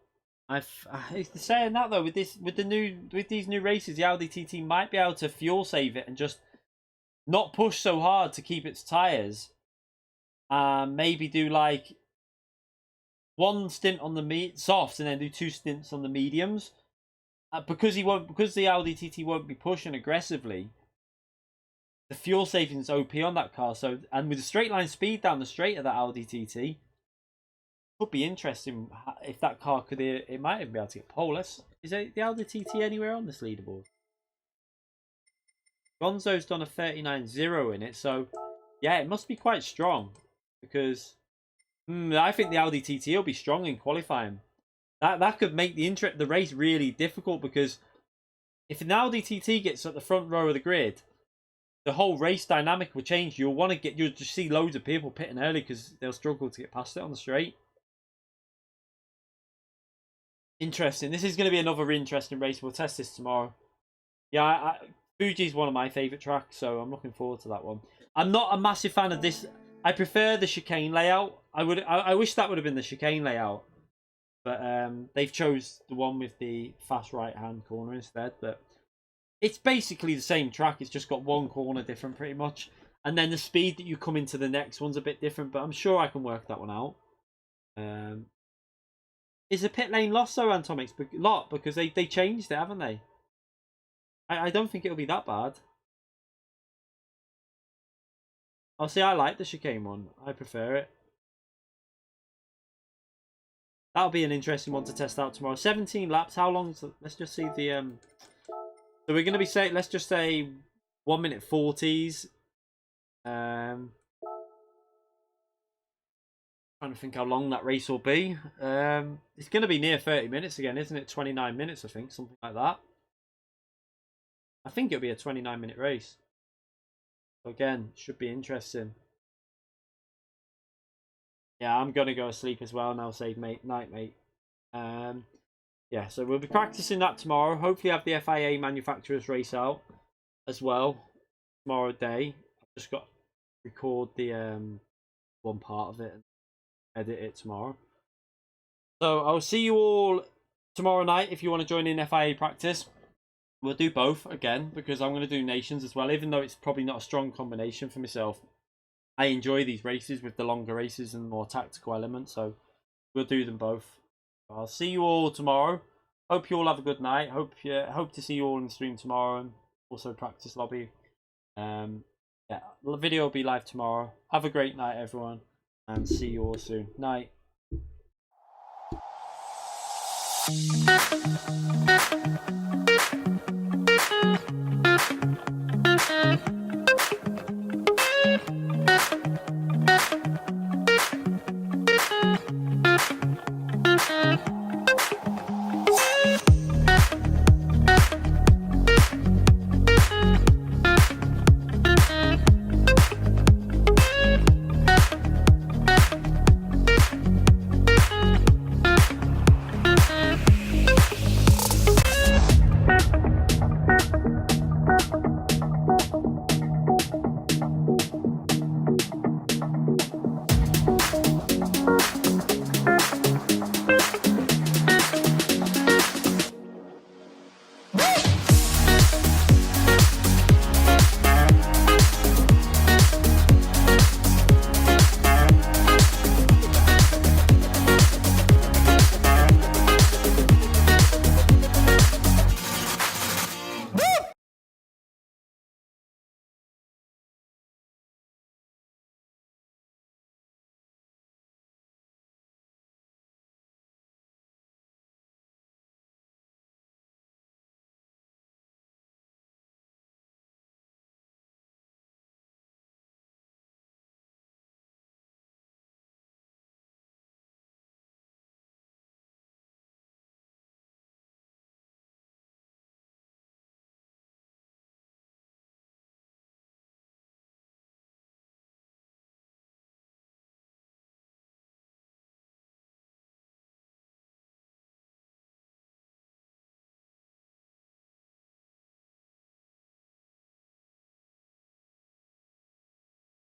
saying that though, with these new races, the Audi TT might be able to fuel save it and just not push so hard to keep its tyres, and maybe do like 1 stint on the softs and then do 2 stints on the mediums, because the Audi TT won't be pushing aggressively. The fuel savings OP on that car, so, and with the straight line speed down the straight of that Audi TT, could be interesting if that car could. It might even be able to get pole. Is the Audi TT anywhere on this leaderboard? Gonzo's done a 39.0 in it, so yeah, it must be quite strong, because I think the Audi TT will be strong in qualifying. That could make the race really difficult, because if an Audi TT gets at the front row of the grid, the whole race dynamic will change. You'll just see loads of people pitting early because they'll struggle to get past it on the straight. Interesting. This is going to be another interesting race. We'll test this tomorrow. Yeah, Fuji's one of my favourite tracks, so I'm looking forward to that one. I'm not a massive fan of this. I prefer the chicane layout. I wish that would have been the chicane layout, but they've chose the one with the fast right-hand corner instead. But it's basically the same track. It's just got 1 corner different, pretty much. And then the speed that you come into the next one's a bit different, but I'm sure I can work that one out. Is the pit lane lost though, Antomics? A lot, because they changed it, haven't they? I don't think it'll be that bad. Oh, see, I like the chicane one. I prefer it. That'll be an interesting one to test out tomorrow. 17 laps. How long? Let's just see the So we're going to be saying, let's just say 1 minute 40s. Trying to think how long that race will be. It's going to be near 30 minutes again, isn't it? 29 minutes, I think, something like that. I think it'll be a 29-minute race. So again, should be interesting. Yeah, I'm going to go to sleep as well now. Say night, mate. Yeah, so we'll be practicing that tomorrow. Hopefully have the FIA manufacturers race out as well tomorrow day. I've just got to record the one part of it and edit it tomorrow. So I'll see you all tomorrow night if you want to join in FIA practice. We'll do both again because I'm going to do nations as well, even though it's probably not a strong combination for myself. I enjoy these races with the longer races and more tactical elements, so we'll do them both. I'll see you all tomorrow. Hope you all have a good night. Hope to see you all in the stream tomorrow and also practice lobby. Yeah, the video will be live tomorrow. Have a great night, everyone, and see you all soon. Night.